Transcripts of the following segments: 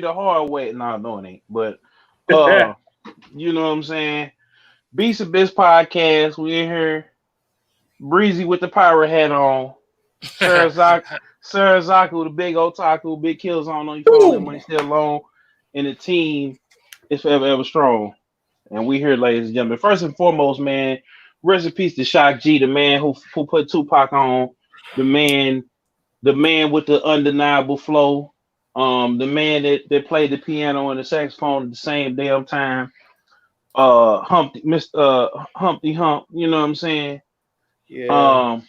the hard way. No, it ain't. But you know what I'm saying? Beats and Bitz podcast. We in here. Breezy with the pirate hat on. Serizaku, the big otaku, big Killzown on your phone. That money still long. And the team is forever ever strong. And we here, ladies and gentlemen. First and foremost, man, rest in peace to Shock G, the man who put Tupac on, the man with the undeniable flow, the man that played the piano and the saxophone at the same damn time. Humpty Hump, you know what I'm saying? Yeah.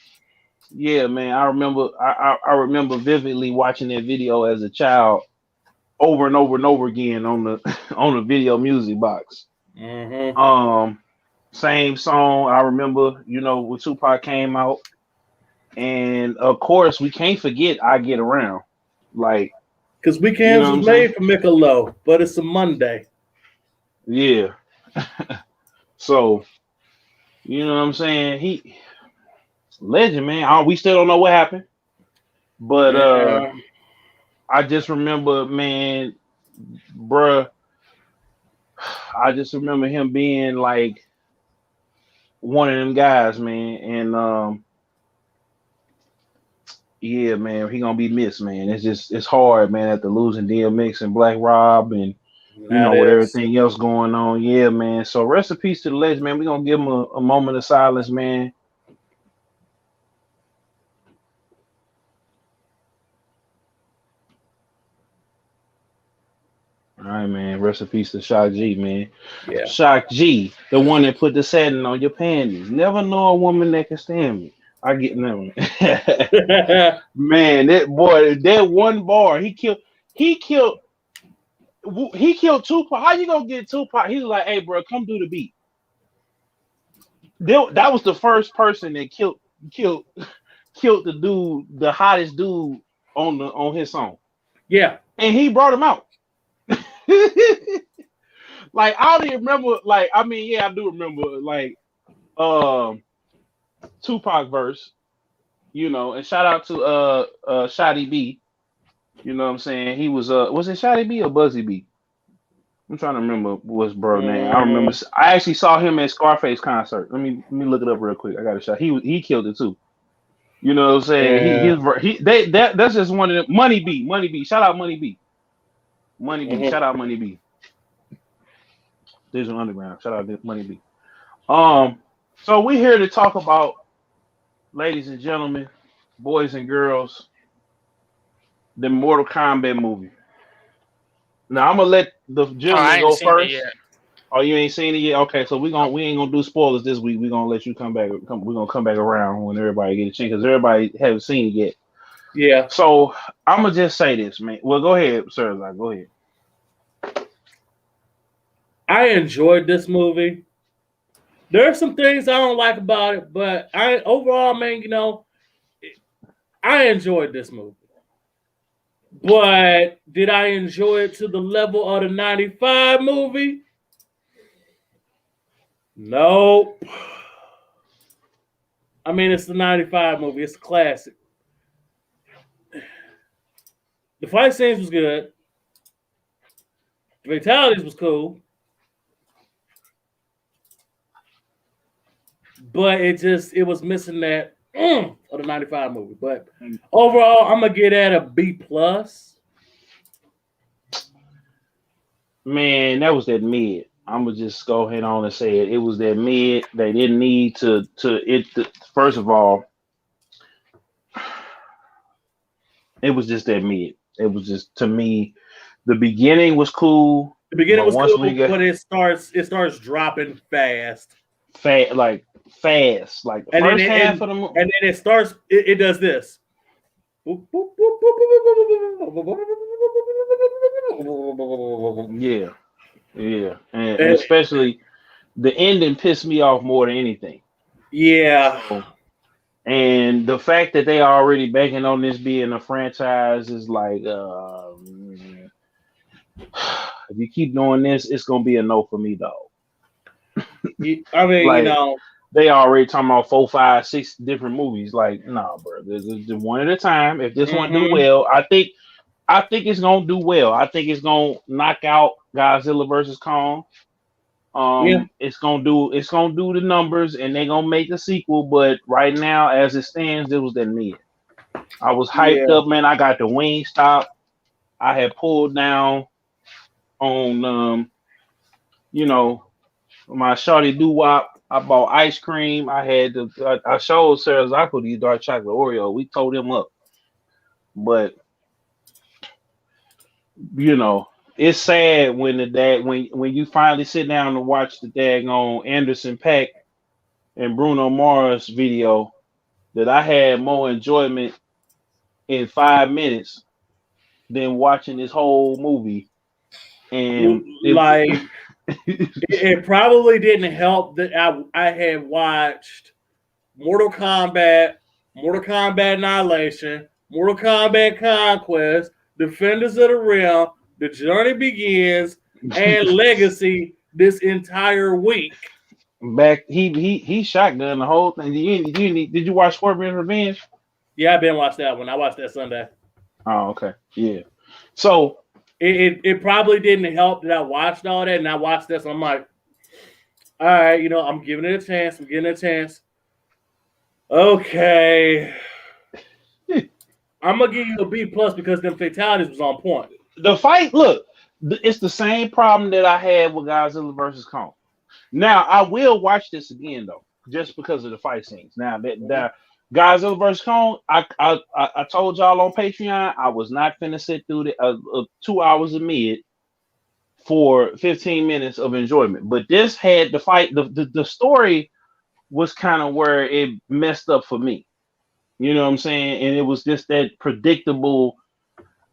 Yeah, man. I remember vividly watching that video as a child over and over and over again on the video music box. Mm-hmm. Same song. I remember, when Tupac came out. And of course, we can't forget I Get Around. Like, because Weekends was made for Michelob, but it's a Monday. Yeah. So, you know what I'm saying? He legend, man. We still don't know what happened. But I just remember, man, bruh, I just remember him being like one of them guys, man. And yeah, man, he gonna be missed, man. It's hard, man, after losing DMX and Black Rob and with everything else going on. Yeah, man. So rest in peace to the legend, man. We're gonna give him a moment of silence, man. All right, man. Rest in peace to Shock G, man. Yeah. Shock G, the one that put the satin on your panties. Never know a woman that can stand me. I get never. Man, that one bar, he killed Tupac. How you gonna get Tupac? He's like, hey, bro, come do the beat. That was the first person that killed the dude, the hottest dude on his song. Yeah, and he brought him out. Like I don't even remember. Like I mean, yeah, I do remember. Like Tupac verse, and shout out to Shotty B. You know what I'm saying? He was it Shotty B or Buzzy B? I'm trying to remember what's bro name. I remember I actually saw him at Scarface concert. Let me look it up real quick. I got a shot. He killed it too. You know what I'm saying? Yeah. That's just one of them. Money B. Shout out Money B. Shout out Money B. Digital Underground. Shout out Money B. So we're here to talk about, ladies and gentlemen, boys and girls, the Mortal Kombat movie. Now I'm gonna let the gentleman go first. Oh, you ain't seen it yet? Okay, so we ain't gonna do spoilers this week. We're gonna let you come back. We're gonna come back around when everybody get a chance because everybody haven't seen it yet. Yeah. So I'm gonna just say this, man. Well, go ahead, sir. Go ahead. I enjoyed this movie. There are some things I don't like about it, but overall, man, I enjoyed this movie. But did I enjoy it to the level of the 95 movie? Nope. I mean, it's the 95 movie. It's a classic. The fight scenes was good. The fatalities was cool. But it was missing that of the 95 movie. But overall, I'm going to get at a B+. Man, that was that mid. I'm going to just go ahead on and say it. It was that mid. They didn't need to first of all, it was just that mid. It was just, to me, the beginning was cool. The beginning was cool, but it starts dropping fast. Like fast. Like the first half of the movie. And then it does this. Yeah. And especially the ending pissed me off more than anything. Yeah. So, and the fact that they are already banking on this being a franchise is like, if you keep doing this, it's gonna be a no for me, though. I mean, like, they already talking about 4, 5, 6 different movies. Like, nah, bro, there's one at a time. If this one do well, I think I think it's gonna do well. I think it's gonna knock out Godzilla versus Kong. Yeah, It's gonna do the numbers, and they're gonna make a sequel. But right now, as it stands, it was that mid. I was hyped yeah. up, man. I got the wing stop. I had pulled down on you know, my shawty doo wop. I bought ice cream. I showed Serizaku the dark chocolate Oreo. We told him up, but you know, it's sad when the dad when you finally sit down and watch the daggone Anderson Paak and Bruno Mars video that I had more enjoyment in 5 minutes than watching this whole movie. And Like it probably didn't help that I had watched Mortal Kombat, Mortal Kombat Annihilation, Mortal Kombat Conquest, Defenders of the Realm, The Journey Begins, and Legacy this entire week. back he shotgun the whole thing. Did you watch Scorpion's Revenge? Yeah, I been watched that one. I watched that Sunday. Oh, okay. Yeah. So It probably didn't help that I watched all that, and I watched this. And I'm like, all right, I'm giving it a chance. I'm giving it a chance. Okay. I'm gonna give you a B plus because them fatalities was on point. the fight, look, it's the same problem that I had with Godzilla versus Kong. Now I will watch this again though, just because of the fight scenes. Now that Godzilla versus Kong, I told y'all on Patreon I was not finna sit through the 2 hours of mid for 15 minutes of enjoyment. But this had the fight, the story was kind of where it messed up for me. You know what I'm saying? And it was just that predictable.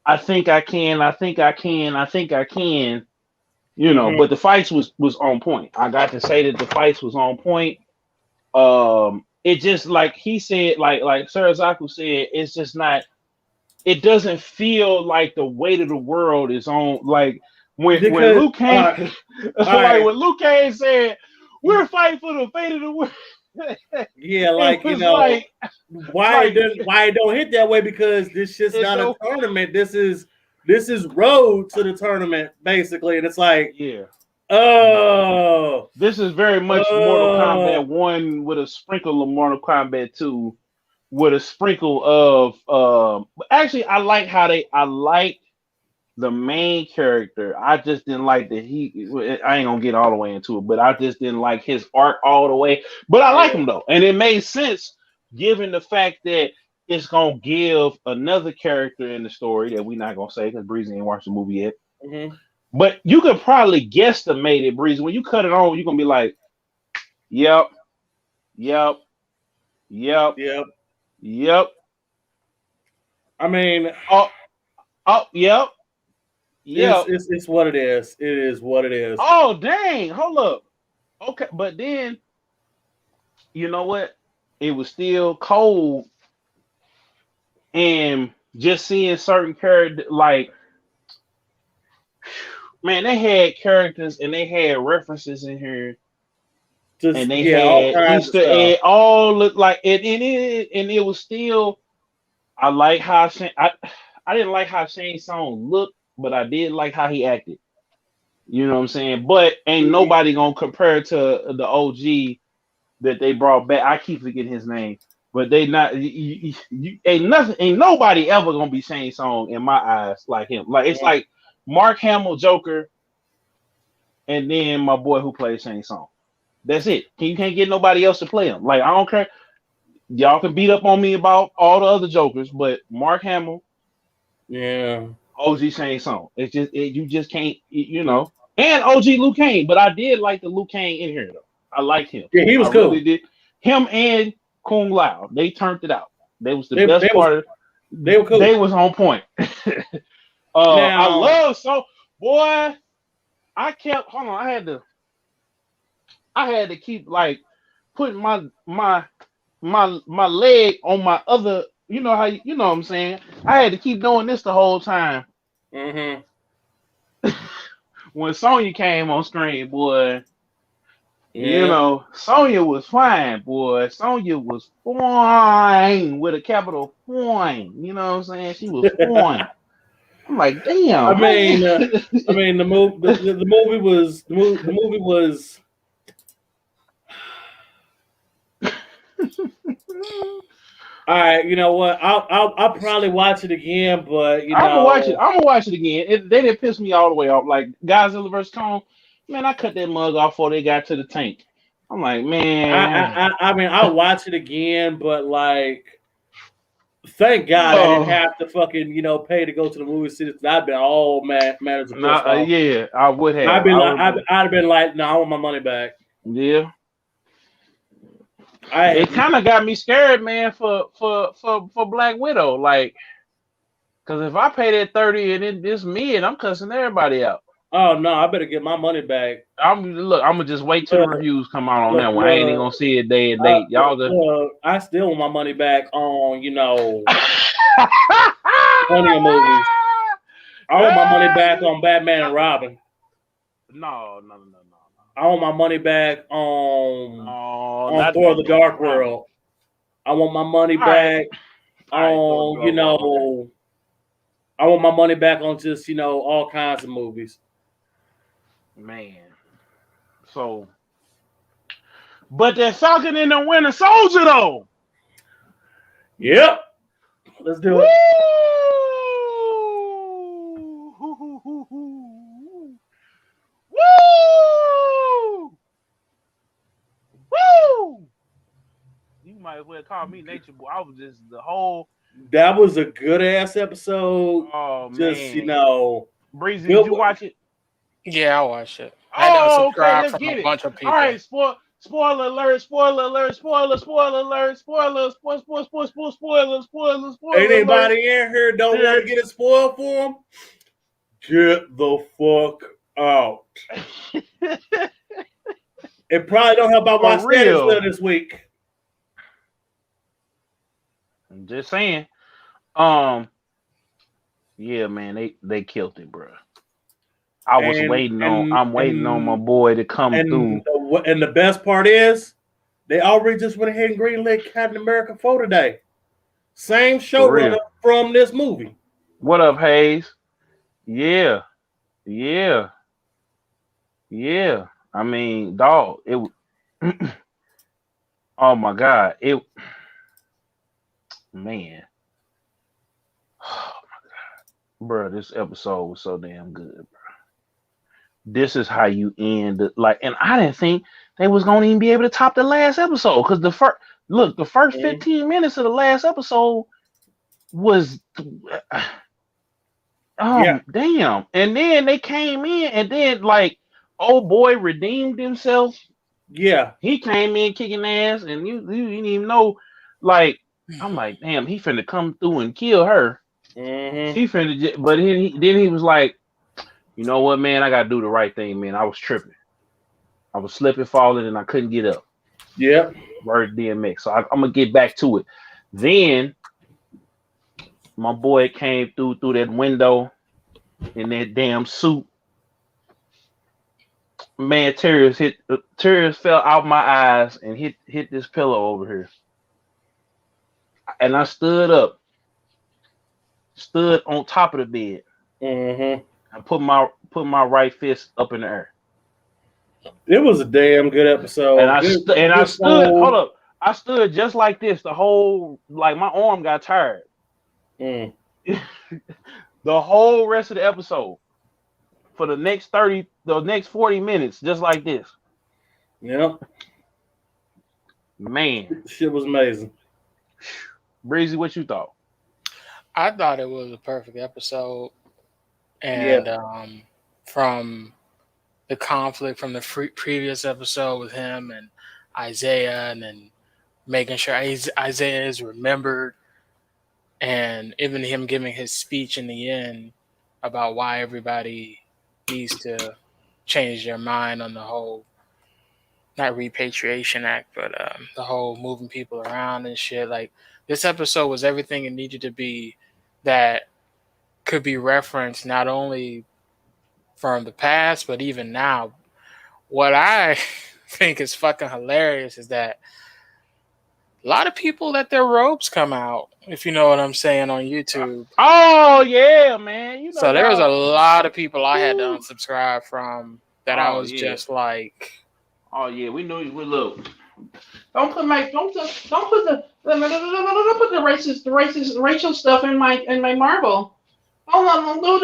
I think I can. I think I can. I think I can. But the fights was on point. I got to say that the fights was on point. It just like he said, like Serizaku said, it's just not. It doesn't feel like the weight of the world is on. Like when Luke Cage, when Luke Cage said, "We're fighting for the fate of the world." Yeah, like why it don't hit that way, because this shit's not a tournament. This is road to the tournament basically, and it's like, yeah, oh, this is very much Mortal Kombat 1 with a sprinkle of Mortal Kombat 2 with a sprinkle of actually I like the main character. I just didn't like that I ain't gonna get all the way into it, but I just didn't like his arc all the way. But I like him though, and it made sense given the fact that it's gonna give another character in the story that we're not gonna say because Breezy ain't watched the movie yet. Mm-hmm. But you could probably guesstimate it, Breezy. When you cut it on, you're gonna be like, yep. I mean, yep. It's what it is. It is what it is. Oh dang! Hold up. Okay, but then you know what? It was still cold, and just seeing certain characters, like, man, they had characters and they had references in here, and they had Easter egg. All looked like it, and it was still. I like how I didn't like how Shane Song looked, but I did like how he acted. You know what I'm saying? But ain't nobody gonna compare to the OG that they brought back. I keep forgetting his name, but they not. Ain't nobody ever gonna be Shane Song in my eyes like him. Like it's like Mark Hamill Joker, and then my boy who plays Shane Song. That's it. You can't get nobody else to play him. Like I don't care. Y'all can beat up on me about all the other Jokers, but Mark Hamill, OG Shane Song. It's just you just can't, and OG Luke Kane. But I did like the Luke Kane in here though. I liked him. Yeah, he was cool. Really did. Him and Kung Lao, they turned it out. They was the best part. They were cool. They was on point. I love boy. I kept hold on. I had to keep like putting my leg on my other, you know what I'm saying? I had to keep doing this the whole time. Mm-hmm. When Sonya came on screen, boy, Sonya was fine, boy. Sonya was fine with a capital fine. You know what I'm saying? She was fine. I'm like, damn. I mean, the movie was the movie was. All right, you know what? I'll probably watch it again, but I'm gonna watch it. I'm gonna watch it again. They didn't piss me all the way off. Like Godzilla vs Kong, man, I cut that mug off before they got to the tank. I'm like, man. I mean, I'll watch it again, but like, thank God I didn't Oh, have to fucking pay to go to the movie theater. I'd been all matters of pissed off. yeah, I would have. I'd have been like, no, I want my money back. Yeah. It kind of got me scared, man, for Black Widow, like, because if I pay that 30 and it's me and I'm cussing everybody out. Oh no, I better get my money back. I'm gonna just wait till the reviews come out on that one. I ain't even gonna see it day and date. Y'all just I still want my money back on plenty of movies. I want my money back on Batman and Robin. No. I want my money back on Thor: The Dark World. I want my money back on I want my money back on just all kinds of movies. Man. So, but that Falcon and the Winter Soldier though. Yep. Let's do it. Woo! Woo! You might as well call me Nature Boy. I was just the whole. That was a good ass episode. Oh just, man, Breezy, did you watch it? Yeah, I watched it. I had to subscribe from a bunch of people. All right, spoiler alert! Anybody in here don't want to get it spoiled for them? Get the fuck out. It probably don't help out my status this week. I'm just saying. Yeah, man, they killed it, bro. I'm waiting on my boy to come through. And the best part is, they already just went ahead and greenlit Captain America 4 today. Same showrunner from this movie. What up, Hayes? Yeah. I mean, dog, it. Oh my God, man. Oh my God, bro, this episode was so damn good, bro. This is how you end it. Like, and I didn't think they was gonna even be able to top the last episode because the first 15 minutes of the last episode was damn. And then they came in and then like old boy redeemed himself. Yeah. He came in kicking ass and you didn't even know, like, I'm like, damn, he finna come through and kill her. Mm-hmm. He finna, but then he was like, you know what, man, I gotta do the right thing, man. I was tripping. I was slipping, falling, and I couldn't get up. Yep. Word DMX. So I'm gonna get back to it. Then my boy came through that window in that damn suit. Man, tears fell out my eyes and hit this pillow over here. And I stood up, stood on top of the bed. Mm-hmm. I put my right fist up in the air. It was a damn good episode. And I stood. Hold up. I stood just like this. The whole, like, my arm got tired. Mm. The whole rest of the episode for the next 40 minutes, just like this. Yep. Man, shit was amazing. Breezy, what you thought? I thought it was a perfect episode, and from the conflict from the previous episode with him and Isaiah, and then making sure Isaiah is remembered, and even him giving his speech in the end about why everybody needs to change their mind on the whole, not repatriation act, but the whole moving people around and shit. Like, this episode was everything it needed to be that could be referenced not only from the past, but even now. What I think is fucking hilarious is that a lot of people let their robes come out, if you know what I'm saying, on YouTube. Oh yeah, man. You know, so there was a lot of people I had to unsubscribe from that I was just like, oh yeah, we knew you would look. Don't put the racist racial stuff in my marble. Don't do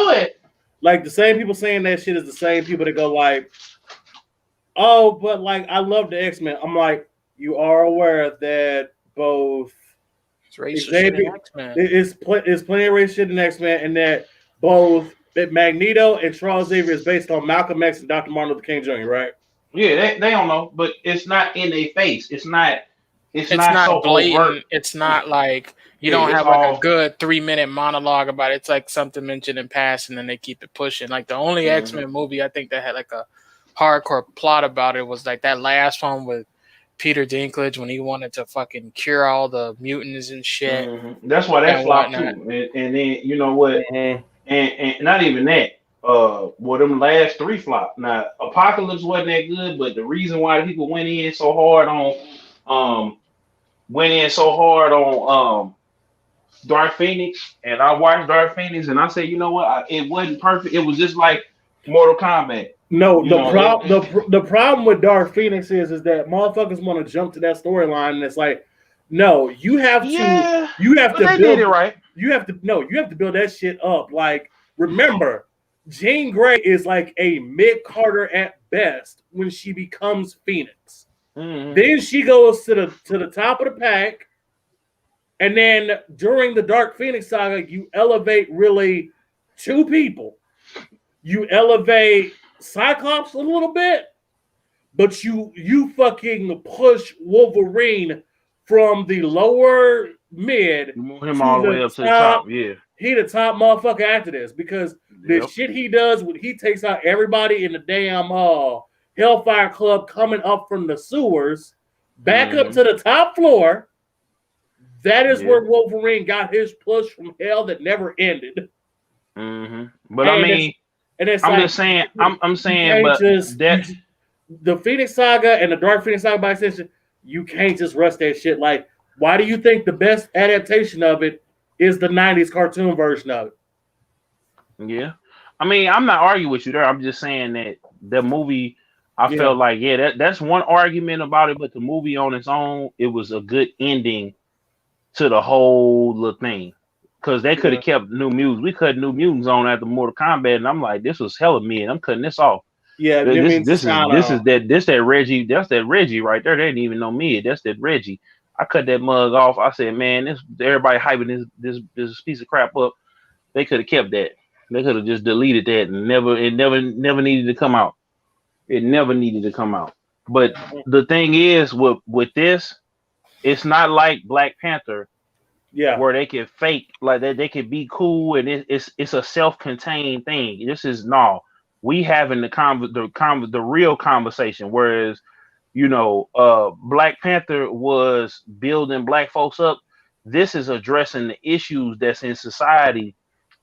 it. Like the same people saying that shit is the same people that go like, oh, but like I love the X-Men. I'm like, you are aware that both it's plenty of racist shit in X-Men, and that both that Magneto and Charles Xavier is based on Malcolm X and Dr. Martin Luther King Jr., right? Yeah, they don't know, but it's not in their face. It's not so blatant. overt. It's not like you don't have like a good 3-minute monologue about it. It's like something mentioned in passing, and they keep it pushing. Like the only X-Men movie I think that had like a hardcore plot about it was like that last one with Peter Dinklage when he wanted to fucking cure all the mutants and shit. That's why that flopped too. And then you know what? And not even that. Well, them last 3 flopped. Now, Apocalypse wasn't that good, but the reason why people went in so hard on Dark Phoenix, and I watched Dark Phoenix, and I said, you know what? It wasn't perfect. It was just like Mortal Kombat. No, the problem with Dark Phoenix is that motherfuckers want to jump to that storyline, and it's like, no, you have to build it right. You have to build that shit up. Like, remember, Jean Grey is like a mid-Carter at best when she becomes Phoenix. Then she goes to the top of the pack, and then during the Dark Phoenix saga, you elevate really 2 people. You elevate Cyclops a little bit, but you fucking push Wolverine from the lower mid him all the way up to the top. Yeah, he the top motherfucker after this because the shit he does when he takes out everybody in the damn Hellfire Club coming up from the sewers back up to the top floor. That is where Wolverine got his push from hell that never ended. But I mean, I'm saying, but the Phoenix Saga and the Dark Phoenix Saga by extension, you can't just rush that shit. Like, why do you think the best adaptation of it is the 90s cartoon version of it? Yeah. I mean, I'm not arguing with you there. I'm just saying that the movie, I felt like, that's one argument about it, but the movie on its own, it was a good ending to the whole little thing. Because they could have kept New Mutants. We cut New Mutants on after Mortal Kombat, and I'm like, this was hella mid. I'm cutting this off. Yeah, this is that Reggie. That's that Reggie right there. They didn't even know mid. That's that Reggie. I cut that mug off. I said, man, everybody hyping this piece of crap up. They could have kept that. They could have just deleted that and never needed to come out. It never needed to come out. But the thing is, with this, it's not like Black Panther. Yeah, where they can fake like that, they can be cool, and it's a self-contained thing. This is we having the real conversation. Whereas, Black Panther was building black folks up. This is addressing the issues that's in society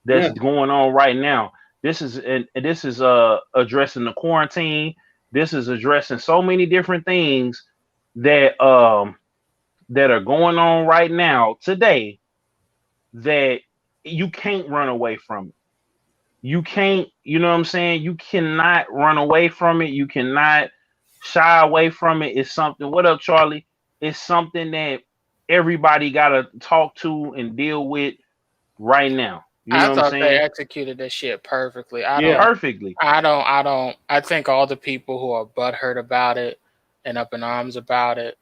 that's going on right now. This is addressing the quarantine. This is addressing so many different things that are going on right now today that you can't run away from it. You can't, you know what I'm saying? You cannot run away from it. You cannot shy away from it. It's something. What up, Charlie? It's something that everybody got to talk to and deal with right now. You know what I'm saying? They executed that shit perfectly. Perfectly. I think all the people who are butthurt about it and up in arms about it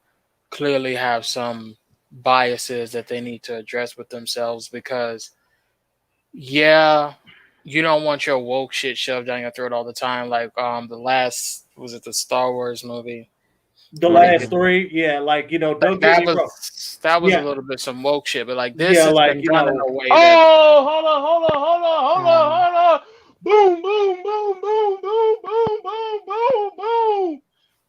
clearly have some biases that they need to address with themselves, because you don't want your woke shit shoved down your throat all the time. Like the Star Wars movie, the last 3, like that was a little bit some woke shit, but like this is like done in a way. Hold on. Boom, boom, boom, boom, boom, boom, boom, boom, boom.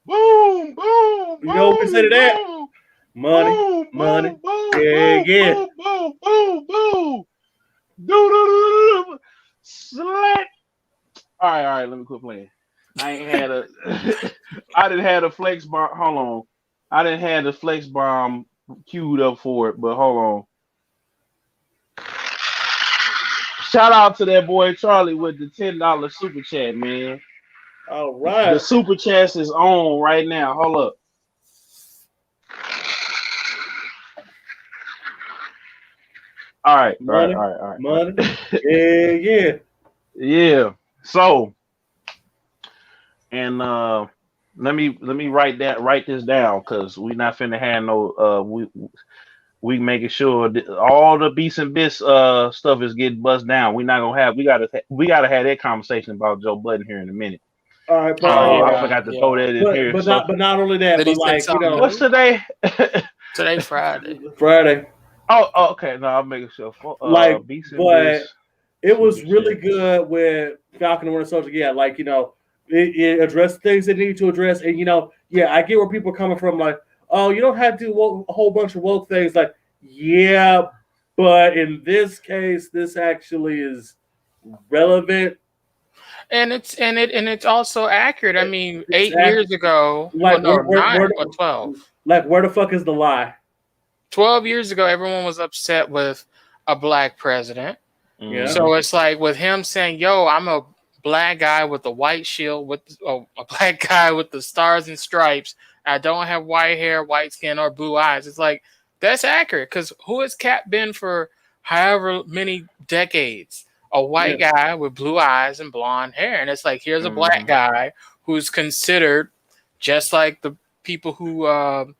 Boom, boom, you know what we say to that? Money. Boom, yeah. Boom. Do. Slap. All right, let me quit playing. I ain't had a. I didn't have a flex bomb. Hold on. I didn't have the flex bomb queued up for it, but hold on. Shout out to that boy Charlie with the $10 super chat, man. All right. The super chat is on right now. Hold up. All right. Money. All right. Money. Yeah. Yeah. So, and let me write this down because we not finna have no we making sure that all the Beats and Bitz stuff is getting bust down. We not gonna have we gotta have that conversation about Joe Budden here in a minute. All right, but I forgot to throw that in here. But not only that, but like what's today? Today Friday. Friday. Oh, okay. No, I'm making sure. Beats and Bitz, it was really good with Falcon and Winter Soldier. Yeah, like it addressed things it needed to address, and I get where people are coming from. Like, oh, you don't have to do a whole bunch of woke things. Like, yeah, but in this case, this actually is relevant. And it's also accurate. I mean, 8 years ago, 9 or 12. Like, where the fuck is the lie? 12 years ago, everyone was upset with a black president. Yeah. So it's like with him saying, "Yo, I'm a black guy with a white shield, with a black guy with the stars and stripes. I don't have white hair, white skin, or blue eyes." It's like that's accurate because who has Cap been for however many decades? A white guy with blue eyes and blonde hair. And it's like, here's a black guy who's considered, just like the people who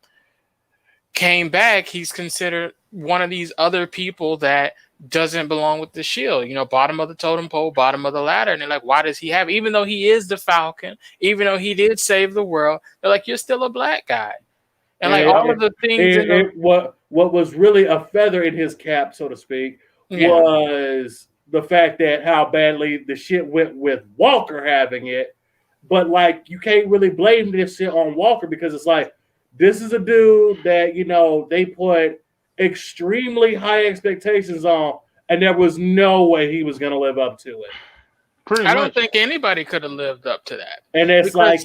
came back, he's considered one of these other people that doesn't belong with the shield, bottom of the totem pole, bottom of the ladder. And they're like, why does he have it? Even though he is the Falcon, even though he did save the world, they're like, you're still a black guy. And like all of the things. What was really a feather in his cap, so to speak, was the fact that how badly the shit went with Walker having it. But like, you can't really blame this shit on Walker because it's like, this is a dude that, they put extremely high expectations on, and there was no way he was going to live up to it. I don't think anybody could have lived up to that. And it's like,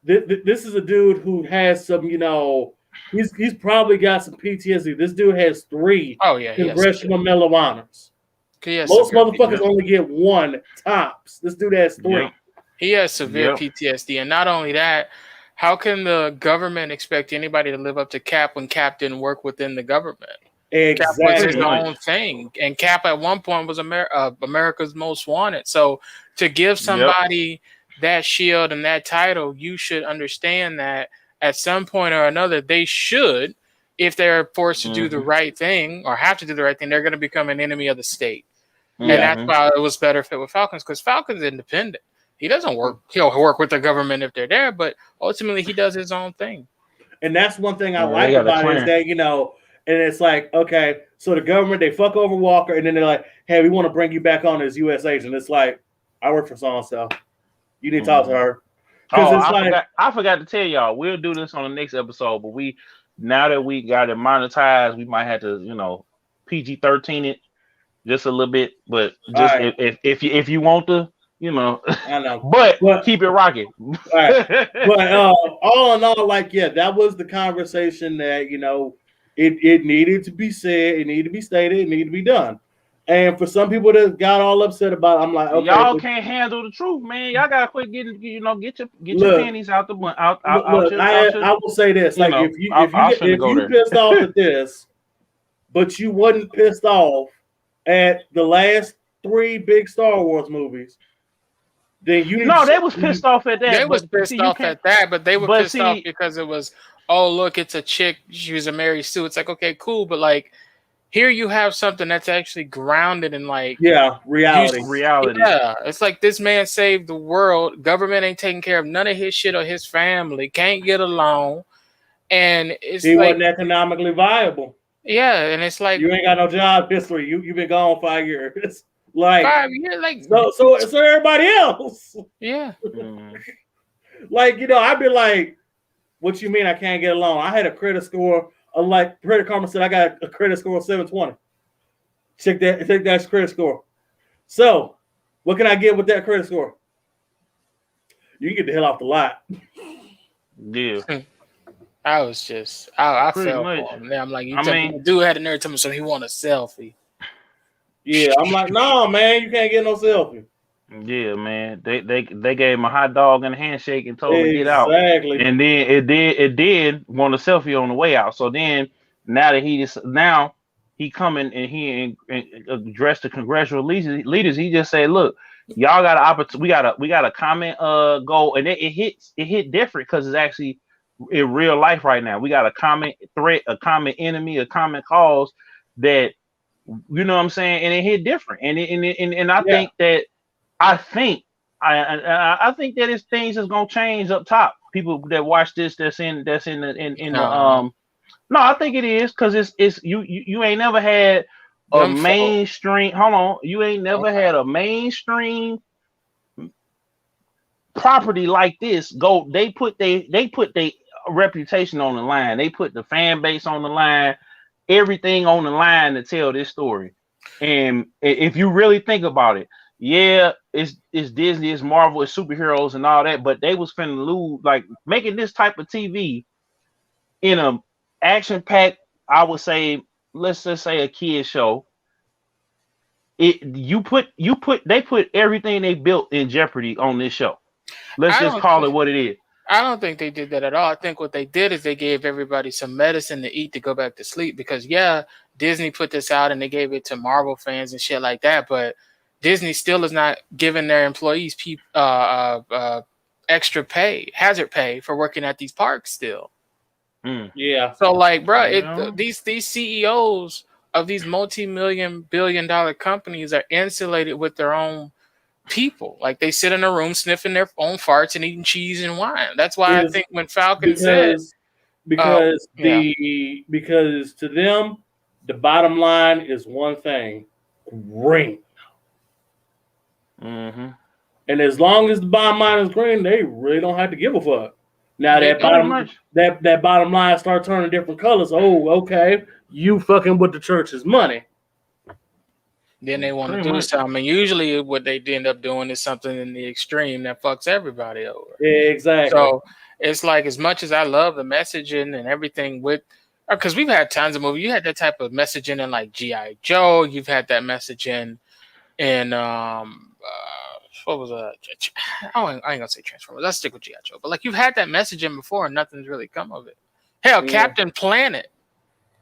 this is a dude who has some, he's probably got some PTSD. This dude has 3 Congressional Medal of Honors. Most motherfuckers only get 1 tops. This dude has 3. Yep. He has severe PTSD. And not only that, how can the government expect anybody to live up to Cap when Cap didn't work within the government? Exactly. Cap was his own thing. And Cap at one point was America's most wanted. So to give somebody that shield and that title, you should understand that at some point or another, they should, if they're forced to do the right thing or have to do the right thing, they're going to become an enemy of the state. And that's why it was better fit with Falcons, because Falcon's independent. He doesn't work. He'll work with the government if they're there, but ultimately he does his own thing. And that's one thing I like about it is that, and it's like, okay, so the government, they fuck over Walker, and then they're like, hey, we want to bring you back on as U.S. agent. It's like, I work for so-and-so. You need to talk to her. I forgot to tell y'all, we'll do this on the next episode, but now that we got it monetized, we might have to, PG-13 it just a little bit, but just if you want to, I know, but keep it rocking. All right. But all in all, that was the conversation that it needed to be said, it needed to be stated, it needed to be done. And for some people that got all upset about it, I'm like, okay, y'all can't handle the truth, man. Y'all gotta quit getting, get your panties out the out. I will say this: if you pissed off at this, but you wasn't pissed off at the last 3 big Star Wars movies, then you need they was pissed off at that. They was pissed off at that, but they were pissed off because it was, oh look, it's a chick. She was a Mary Sue. It's like, okay, cool, but like. Here you have something that's actually grounded in reality. Yeah, it's like this man saved the world. Government ain't taking care of none of his shit or his family. Can't get a loan, and he wasn't economically viable. Yeah, and it's like you ain't got no job history. You've been gone 5 years. Like 5 years, like so everybody else. Yeah. I'd be like, what you mean I can't get a loan? I had a credit score. Like Credit Karma said, I got a credit score of 720. Check that credit score. So, what can I get with that credit score? you get the hell off the lot. Yeah. I was just, I Pretty fell much. for him. I'm like, mean, dude had a nerd tell me so he want a selfie. Yeah, I'm like, no, man, you can't get no selfie. Yeah, man. They gave him a hot dog and a handshake and told him to get out. Exactly. And then it did want a selfie on the way out. So then now that he coming and he addressed the congressional leaders, he just said, look, y'all got an opportunity. We got a comment goal, and it hit different because it's actually in real life right now. We got a comment threat, a comment enemy, a comment cause that, you know what I'm saying, and it hit different. And I think that I think that it's things that's gonna change up top. People that watch this, that's in the no, I think it is because it's you ain't never had a mainstream. Hold on, you ain't never had a mainstream property like this. They put their reputation on the line. They put the fan base on the line. Everything on the line to tell this story. And if you really think about it, yeah, it's Disney, it's Marvel, it's superheroes and all that, but they was finna lose, like making this type of TV in a action-packed, I would say, let's just say a kid show. They put everything they built in jeopardy on this show. Let's just call it what it is. I don't think they did that at all. I think what they did is they gave everybody some medicine to eat to go back to sleep because, yeah, Disney put this out and they gave it to Marvel fans and shit like that, but Disney still is not giving their employees extra pay, hazard pay for working at these parks still. Yeah. So, like, bro, these CEOs of these multi-billion-dollar companies are insulated with their own people. Like, they sit in a room sniffing their own farts and eating cheese and wine. That's why I think when Falcon said, because to them the bottom line is one thing: green. Mm-hmm. And as long as the bottom line is green, they really don't have to give a fuck. Now that bottom line start turning different colors. Oh, okay, you fucking with the church's money. Then they want to do something. And usually what they end up doing is something in the extreme that fucks everybody over. Exactly. So it's like, as much as I love the messaging and everything because we've had tons of movies. You had that type of messaging in like G.I. Joe. You've had that messaging in what was I ain't gonna say Transformers. Let's stick with G.I. Joe. But like, you've had that messaging before and nothing's really come of it. Hell, Captain Planet.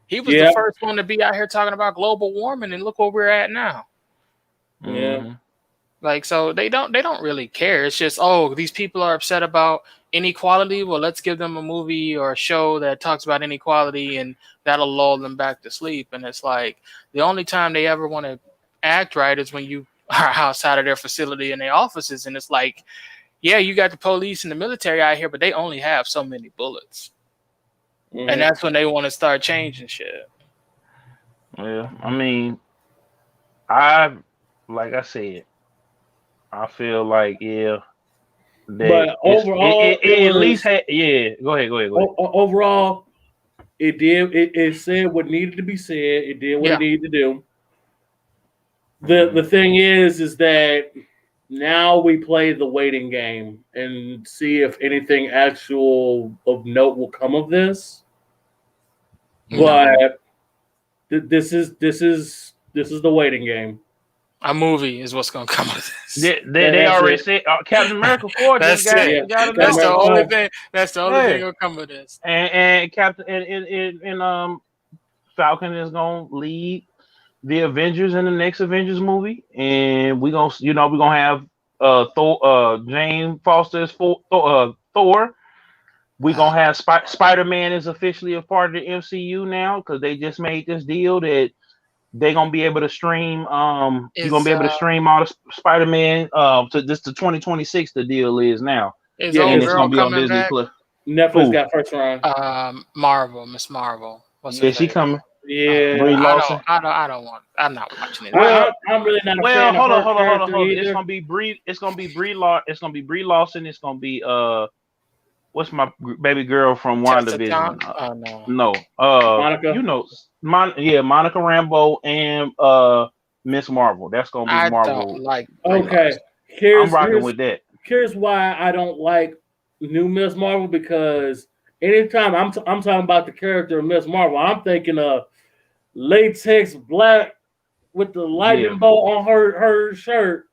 He was the first one to be out here talking about global warming, and look where we're at now. Yeah. Like, so they don't really care. It's just, oh, these people are upset about inequality. Well, let's give them a movie or a show that talks about inequality, and that'll lull them back to sleep. And it's like, the only time they ever want to act right is when you are outside of their facility and their offices. And it's like, yeah, you got the police and the military out here, but they only have so many bullets. Mm-hmm. And that's when they want to start changing shit. Yeah, I mean, like I said, I feel like, but overall, it at least had, go ahead. Overall, it said what needed to be said. It did what it needed to do. The thing is that now we play the waiting game and see if anything actual of note will come of this. But this is the waiting game. A movie is what's gonna come of this. They already said Captain America 4. That's the only thing. That's the only thing that'll come of this. And Captain and Falcon is gonna lead the Avengers in the next Avengers movie, and we're gonna have Thor, Jane Foster's Thor. We're gonna have Spider-Man is officially a part of the MCU now because they just made this deal that they're gonna be able to stream. You're gonna be able to stream all the Spider-Man. To this to 2026. The deal is now. And it's gonna be on Disney Plus. Netflix got first round. Miss Marvel. She coming. Yeah, Brie Larson. I'm not watching it. Well, I'm really not. Hold on. It's gonna be Brie. It's gonna be Brie Larson. It's gonna be Brie Larson. It's gonna be what's my baby girl from WandaVision? No. Monica. Monica Rambeau and Miss Marvel. That's gonna be Marvel. Okay. I'm rocking with that. here's why I don't like new Miss Marvel, because anytime I'm talking about the character of Miss Marvel, I'm thinking of latex black with the lightning bolt on her shirt.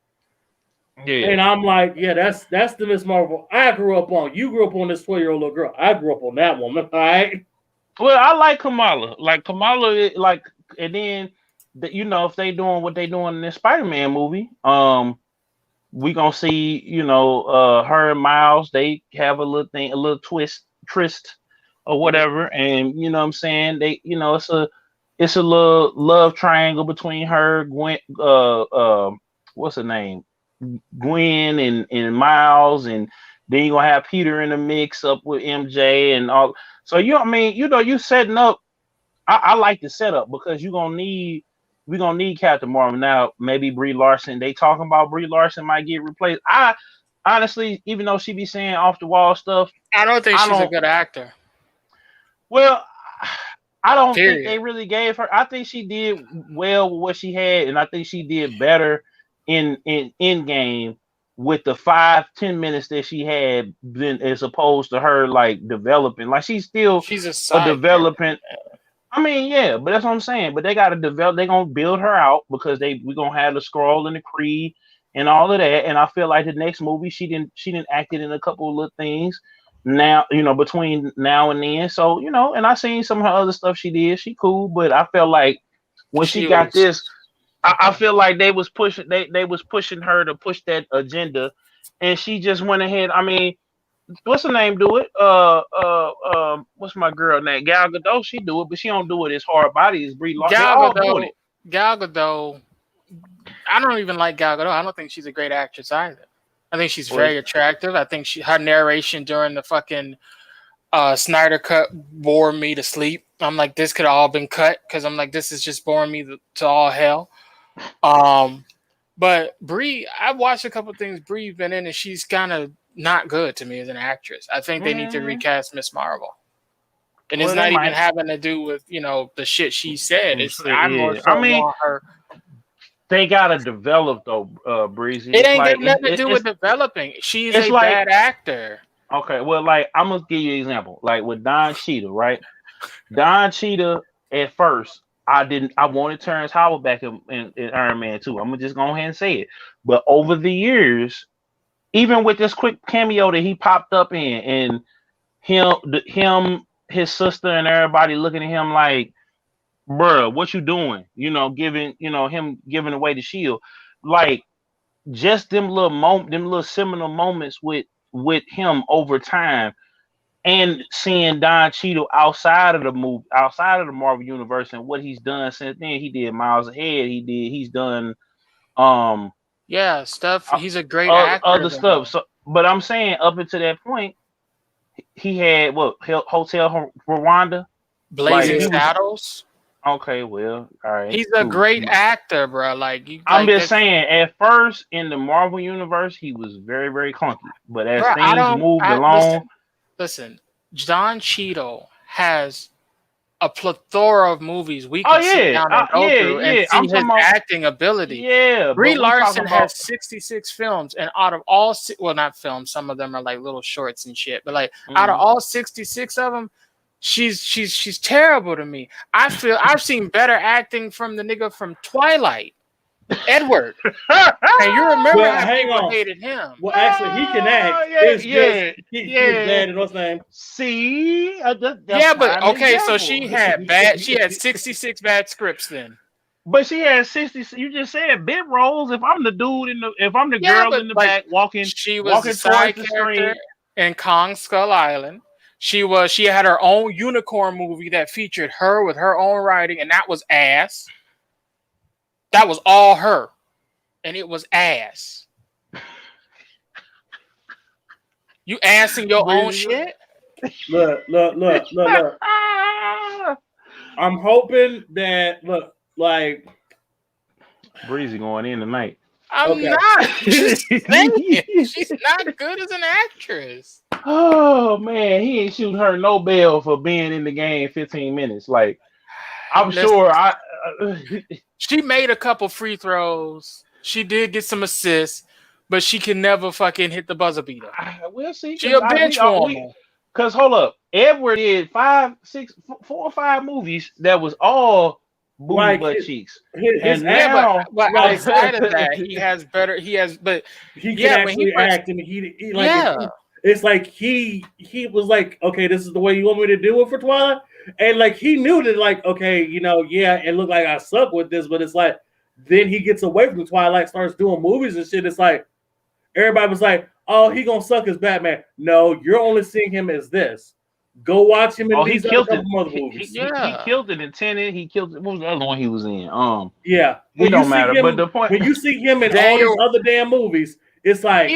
Yeah. And I'm like, yeah, that's the Miss Marvel I grew up on. You grew up on this 12-year-old little girl. I grew up on that woman, all right? Well, I like Kamala. Like Kamala, and then if they doing what they doing in this Spider-Man movie, we gonna see, her and Miles, they have a little tryst or whatever, and you know what I'm saying, they, it's a little love triangle between her, Gwen, what's her name, Gwen and Miles, and then you gonna have Peter in the mix up with MJ and all. So you setting up. I like the setup because we're gonna need Captain Marvel. Now maybe Brie Larson. They talking about Brie Larson might get replaced. I honestly, even though she be saying off the wall stuff, I don't think she's a good actor. Well, I don't think they really gave her. I think she did well with what she had, and I think she did better in Endgame with the 5-10 minutes that she had, than as opposed to her like developing. Like she's a development. I mean, yeah, but that's what I'm saying. But they got to develop. They're gonna build her out because we're gonna have the Skrull and the Kree and all of that. And I feel like the next movie she didn't act in a couple of little things. Now, between now and then. So, and I seen some of her other stuff she did. She cool, but I felt like when she got this, I feel like they was pushing her to push that agenda, and she just went ahead. I mean, what's her name do it? What's my girl name? Gal Gadot. She do it, but she don't do it as hard body as Brie Larson. Gal Gadot. I don't even like Gal Gadot. I don't think she's a great actress either. I think she's very attractive. I think her narration during the fucking Snyder cut bore me to sleep. I'm like, this could have all been cut because I'm like, this is just boring me to all hell. But Brie, I've watched a couple of things Brie's been in, and she's kind of not good to me as an actress. I think they need to recast Miss Marvel. And it's not even having to do with, the shit she said. Want her. They gotta develop though, Breezy. It ain't got nothing to do with developing. She's a bad actor. Okay, well, like I'm gonna give you an example. Like with Don Cheadle, right? Don Cheadle at first, I wanted Terrence Howard back in Iron Man 2. I'm gonna just go ahead and say it. But over the years, even with this quick cameo that he popped up in, and him, his sister, and everybody looking at him like, bruh, what you doing? Him giving away the shield. Like, just them little seminal moments with him over time, and seeing Don Cheadle outside of the Marvel universe and what he's done since then. He did Miles Ahead. He's done stuff. He's a great actor. Other stuff. So, but I'm saying up until that point, he had Hotel Rwanda, Blazing Saddles. Okay, well, all right. He's a great actor, bro. I'm just saying, at first in the Marvel universe, he was very, very clunky. But as things moved along, listen, Don Cheadle has a plethora of movies we can sit down and go through and see his acting ability. Yeah, Brie Larson has 66 films, and out of all, not films, some of them are like little shorts and shit, but out of all 66 of them, she's terrible to me. I feel I've seen better acting from the nigga from Twilight, Edward. And you remember how people hated him. Well, actually, he can act. He's bad in what's name. See, but okay, so she had 66 bad scripts then. But she had 60. You just said bit roles. If I'm the dude if I'm the girl in the back walking, she was the side character in Kong Skull Island. She had her own unicorn movie that featured her with her own writing, and that was ass. That was all her, and it was ass. You assing your own shit? Look. I'm hoping that Breezy going in tonight. I'm not. Just saying, she's not good as an actress. Oh man, he ain't shooting her no bail for being in the game 15 minutes. Like, I'm sure she made a couple free throws. She did get some assists, but she can never fucking hit the buzzer beater. We'll see. She a bench warmer. Because hold up, Edward did 4 or 5 movies that was all booty butt cheeks. His now, but outside of that, he has better. He can actually act, and he like it's like he was like, okay, this is the way you want me to do it for Twilight, and like he knew that like, okay, it looked like I suck with this, but it's like then he gets away from Twilight, starts doing movies and shit. It's like everybody was like, oh, he gonna suck as Batman. No, you're only seeing him as this. Go watch him in these other movies. He killed it in Tenet. He killed it. What was the other one he was in? Yeah. It don't matter. But the point, when you see him in all these other damn movies, it's like,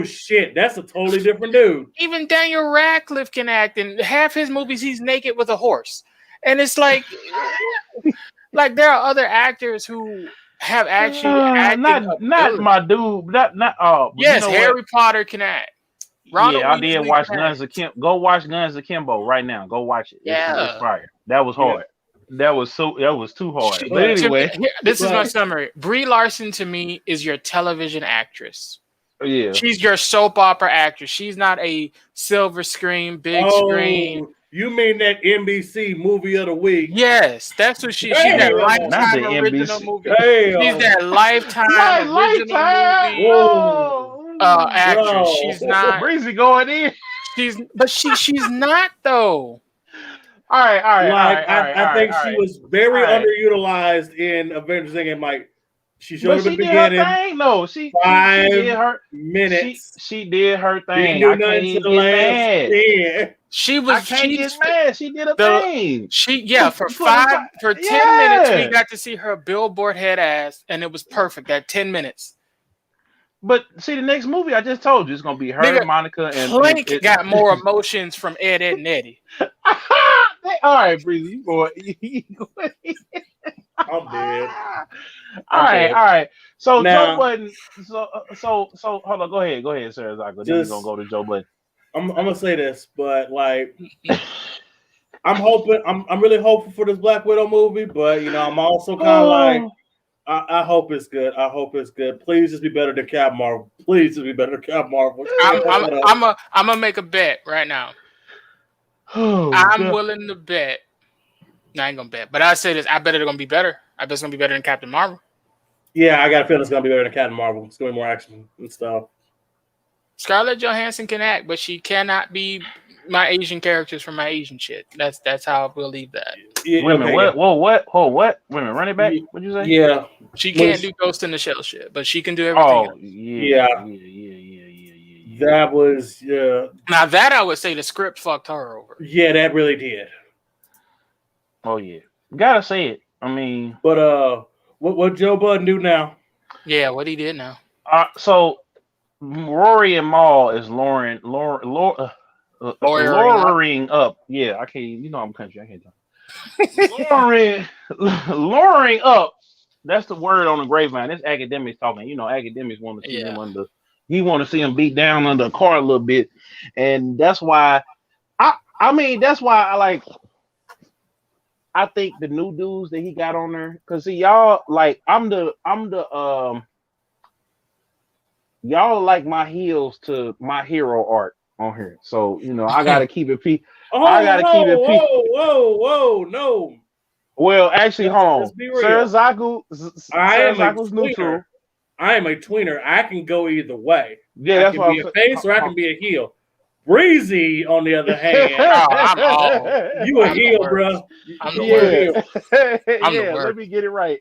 shit, that's a totally different dude. Even Daniel Radcliffe can act. In half his movies, he's naked with a horse, and it's like, like there are other actors who have actually acted. Not my dude. Not. Yes, Harry Potter can act. Ronald I did watch Guns Akimbo. Go watch Guns Akimbo right now. Go watch it. It's fire. That was hard. That was too hard. But anyway, this is my summary. Brie Larson to me is your television actress. Yeah, she's your soap opera actress. She's not a silver screen, big screen. You mean that NBC movie of the week? Yes, that's what she's that Lifetime original movie. She's that Lifetime original movie. Actress. She's not Breezy going in. She's not though. All right. I think she was very underutilized in Avengers Endgame. Like she showed up at the beginning. Her thing, no, she 5 did her minutes. She did her thing. I can't even get mad. She was. I can't get mad. She did a thing. For 10 minutes we got to see her billboard head ass, and it was perfect. That 10 minutes. But see, the next movie I just told you it's gonna be her, Monica, and Plank got more emotions from Ed, and Eddie. All right, Breezy, you go. I'm dead. All right. So now, Joe Budden. So hold on. Go ahead, Serizaku. Then we're gonna go to Joe Budden. I'm gonna say this, but like, I'm really hopeful for this Black Widow movie, but I'm also kind of like. I hope it's good. Please just be better than Captain Marvel. I'm gonna make a bet right now. I'm willing to bet. No, I ain't gonna bet, but I say this. I bet it's gonna be better. I bet it's gonna be better than Captain Marvel. Yeah, I got a feeling it's gonna be better than Captain Marvel. It's gonna be more action and stuff. Scarlett Johansson can act, but she cannot be my Asian characters from my Asian shit. That's how we'll leave that. Yeah, wait a minute. What? Whoa, what? Whoa, what? Wait a minute. Run it back. What'd you say? Yeah. She can't do Ghost in the Shell shit, but she can do everything else. Yeah. That was Now that I would say the script fucked her over. Yeah, that really did. Oh yeah. Gotta say it. I mean, but what Joe Budden do now? Yeah, what he did now. So Rory and Maul is lowering up. Yeah, I can't. I'm country. I can't talk. Lowering up. That's the word on the grapevine. This academics talking. Academics want to see him under. You want to see him beat down under a car a little bit, and that's why. That's why I like. I think the new dudes that he got on there, cause see y'all like y'all like my heels to my hero art on here, so I gotta keep it keep it. Whoa, no. Well, actually, hold on. Serizaku's neutral. I am a tweener. I can go either way. Yeah, that's why I can be a face or I can be a heel. Breezy, on the other hand, you a heel, bro. I'm the word. Let me get it right.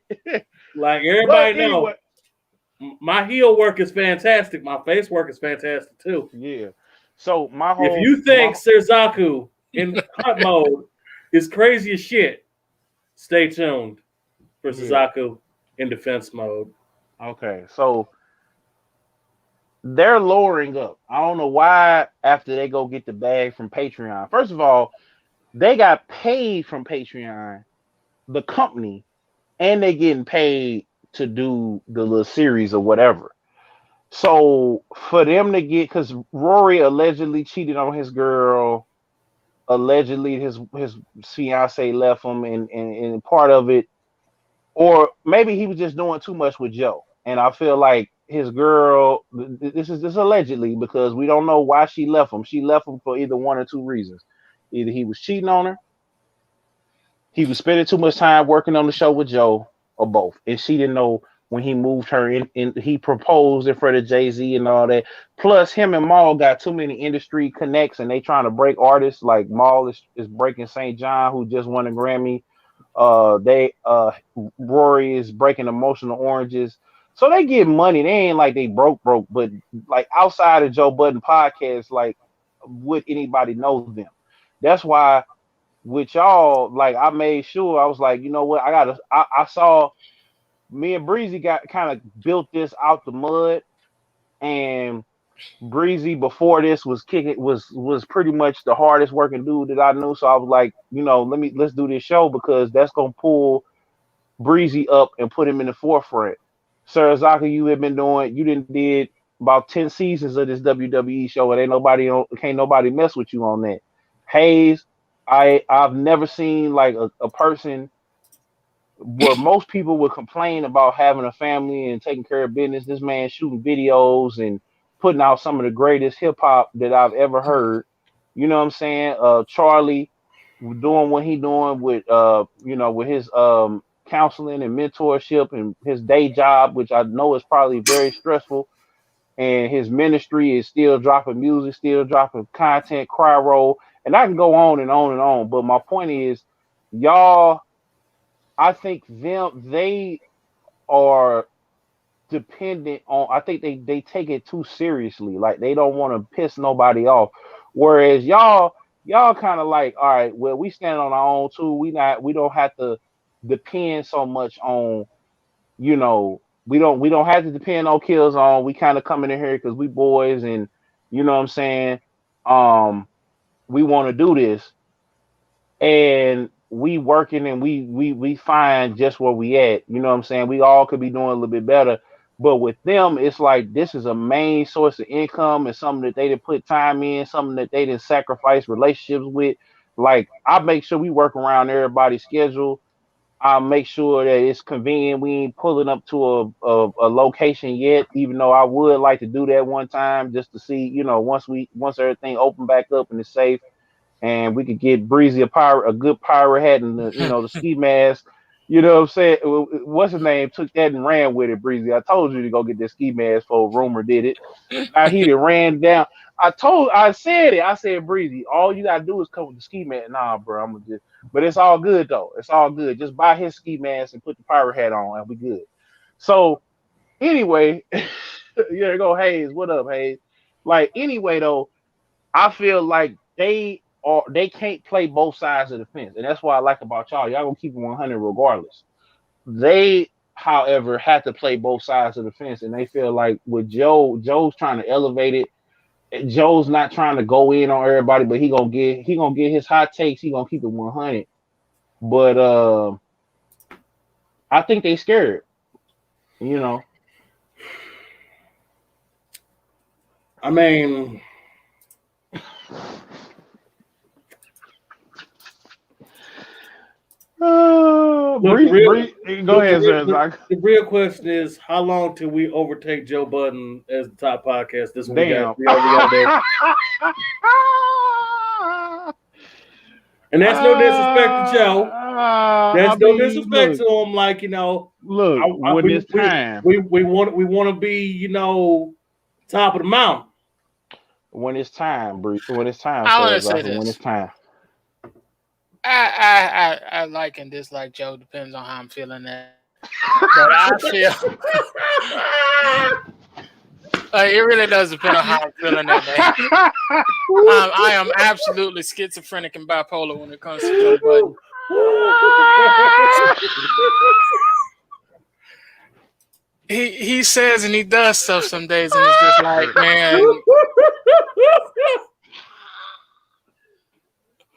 Like everybody knows, my heel work is fantastic. My face work is fantastic too. Yeah. So if you think Serizaku in hunt mode is crazy as shit, stay tuned for Serizaku in defense mode. Okay, so they're lowering up. I don't know why after they go get the bag from Patreon. First of all, they got paid from Patreon, the company, and they getting paid to do the little series or whatever. So for them to get, because Rory allegedly cheated on his girl, allegedly his fiance left him, and part of it, or maybe he was just doing too much with Joe. And I feel like his girl. This is allegedly because we don't know why she left him. She left him for either one or two reasons. Either he was cheating on her, he was spending too much time working on the show with Joe, or both. And she didn't know when he moved her in he proposed in front of Jay-Z and all that. Plus, him and Maul got too many industry connects, and they trying to break artists. Like Maul is breaking St. John, who just won a Grammy. Rory is breaking Emotional Oranges. So they get money. They ain't like they broke, but like outside of Joe Budden podcast, like would anybody know them? That's why with y'all, like I made sure I was like, you know what, I saw me and Breezy got kind of built this out the mud, and Breezy before this was pretty much the hardest working dude that I knew. So I was like, you know, let's do this show because that's gonna pull Breezy up and put him in the forefront. Serizaku, you did about 10 seasons of this WWE show, and can't nobody mess with you on that. Hayes, I've never seen like a person where most people would complain about having a family and taking care of business. This man shooting videos and putting out some of the greatest hip hop that I've ever heard. You know what I'm saying? Charlie doing what he doing with with his counseling and mentorship and his day job, which I know is probably very stressful. And his ministry is still dropping music, still dropping content, cry roll, and I can go on and on and on. But my point is, y'all, I think they are dependent on. I think they take it too seriously. Like they don't want to piss nobody off. Whereas y'all kind of like, all right, well, we stand on our own too. We don't have to depend so much on, we don't have to depend on Killzown. We kind of coming in here because we boys, and you know what I'm saying. We want to do this, and we working, and we find just where we at. You know what I'm saying. We all could be doing a little bit better, but with them, it's like this is a main source of income and something that they didn't put time in, something that they didn't sacrifice relationships with. Like I make sure we work around everybody's schedule. I'll make sure that it's convenient. We ain't pulling up to a location yet, even though I would like to do that one time just to see, once everything open back up and it's safe, and we could get Breezy a good pirate hat and the ski mask. You know what I'm saying? What's his name took that and ran with it, Breezy. I told you to go get this ski mask for Rumor did it. Now he done ran down. I said, Breezy, all you gotta do is come with the ski mask. Nah, bro, but it's all good though. It's all good. Just buy his ski mask and put the pirate hat on and we good. So anyway, there you go, Hayes. What up, Hayes? Like anyway though, I feel like they can't play both sides of the fence, and that's what I like about y'all. Y'all gonna keep it 100 regardless. They, however, have to play both sides of the fence, and they feel like with Joe's trying to elevate it. Joe's not trying to go in on everybody, but he gonna get his hot takes. He gonna keep it 100. But I think they scared. I mean, go ahead, sir. The real question is, how long till we overtake Joe Budden as the top podcast? This one. Damn. And that's no disrespect to Joe. That's no disrespect to him. Like look, when it's time, we want to be top of the mountain. When it's time, Bruce. When it's time, I want to say this. When it's time. I like and dislike Joe. Depends on how I'm feeling that. But I feel it really does depend on how I'm feeling that day. I am absolutely schizophrenic and bipolar when it comes to Joe Budden. He says and he does stuff some days, and it's just like, man.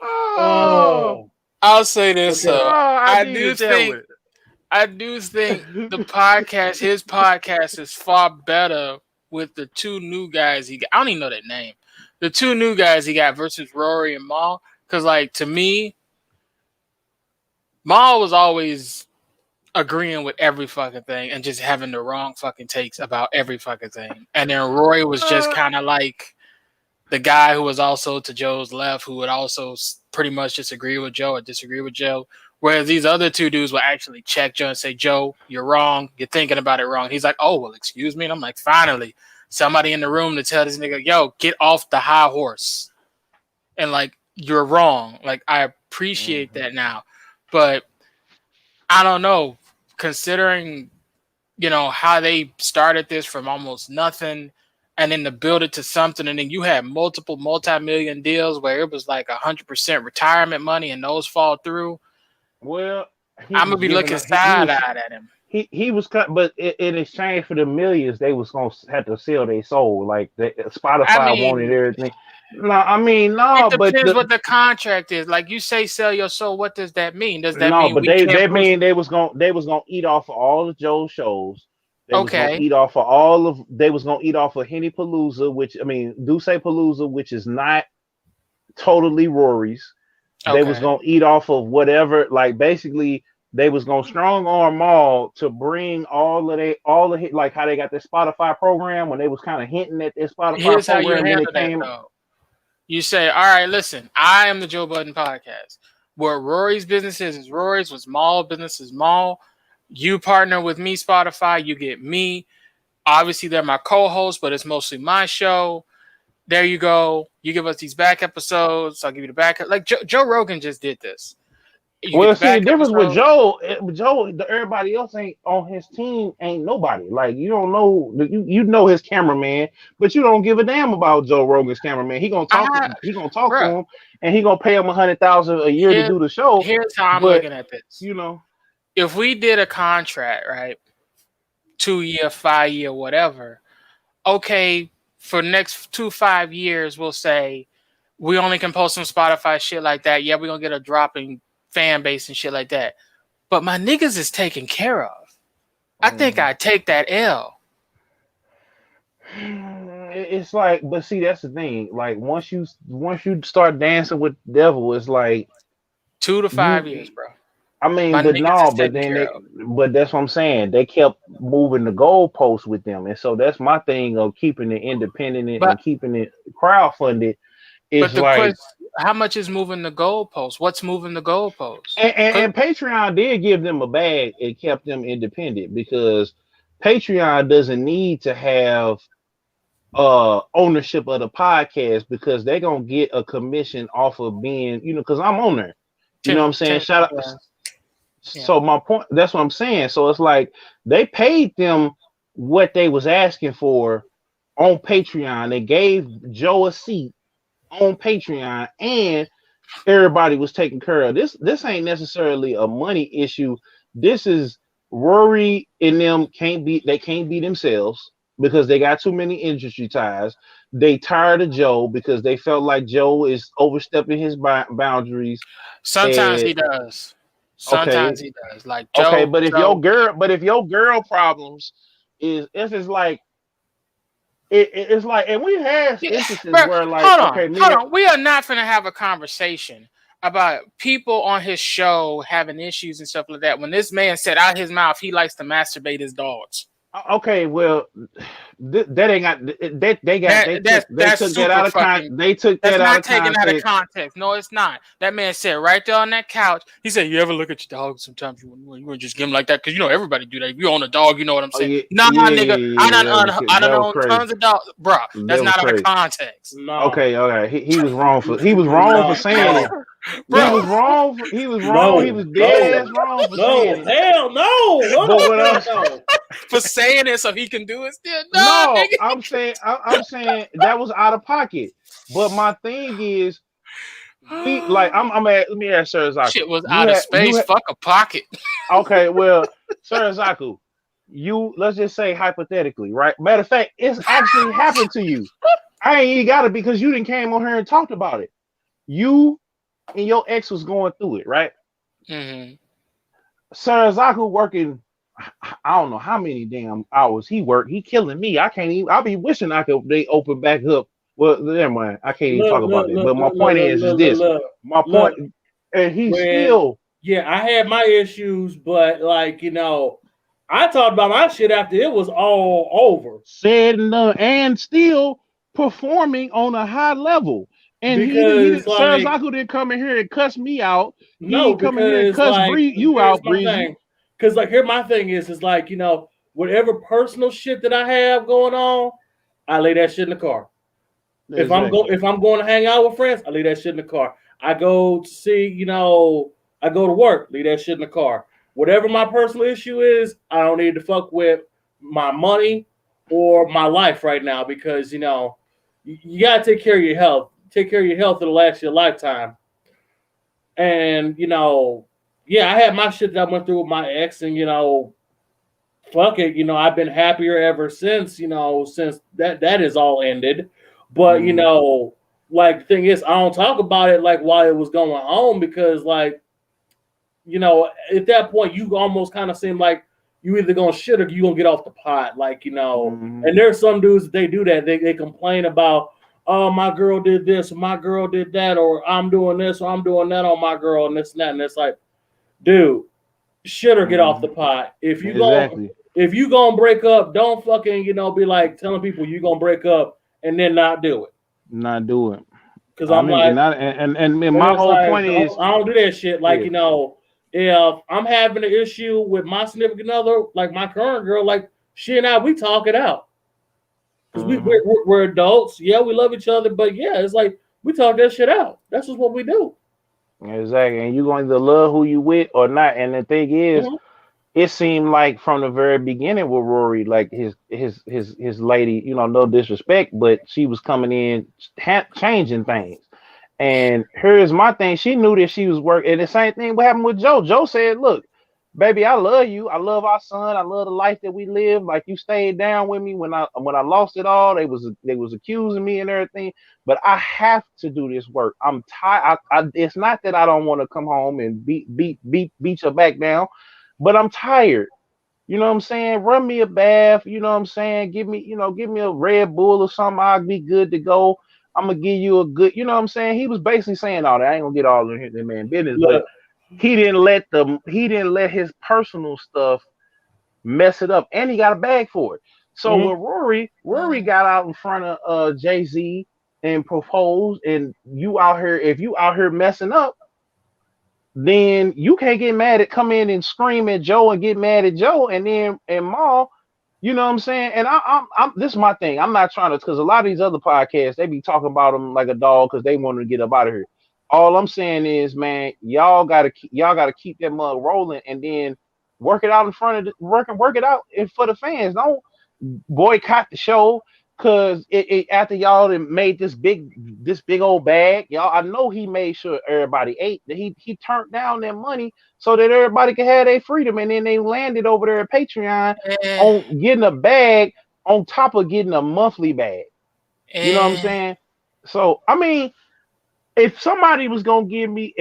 Oh, I'll say this. Okay. I do think the podcast, his podcast, is far better with the two new guys he got. I don't even know their name. The two new guys he got versus Rory and Maul. Because, like, to me, Maul was always agreeing with every fucking thing and just having the wrong fucking takes about every fucking thing. And then Roy was just kind of like the guy who was also to Joe's left, who would also pretty much disagree with Joe or disagree with Joe. Whereas these other two dudes will actually check Joe and say, Joe, you're wrong. You're thinking about it wrong. He's like, oh, well, excuse me. And I'm like, finally, somebody in the room to tell this nigga, yo, get off the high horse. And like, you're wrong. Like, I appreciate that now. But I don't know, considering, you know, how they started this from almost nothing and then to build it to something. And then you had multiple multi-million deals where it was like 100% retirement money and those fall through. Well, I'm going to be looking side-eyed at him. He was cut, but in exchange for the millions, they was going to have to sell their soul. Like Spotify wanted everything. No, I mean, no, it depends what the contract is. Like you say, sell your soul. What does that mean? Does that mean? No, but they mean they was gonna eat off of all of Joe's shows. They was gonna eat off of all of. They was gonna eat off of Henny Palooza, which I mean, Duce Palooza, which is not totally Rory's. They was gonna eat off of whatever. Like basically, they was gonna strong arm Maul to bring all of like how they got their Spotify program when they was kind of hinting at their Spotify Here's program. How you handle that, though. You say, all right, listen, I am the Joe Budden podcast. Where Rory's business is Rory's, what's Maul business is Maul. You partner with me, Spotify, you get me. Obviously, they're my co-hosts, but it's mostly my show. There you go. You give us these back episodes. I'll give you the back. Like Joe Rogan just did this. Well, see, the difference with Joe, everybody else ain't on his team, ain't nobody. Like, you don't know, you know his cameraman, but you don't give a damn about Joe Rogan's cameraman. He gonna talk to him, and he gonna pay him $100,000 a year to do the show. Here's how I'm looking at this. You know, if we did a contract, right, 2-year, 5-year, whatever, okay, for next 5 years, we'll say we only can post some Spotify shit like that. Yeah, we're gonna get a drop in fan base and shit like that, but my niggas is taken care of. I think I take that L. It's like, but see, that's the thing. Like once you start dancing with the devil, it's like 2 to 5 years, bro. I mean, but that's what I'm saying. They kept moving the goalposts with them, and so that's my thing of keeping it independent and keeping it crowdfunded. It's like, how much is moving the goalposts? What's moving the goalposts? And Patreon did give them a bag. It kept them independent because Patreon doesn't need to have ownership of the podcast because they're gonna get a commission off of being, because I'm on there. You know what I'm saying? Shout out. Yeah. So my point, that's what I'm saying. So it's like they paid them what they was asking for on Patreon. They gave Joe a seat on Patreon, and everybody was taken care of. This ain't necessarily a money issue. This is Rory and them can't be themselves because they got too many industry ties. They tired of Joe because they felt like Joe is overstepping his boundaries. Sometimes he does. Sometimes he does. Like Joe, okay, but if your girl problems is it's like. It's like, and we have instances where, like, hold on. We are not going to have a conversation about people on his show having issues and stuff like that. When this man said out his mouth he likes to masturbate his dogs. Okay, well, that ain't got they took that out of context. They took that out of context. That's not taken out of context. No, it's not. That man said right there on that couch. He said, "You ever look at your dog? Sometimes you wouldn't just give him like that because everybody do that. If you own a dog, you know what I'm saying." Nigga, I don't own tons of dogs, bro. That's not out of context. No. Okay. He was wrong for saying it. Bro. He was wrong. He was dead ass wrong for saying it. Hell no. But what else? For saying it so he can do it still? No, I'm saying that was out of pocket. But my thing is, let me ask Serizaku. Shit was out of space. Fuck a pocket. Okay, well, Serizaku, let's just say hypothetically, right? Matter of fact, it's actually happened to you. I ain't even got it because you didn't came on here and talked about it. You and your ex was going through it, right? Mm-hmm. Serizaku working, I don't know how many damn hours he worked. He killing me. I can't even. I'll be wishing they open back up. Well, never mind. I can't even talk about it. But my point is this. My point, and he's still Yeah, I had my issues, but like, you know, I talked about my shit after it was all over. Said and still performing on a high level. And he Because didn't like Serizaku didn't come in here and cuss me out. He no, ain't come in here and because cuss like you here's out, my Breezy. thing. Because like here my thing is like, you know, whatever personal shit that I have going on, I lay that shit in the car. Exactly. If I'm going to hang out with friends, I leave that shit in the car. I go to see, you know, I go to work, leave that shit in the car. Whatever my personal issue is, I don't need to fuck with my money or my life right now because you know you gotta take care of your health. Take care of your health, it'll last your lifetime. And you know, yeah, I had my shit that I went through with my ex, and you know, fuck it, you know, I've been happier ever since, you know, since that is all ended. But you know, like the thing is, I don't talk about it like while it was going on because, like, you know, at that point, you almost kind of seem like you either gonna shit or you gonna get off the pot, like you know. And there's some dudes they do that. They complain about, oh, my girl did this, or my girl did that, or I'm doing this, or I'm doing that on my girl, and this and that. And it's like, dude, shit or get off the pot. If you gonna break up, don't fucking, you know, be like telling people you gonna break up and then not do it. Not do it. Because I'm like, and my whole like, point is, I don't do that shit. Like, you know, if I'm having an issue with my significant other, like my current girl, like she and I, we talk it out. Because we're adults. Yeah, we love each other, but yeah, it's like we talk that shit out. That's just what we do. exactly. And you're going to love who you with or not. And the thing is, it seemed like from the very beginning with Rory, like his lady, you know, no disrespect, but she was coming in changing things. And here's my thing: she knew that she was working. And the same thing what happened with Joe. Joe said, "Look, baby, I love you. I love our son. I love the life that we live. Like you stayed down with me when I lost it all. They was accusing me and everything. But I have to do this work. I'm tired. It's not that I don't want to come home and beat your back down, but I'm tired. You know what I'm saying? Run me a bath. You know what I'm saying? Give me a Red Bull or something. I'll be good to go. I'm gonna give you a good. You know what I'm saying? He was basically saying all that. I ain't gonna get all in that man business, but he didn't let his personal stuff mess it up, and he got a bag for it. So with Rory got out in front of Jay-Z and proposed, and you out here, if you out here messing up, then you can't get mad at come in and scream at Joe and get mad at Joe and then and Maul, you know what I'm saying? And I'm this is my thing. I'm not trying to, because a lot of these other podcasts they be talking about him like a dog because they want to get up out of here. All I'm saying is, man, y'all gotta keep that mug rolling and then work it out in front of work it out for the fans. Don't boycott the show because it after y'all made this big old bag, y'all. I know he made sure everybody ate. That he turned down their money so that everybody could have their freedom, and then they landed over there at Patreon on getting a bag on top of getting a monthly bag. You know what I'm saying? So I mean, if somebody was gonna give me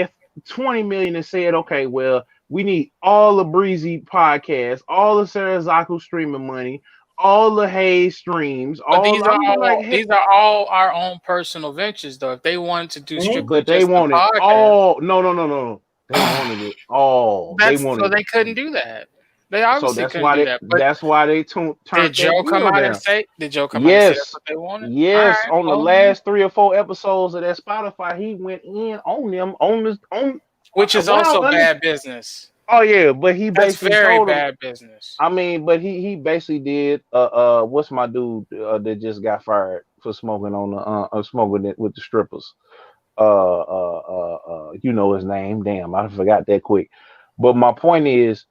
20 million and said, okay, well, we need all the Breezy podcasts, all the Serizaku streaming money, all the Hayes streams, but these are all our own personal ventures, though. If they wanted to do strictly, but they wanted all. No. They wanted it all. So they couldn't do that. They obviously couldn't do that. But that's why they turned. Did Joe come out and say? Did Joe come out and say that's what they wanted? Yes, right, on the last 3 or 4 episodes of that Spotify, he went in on them on which is also bad business. Oh yeah, but he basically very bad business. I mean, but he basically did. What's my dude that just got fired for smoking on the smoking it with the strippers? You know his name. Damn, I forgot that quick. But my point is,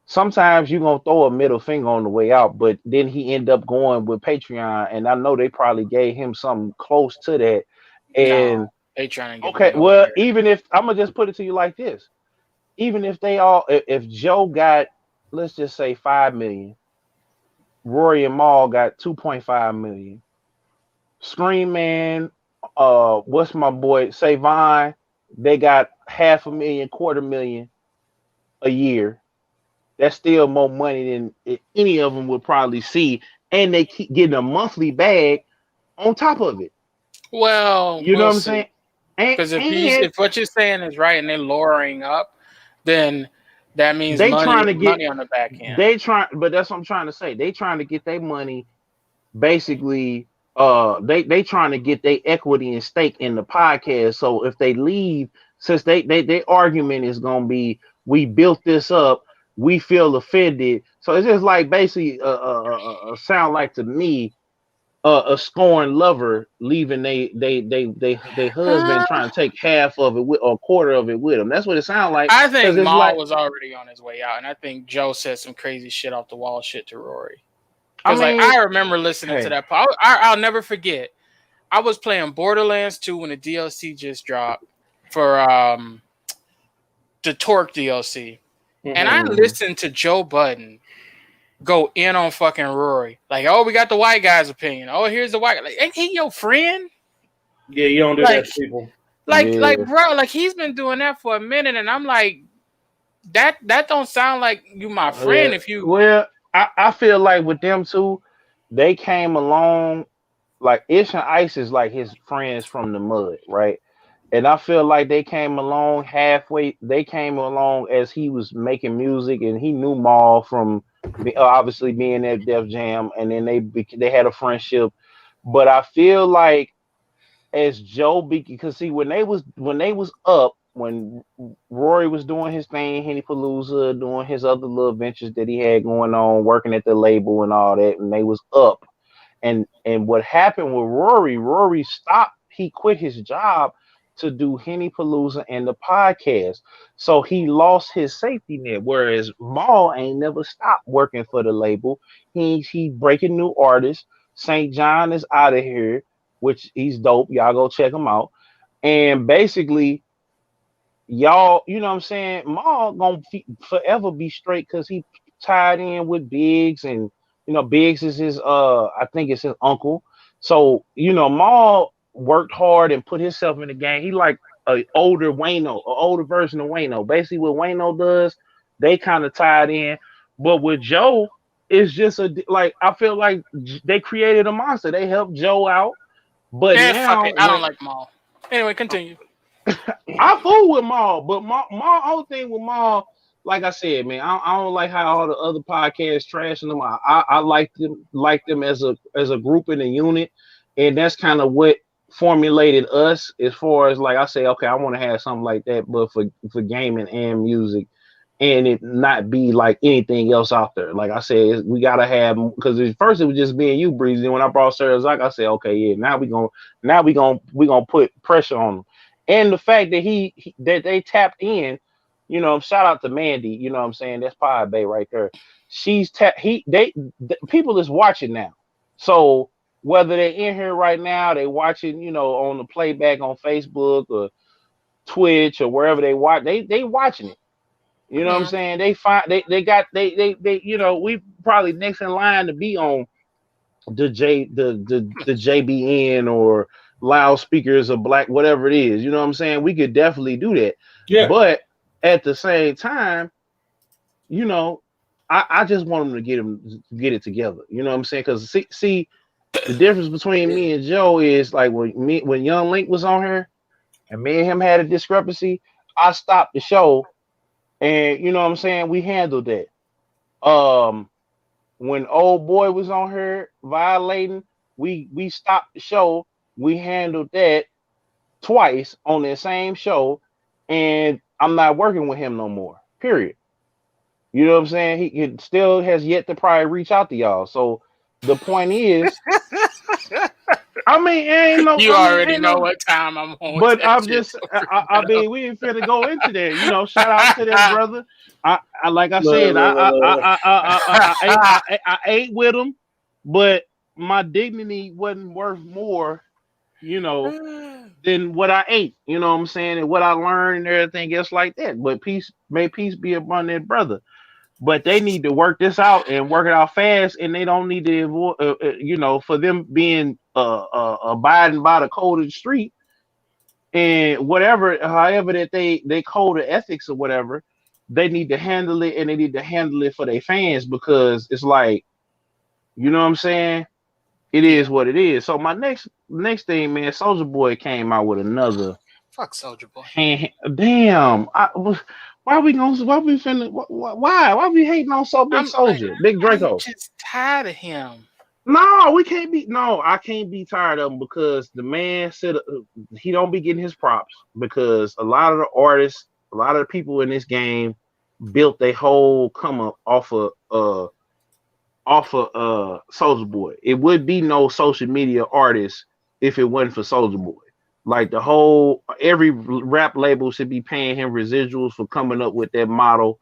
sometimes you're gonna throw a middle finger on the way out, but then he end up going with Patreon, and I know they probably gave him something close to that. And no, Patreon. Okay, well, even if I'm gonna just put it to you like this. Even if if Joe got, let's just say 5 million, Rory and Maul got 2.5 million. Scream Man, what's my boy, Savon, they got 500,000, 250,000 a year. That's still more money than any of them would probably see, and they keep getting a monthly bag on top of it. Well, you know what I'm saying? Because if what you're saying is right, and they're lowering up then that means They trying to get money on the back end. but that's what I'm trying to say. They trying to get their money basically. They trying to get their equity and stake in the podcast. So if they leave, since their argument is gonna be, we built this up, we feel offended. So it's just like basically sound like to me a scorned lover leaving they husband trying to take half of it with, or a quarter of it with them. That's what it sounds like. I think it's Maul like, was already on his way out, and I think Joe said some crazy shit off the wall shit to Rory. Because I remember listening to that part. I'll never forget. I was playing Borderlands 2 when the DLC just dropped for the Torque DLC, and I listened to Joe Budden go in on fucking Rory. Like, oh, we got the white guy's opinion. Oh, here's the white guy. Like, ain't he your friend? Yeah, you don't do that to people. Like, bro, like he's been doing that for a minute, and I'm like, that don't sound like you my friend. Yeah. If you I feel like with them two, they came along like Ish and Ice is like his friends from the mud, right? And I feel like they came along halfway. They came along as he was making music, and he knew Maul from obviously being at Def Jam, and then they had a friendship. But I feel like as Joe, because see when they was up, when Rory was doing his thing, Henny Palooza, doing his other little ventures that he had going on, working at the label and all that, and they was up. And what happened with Rory stopped. He quit his job to do Henny Palooza and the podcast. So he lost his safety net. Whereas Maul ain't never stopped working for the label. He breaking new artists. St. John is out of here, which he's dope. Y'all go check him out. And basically, y'all, you know what I'm saying? Maul gonna forever be straight because he tied in with Biggs, and Biggs is his I think it's his uncle. So Maul worked hard and put himself in the game. He like an older Wayno, an older version of Wayno. Basically what Wayno does, they kind of tied in. But with Joe, it's just I feel like they created a monster. They helped Joe out. But now fuck it. I don't like Maul. Anyway, continue. I fool with Maul, but Maul, whole thing with Maul, like I said, man, I don't like how all the other podcasts trashing them. I like them as a group and a unit, and that's kind of what formulated us as far as like I say, okay, I want to have something like that, but for gaming and music, and it not be like anything else out there. Like I said, we gotta have, because at first it was just me and you, Breezy. And when I brought Serizaku, I said, okay, yeah, now we gonna put pressure on them. And the fact that that they tapped in, shout out to Mandy, you know what I'm saying? That's Pie Bay right there. She's people is watching now. So whether they're in here right now, they watching, on the playback on Facebook or Twitch or wherever they watch, they watching it. You know what I'm saying? They we probably next in line to be on the JBN or loudspeakers or black, whatever it is. You know what I'm saying? We could definitely do that. Yeah. But at the same time, I just want them to get it together. You know what I'm saying? Because see, the difference between me and Joe is like when Young Link was on here and me and him had a discrepancy, I stopped the show. And you know what I'm saying? We handled that. When old boy was on here violating, we stopped the show. We handled that twice on that same show, and I'm not working with him no more. Period. You know what I'm saying? He still has yet to probably reach out to y'all. So the point is, I mean, already know what time I'm on. But I'm just, I mean, we ain't finna go into that. Shout out to that brother. I ate with him, but my dignity wasn't worth more, than what I ate. You know what I'm saying, and what I learned and everything else like that. But may peace be upon that brother. But they need to work this out and work it out fast, and they don't need to, for them being abiding by the code of the street and however that they code of ethics or whatever, they need to handle it, and they need to handle it for their fans, because it's like, you know what I'm saying? It is what it is. So my next thing, man, Soulja Boy came out with another. Fuck Soulja Boy. Damn, Why we finna? Why we hating on Big Soulja, Big I'm Draco? just tired of him. No, we can't be. No, I can't be tired of him because the man said he don't be getting his props because a lot of the artists, a lot of the people in this game built their whole come up off of Soulja Boy. It would be no social media artist if it wasn't for Soulja Boy. Like every rap label should be paying him residuals for coming up with that model.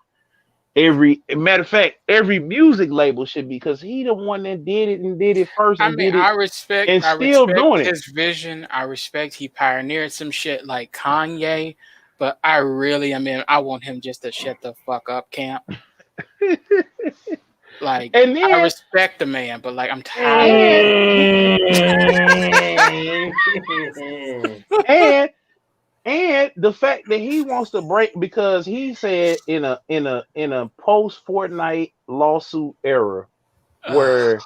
Matter of fact, every music label should be because he the one that did it first I and mean, did it I and still respect doing it. his vision. I respect he pioneered some shit like Kanye, but I want him just to shut the fuck up, Camp. Like, And then, I respect the man, but like, I'm tired. and the fact that he wants to break because he said in a post Fortnite lawsuit era where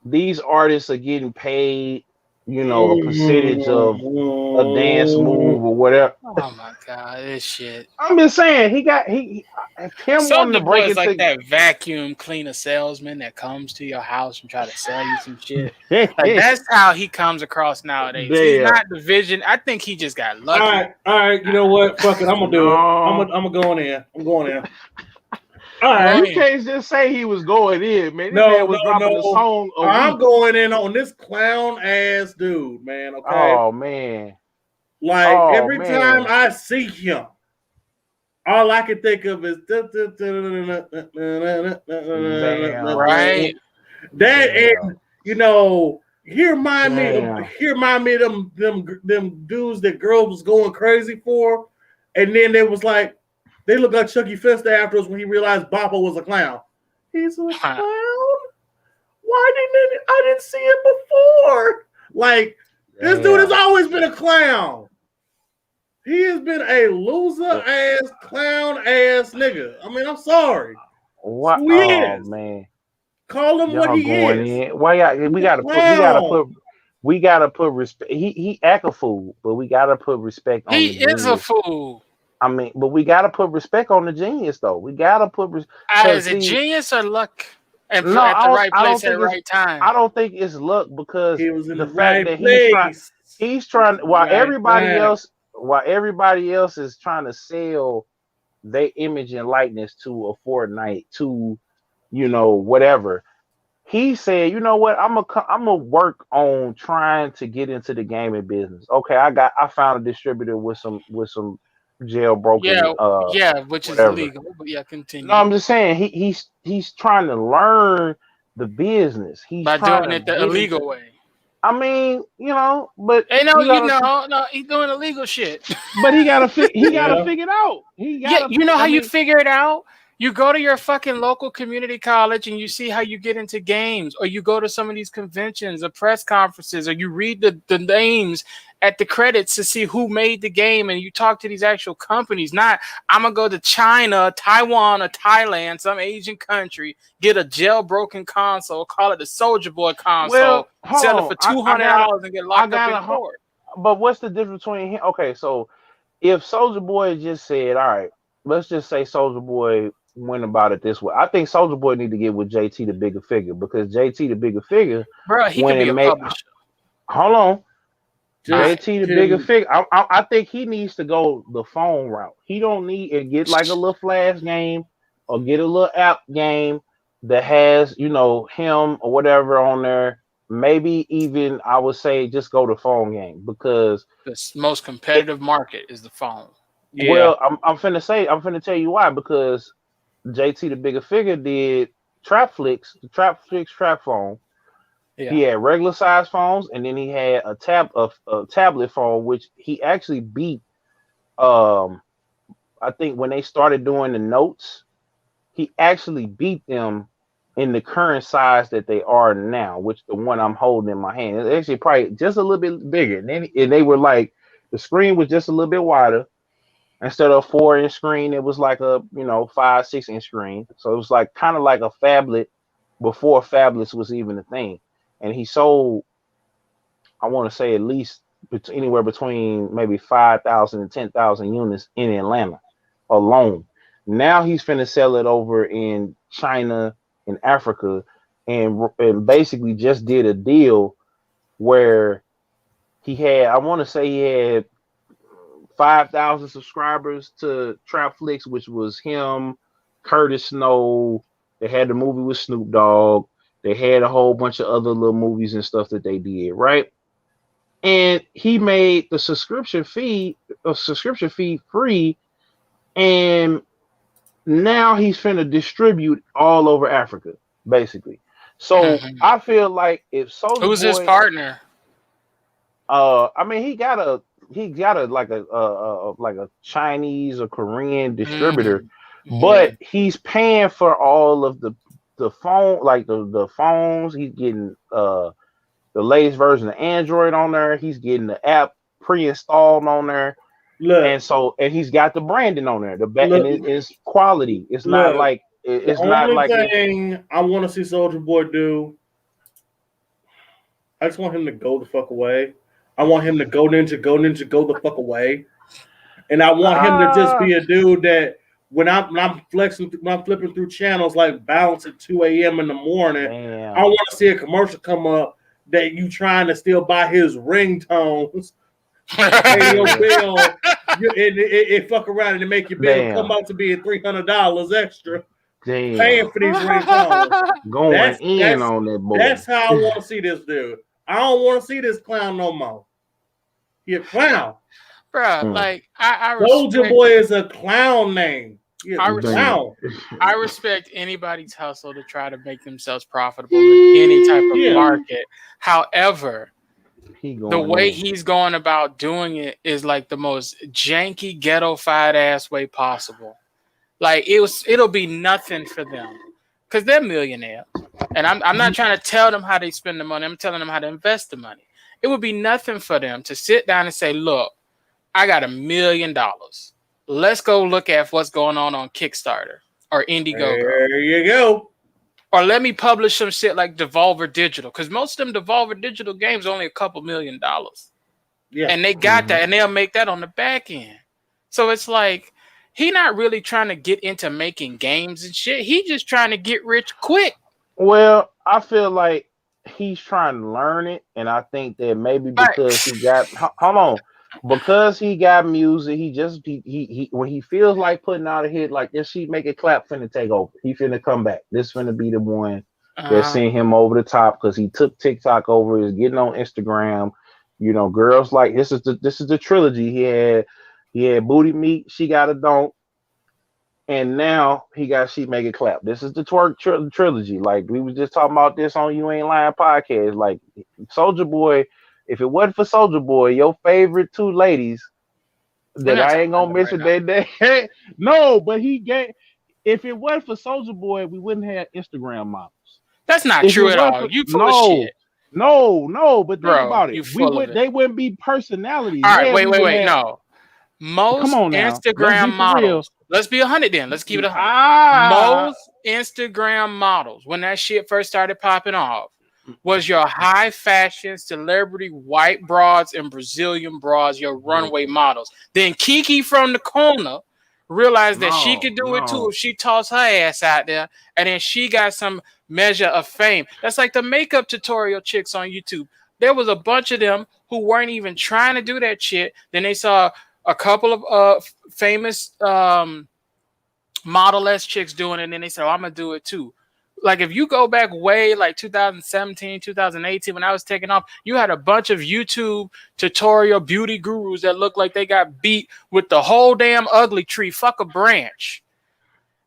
these artists are getting paid, a percentage of a dance move or whatever. Oh my god, this shit. I'm just saying him wanting to Soulja break Boy is into like that vacuum cleaner salesman that comes to your house and try to sell you some shit. Like, that's how he comes across nowadays. He's not the vision. I think he just got lucky. All right. You know what? Fuck it. I'm gonna do it. I'm gonna go in. I'm going in. All right. You can't just say he was going in, man. This No, man was dropping a song a I'm week. going in on this clown ass dude, man. Okay. Oh man. Like every time I see him, all I can think of is right. That and he remind me of them dudes that girls was going crazy for, and then they was like they looked like Chucky Festa afterwards when he realized Boppo was a clown. He's a clown. Why I didn't see it before? Like this dude has always been a clown. He has been a loser ass clown ass nigga. I mean, I'm sorry. What? Who he is. Man. Call him what he is. In. Why we gotta put respect. He act a fool, but we gotta put respect on He is a fool. I mean, but we gotta put respect on the genius though. We gotta put is it genius or luck? And at the right place at the right time. I don't think it's luck because he was in the the fact right that place. he's trying while everybody else is trying to sell their image and likeness to a Fortnite, to whatever. He said, you know what, I'm gonna work on trying to get into the gaming business. Okay, I found a distributor with some jailbroken which whatever. is illegal, but yeah, continue. No, I'm just saying he's trying to learn the business. He's by doing it the illegal way. I mean, but he's doing illegal shit. But he gotta figure it out. How you figure it out? You go to your fucking local community college and you see how you get into games, or you go to some of these conventions or press conferences, or you read the names at the credits to see who made the game, and you talk to these actual companies. Not, I'm going to go to China, Taiwan, or Thailand, some Asian country, get a jailbroken console, call it the Soulja Boy console, sell it for $200 and get locked up in court. But what's the difference between him? Okay, so if Soulja Boy just said, all right, let's just say Soulja Boy went about it this way. I think Soulja Boy need to get with JT the bigger figure, because JT the bigger figure, bro, he can be a publisher. Hold on. JT the bigger figure. I think he needs to go the phone route. He don't need to get like a little flash game or get a little app game that has, him or whatever on there. Maybe even I would say just go to phone game, because the most competitive market is the phone. Yeah. Well, I'm finna tell you why, because JT the bigger figure did the trap phone. Yeah. He had regular size phones, and then he had a tablet phone, which he actually beat. I think when they started doing the notes, he actually beat them in the current size that they are now, which the one I'm holding in my hand is actually probably just a little bit bigger. And they were like, the screen was just a little bit wider. Instead of a 4-inch screen, it was like a 5-6-inch screen. So it was like kind of like a phablet before phablets was even a thing. And he sold, I want to say, at least anywhere between maybe 5,000 and 10,000 units in Atlanta alone. now he's finna sell it over in China and Africa, and basically just did a deal where he had, I want to say he had 5,000 subscribers to Trapflix, which was him, Curtis Snow. They had the movie with Snoop Dogg. They had a whole bunch of other little movies and stuff that they did, right? And he made the subscription fee free, and now he's finna distribute all over Africa, basically. So I feel like if Soulja Boy, who's his partner? I mean, he got a like a Chinese or Korean distributor, but he's paying for all of the phone, like the phones. He's getting the latest version of Android on there. He's getting the app pre-installed on there. Look, and he's got the branding on there. The and it's quality. It's not like it's not like the only thing I want to see Soulja Boy do. I just want him to go the fuck away. I want him to go ninja, go the fuck away. And I want him to just be a dude that when I'm flipping through channels like Bounce at 2 a.m. in the morning, I want to see a commercial come up that you trying to still buy his ringtones. Pay your bill, it fuck around and make your bill come out to be $300 extra. Paying for these ringtones. Going in on that boy. That's how I want to see this dude. I don't want to see this clown no more. He a clown. Bro, like I Soulja Boy is a clown name. I respect anybody's hustle to try to make themselves profitable in any type of market. However, the way he's going about doing it is like the most janky, ghetto-fied ass way possible. Like it'll be nothing for them because they're millionaires, and I'm not trying to tell them how they spend the money. I'm telling them how to invest the money. It would be nothing for them to sit down and say, "Look, I got $1 million. Let's go look at what's going on Kickstarter or Indiegogo. There you go. Or let me publish some shit like Devolver Digital, because most of them Devolver Digital games are only a couple $1 million. Yeah, and they got that, and they'll make that on the back end. So it's like he not really trying to get into making games and shit. He just trying to get rich quick. Well, I feel like he's trying to learn it, and I think that maybe because he got because he got music, he when he feels like putting out a hit like this, he make it clap finna take over. He finna come back. This finna be the one that sent him over the top because he took TikTok over. Is getting on Instagram. You know, girls like this is the trilogy. He had Booty Meat, She Got a Don't, and now he got She Make It Clap. This is the twerk trilogy. Like we was just talking about this on You Ain't Lying podcast. Like Soulja Boy. If it wasn't for Soulja Boy, your favorite two ladies that I ain't gonna mention that day. No, but he gave. If it wasn't for Soulja Boy, we wouldn't have Instagram models. That's not true at all. You full of shit. No, but think about it. They wouldn't be personalities. All right, wait. No. Most Instagram models. Let's be 100 then. Let's keep it 100. Most Instagram models, when that shit first started popping off, was your high fashion celebrity white broads and Brazilian broads, your runway models. Then Kiki from the corner realized that she could do it too if she tossed her ass out there, and then she got some measure of fame. That's like the makeup tutorial chicks on YouTube. There was a bunch of them who weren't even trying to do that shit. Then they saw a couple of famous model-less chicks doing it, and then they said, I'm going to do it too. Like if you go back way like 2017, 2018, when I was taking off, you had a bunch of YouTube tutorial beauty gurus that looked like they got beat with the whole damn ugly tree. Fuck a branch.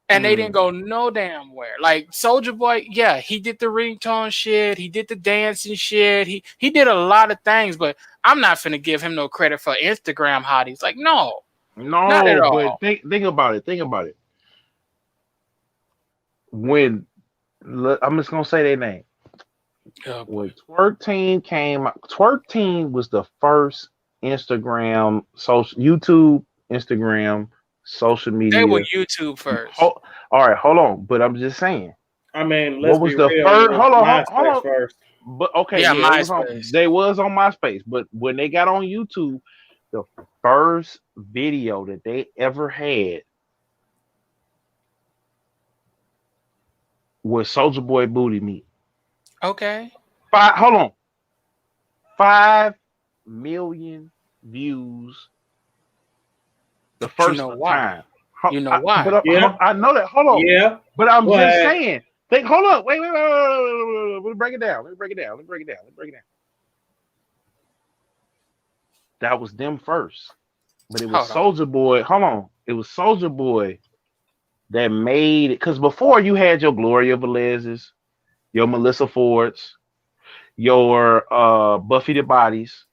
And they didn't go no damn where. Like Soulja Boy, yeah, he did the ringtone shit. He did the dancing shit. He did a lot of things, but I'm not finna give him no credit for Instagram hotties. Like, no, not at all. But think about it. Think about it. When I'm just gonna say their name. When Twerk Team came out, Twerk Team was the first Instagram, YouTube, Instagram, social media. They were YouTube first. All right, hold on. But I'm just saying. I mean, let's what was be the real, first? Hold on. First. But okay, yeah, MySpace. They was on MySpace, but when they got on YouTube, the first video that they ever had was Soulja Boy Booty Meat. Okay. Hold on. 5 million views the first time. You know why? But I know that. Hold on. Yeah. But I'm just saying. Hold up. Wait. Let me break it down. That was them first. But it was Soulja Boy. Hold on. It was Soulja Boy that made it. Because before you had your Gloria Velez's, your Melissa Ford's, your Buffy the Bodies,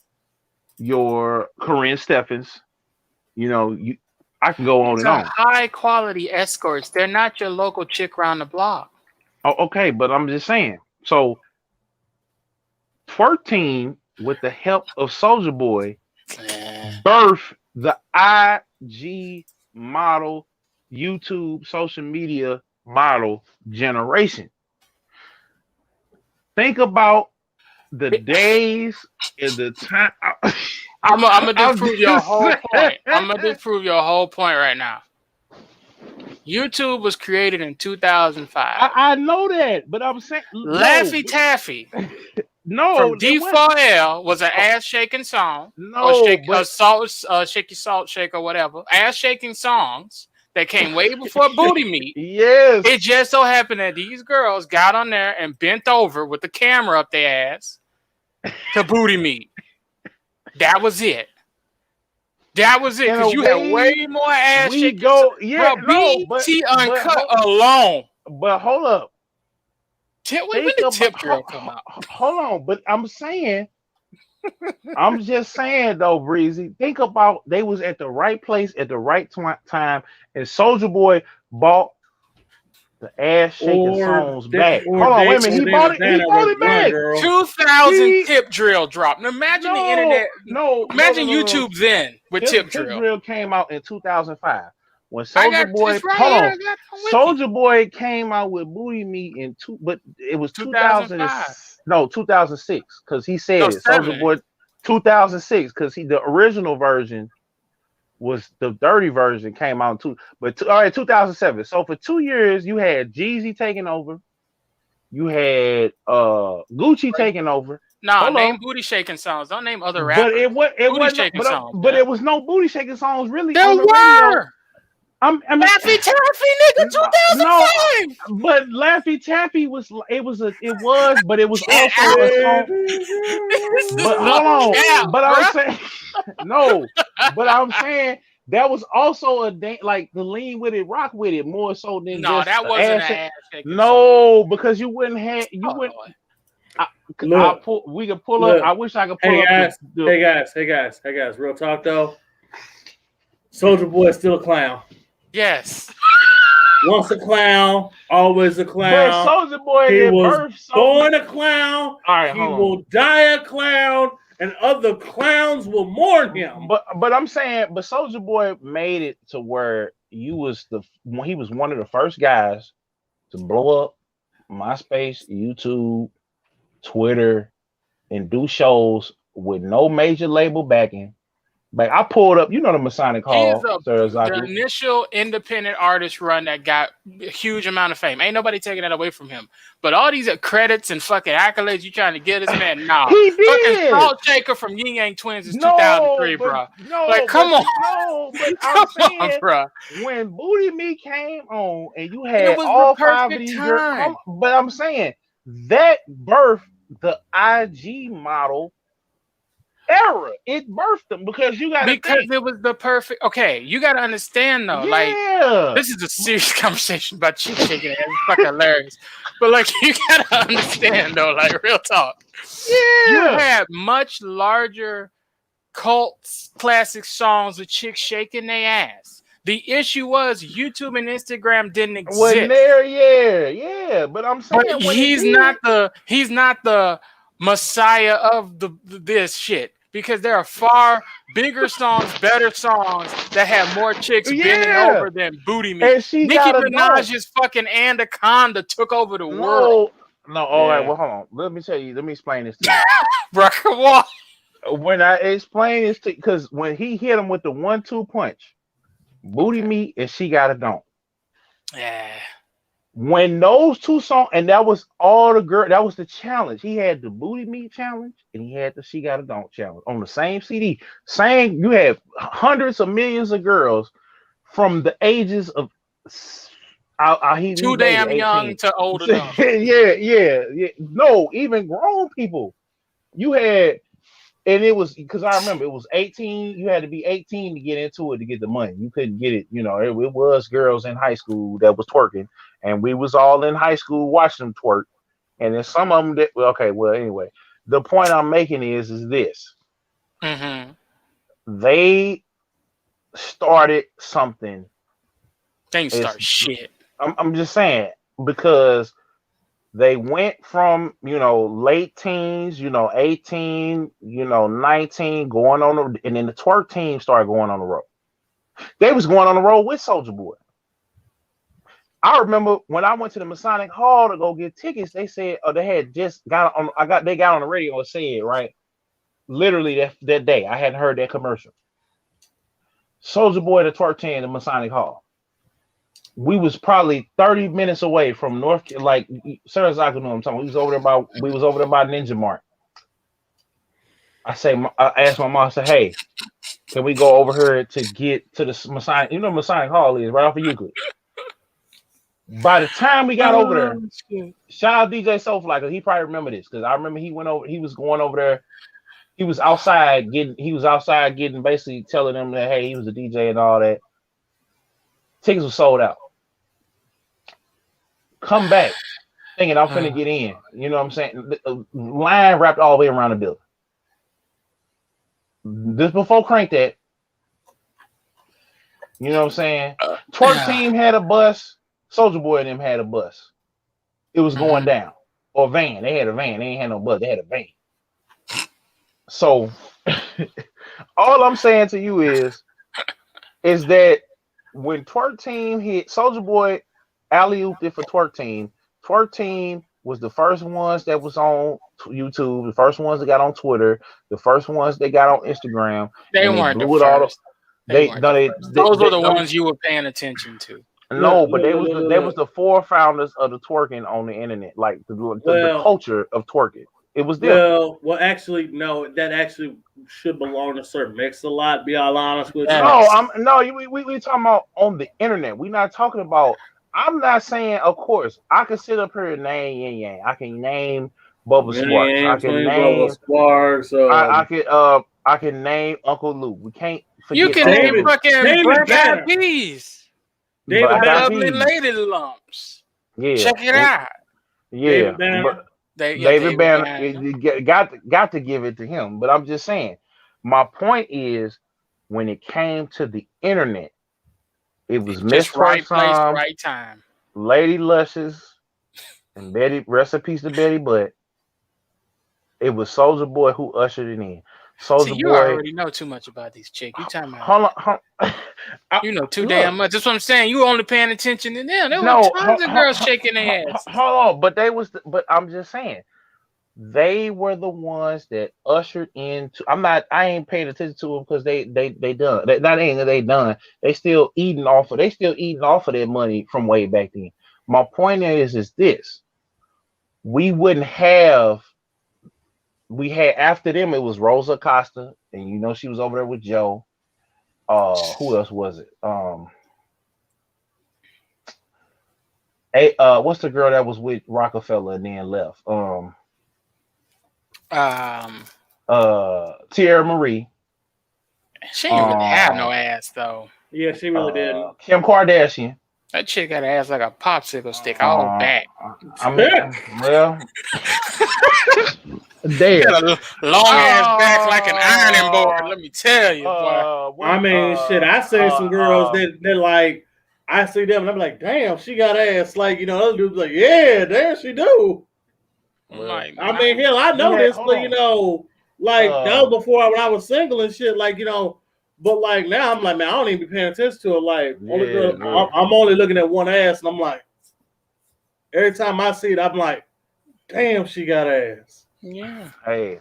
your Corinne Steffens. You know, I can go on and on. High quality escorts. They're not your local chick round the block. Oh, okay, but I'm just saying. So, Twerk Team, with the help of Soulja Boy, birthed the IG model, YouTube, social media model generation. Think about the days and the time. I'm gonna disprove your whole point. I'm gonna disprove your whole point right now. YouTube was created in 2005. I know that, but I'm saying Laffy Taffy. No, from D4L was an ass shaking song. No, shaky salt shake or whatever. Ass shaking songs that came way before Booty Meat. Yes. It just so happened that these girls got on there and bent over with the camera up their ass to Booty Meat. That was it. Because you had way more ass shaking. BT Uncut alone. But hold up. When did Tip Drill come out? Hold on, but I'm just saying though, Breezy. Think about they was at the right place at the right time, and Soulja Boy bought the ass shaking songs back. Hold on, wait a minute. He bought it back. 2000 Tip Drill dropped. Now imagine the internet. Imagine YouTube then with Tip Drill. Tip Drill came out in 2005. When Soulja Boy, Soulja Boy came out with Booty Meat but it was 2005. 2006, because he said Soulja Boy 2006, because the original version was the dirty version came out in 2007. So for 2 years you had Jeezy taking over, you had Gucci taking over. Name booty shaking songs. Don't name other rappers. But it was no booty shaking songs really. There were. Laffy Taffy, nigga, 2005. But Laffy Taffy but it was also a song. But hold on, but I'm saying no. But I'm saying that was also like the lean with it, rock with it, more so than just that wasn't an ass shaking. No, because you wouldn't. We could pull up. I wish I could pull up. Hey guys. Real talk though. Soulja Boy is still a clown. Yes. Once a clown, always a clown. Soulja Boy, he was born a clown. He will die a clown, and other clowns will mourn him. But I'm saying, Soulja Boy made it to where he was one of the first guys to blow up MySpace, YouTube, Twitter, and do shows with no major label backing. Like I pulled up, the Masonic Hall. The initial independent artist run that got a huge amount of fame. Ain't nobody taking that away from him. But all these credits and fucking accolades you trying to get this man, nah. He did. Fucking Salt Shaker from Yin Yang Twins is 2003, bro. Come on. No, but I'm saying, bro. When Booty Meat came on and you had all 5 of these girls, but I'm saying that birthed the IG model era. It birthed them because it was the perfect. Okay, you got to understand though. Like this is a serious conversation about cheek shaking. It's fucking hilarious. But you got to understand though. Real talk. Yeah, you had much larger cult classic songs with chicks shaking their ass. The issue was YouTube and Instagram didn't exist. Wasn't there? Yeah. But I'm saying he's not the messiah of this shit. Because there are far bigger songs, better songs that have more chicks bending over than Booty Meat. Nicki Minaj's fucking Anaconda took over the world. No, all right. Well, hold on. Let me explain this to you. Bro, come on. When I explain this to you, because when he hit him with the 1-2 punch, Booty Meat and She Got It Don't. Yeah. When those two songs, and that was all the girl, that was the challenge. He had the booty meat challenge and he had the she got a donk challenge on the same CD. Same, you have hundreds of millions of girls from the ages of Too damn young to old enough. yeah. No, even grown people. You had, and it was because I remember it was 18. You had to be 18 to get into it to get the money. You couldn't get it. You know, it was girls in high school that was twerking, and we was all in high school watching them twerk. And then some of them that, well, okay, well, anyway, the point I'm making is this: they started something. They didn't start shit. I'm just saying, because they went from, late teens, 18, 19, going on the, and then the twerk team started going on the road. They was going on the road with Soulja Boy. I remember when I went to the Masonic Hall to go get tickets, they said, they had just got on. They got on the radio and said, right, literally that day. I hadn't heard that commercial. Soulja Boy, the twerk team, the Masonic Hall. We was probably 30 minutes away from like Serizaku knew what I'm talking. We was over there by Ninja Mart. I asked my mom, I said, hey, can we go over here to get to the Masonic? You know Masonic Hall is right off of Euclid. By the time we got over there, shout out DJ Soulfly, because he probably remember this, because I remember he was going over there. He was outside getting basically telling them that, hey, he was a DJ and all that. Tickets were sold out. Come back thinking I'm finna get in. You know what I'm saying? The line wrapped all the way around the building. This before Crank That. You know what I'm saying? Twerk team had a bus. Soulja Boy and them had a bus. It was going down. Or a van. They had a van. They ain't had no bus. They had a van. So all I'm saying to you is that when Twerk Team hit, Soulja Boy alley-ooped it for Twerk Team. Twerk Team was the first ones that was on YouTube, the first ones that got on Twitter, the first ones that got on Instagram. They weren't the first. Those were the ones you were paying attention to. No, but they was the four founders of the twerking on the internet, like the culture of twerking. It was them. Well, actually, no, that actually should belong to Sir Mix-a-Lot. Be all honest with you. We talking about on the internet. We're not talking about. I'm not saying, of course, I can sit up here and name Yin Yang. I can name Bubba Sparks. I can name Sparks. I can name Uncle Luke. We can't forget. You can name fucking Black Bees. David Lady Lumps. Yeah, check it out. Yeah, David Banner got to give it to him. But I'm just saying, my point is, when it came to the internet, it was Miss right place, right time. Lady Luscious, and Betty. Recipes to Betty Butt. It was Soulja Boy who ushered it in. See, you already know too much about these chicks. You talking about? Hold on. You know too damn much. That's what I'm saying. You only paying attention to them. There were tons of girls shaking their ass. Hold on, but I'm just saying, they were the ones that ushered into. I ain't paying attention to them because they done. They done. They still eating off of that money from way back then. My point is this: we wouldn't have. We had after them. It was Rosa Costa, and she was over there with Joe. Who else was it? What's the girl that was with Rockefeller and then left? Tierra Marie. She didn't really have no ass though. Yeah, she really did. Kim Kardashian. That chick had ass like a popsicle stick all back. I mean, well, damn. Got a long ass back like an ironing board. Let me tell you, boy. I mean, shit. I say some girls that like. I see them and I'm like, damn, she got ass. Like, other dudes like, yeah, damn, she do. Like, I mean, hell, I know this, but that was before when I was single and shit. Like, but like now I'm like, man, I don't even be paying attention to it. Like, I'm only looking at one ass, and I'm like, every time I see it, I'm like, damn, she got ass. Yeah. Hey,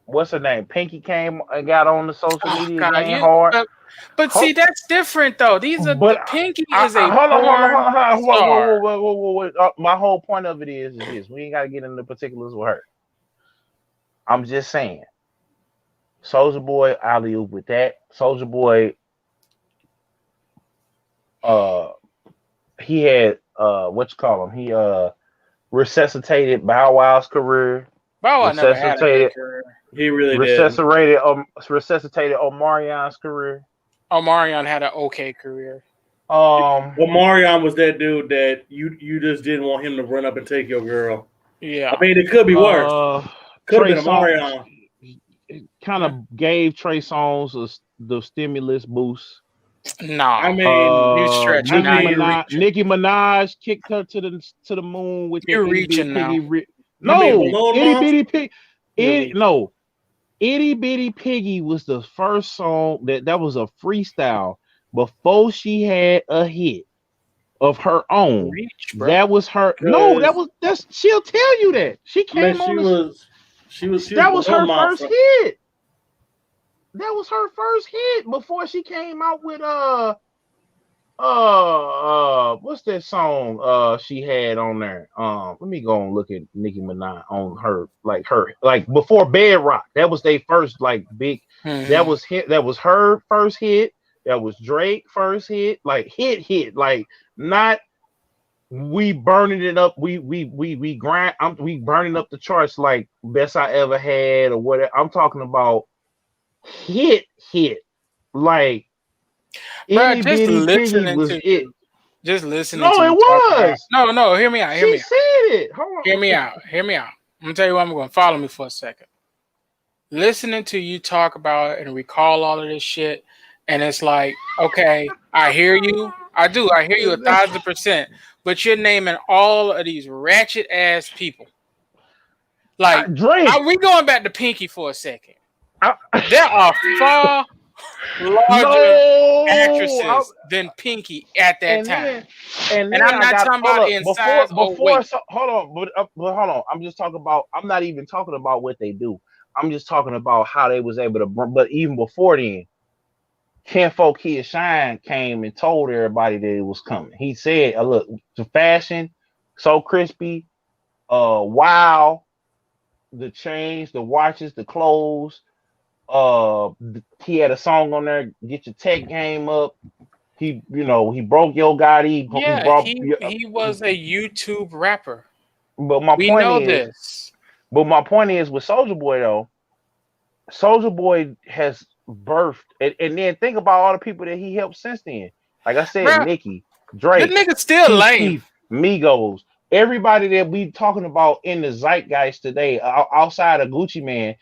what's her name? Pinky came and got on the social media hard. But see, that's different though. These are Pinky is a hold on. star. Whoa. My whole point of it is this: we ain't gotta get into particulars with her. I'm just saying, Soulja Boy alley-oop with that. Soulja Boy, he had what you call him? He resuscitated Bow Wow's career. Bow Wow never had a good career. He really resuscitated Omarion's career. Omarion had an okay career. Omarion was that dude that you just didn't want him to run up and take your girl. Yeah, I mean it could be worse. Could have been Omarion. It kind of gave Trey Songz the stimulus boost. No, I mean you stretch. Nicki Minaj kicked her to the moon with you're reaching now. Itty Bitty Piggy was the first song that was a freestyle before she had a hit of her own. That was her. No, she'll tell you that. She came on. That was her first hit. That was her first hit before she came out with what's that song she had on there? Let me go and look at Nicki Minaj on her before Bedrock. That was their first big that was her first hit. That was Drake's first hit. Hit. Not we burning it up. We burning up the charts like best I ever had or whatever. I'm talking about hit. Like Bro, just listening to it. Just listening to it was. No, hear me out. She said it. Hold on. Hear me out. I'm gonna tell you what I'm going to follow me for a second. Listening to you talk about it and recall all of this shit, and it's like, okay, I hear you. I do. I hear you 1,000%. But you're naming all of these ratchet ass people. Like Drake. We going back to Pinky for a second. There are far larger actresses than Pinky at that time. And I'm not talking about in size or weight. Hold on. I'm just talking about. I'm not even talking about what they do. I'm just talking about how they was able to. But even before then, Kinfolk Kid Shine came and told everybody that it was coming. He said, "Look, the fashion, so crispy, wow, the chains, the watches, the clothes." He had a song on there, "Get Your Tech Game Up." He broke Yo Gotti. He was a YouTube rapper. But my point is with Soulja Boy though, Soulja Boy has birthed and then think about all the people that he helped since then. Like I said, Nicki, Drake, this nigga still lame. Migos, everybody that we talking about in the zeitgeist today, outside of Gucci Man.